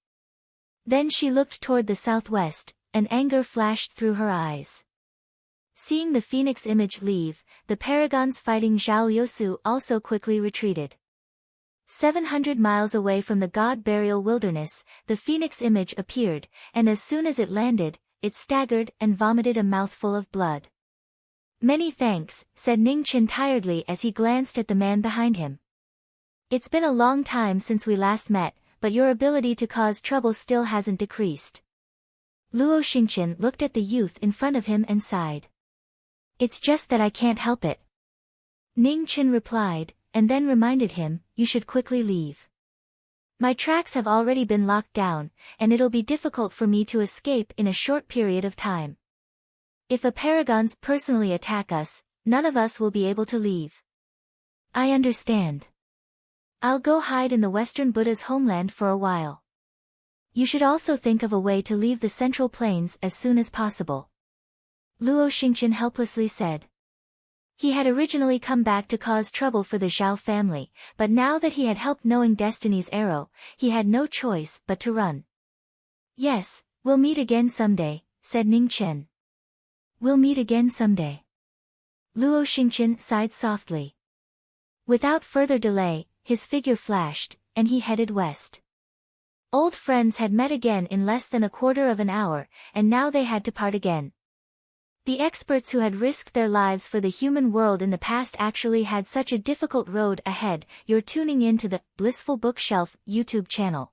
S1: Then she looked toward the southwest, and anger flashed through her eyes. Seeing the phoenix image leave, the paragons fighting Zhao Yousu also quickly retreated. 700 miles away from the god burial wilderness, the phoenix image appeared, and as soon as it landed, it staggered and vomited a mouthful of blood. Many thanks, said Ning Qin tiredly as he glanced at the man behind him. It's been a long time since we last met, but your ability to cause trouble still hasn't decreased. Luo Xingqian looked at the youth in front of him and sighed. It's just that I can't help it. Ning Qin replied, and then reminded him, you should quickly leave. My tracks have already been locked down, and it'll be difficult for me to escape in a short period of time. If a paragons personally attack us, none of us will be able to leave. I understand. I'll go hide in the Western Buddha's homeland for a while. You should also think of a way to leave the Central Plains as soon as possible. Luo Xingqian helplessly said. He had originally come back to cause trouble for the Zhao family, but now that he had helped knowing Destiny's arrow, he had no choice but to run. Yes, we'll meet again someday, said Ning Chen. We'll meet again someday. Luo Xingqian sighed softly. Without further delay, his figure flashed, and he headed west. Old friends had met again in less than a quarter of an hour, and now they had to part again. The experts who had risked their lives for the human world in the past actually had such a difficult road ahead. You're tuning in to the Blissful Bookshelf YouTube channel.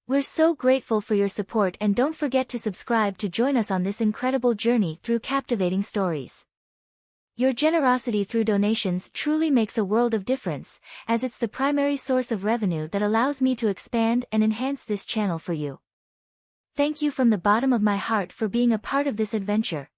S1: We're so grateful for your support, and don't forget to subscribe to join us on this incredible journey through captivating stories. Your generosity through donations truly makes a world of difference, as it's the primary source of revenue that allows me to expand and enhance this channel for you. Thank you from the bottom of my heart for being a part of this adventure.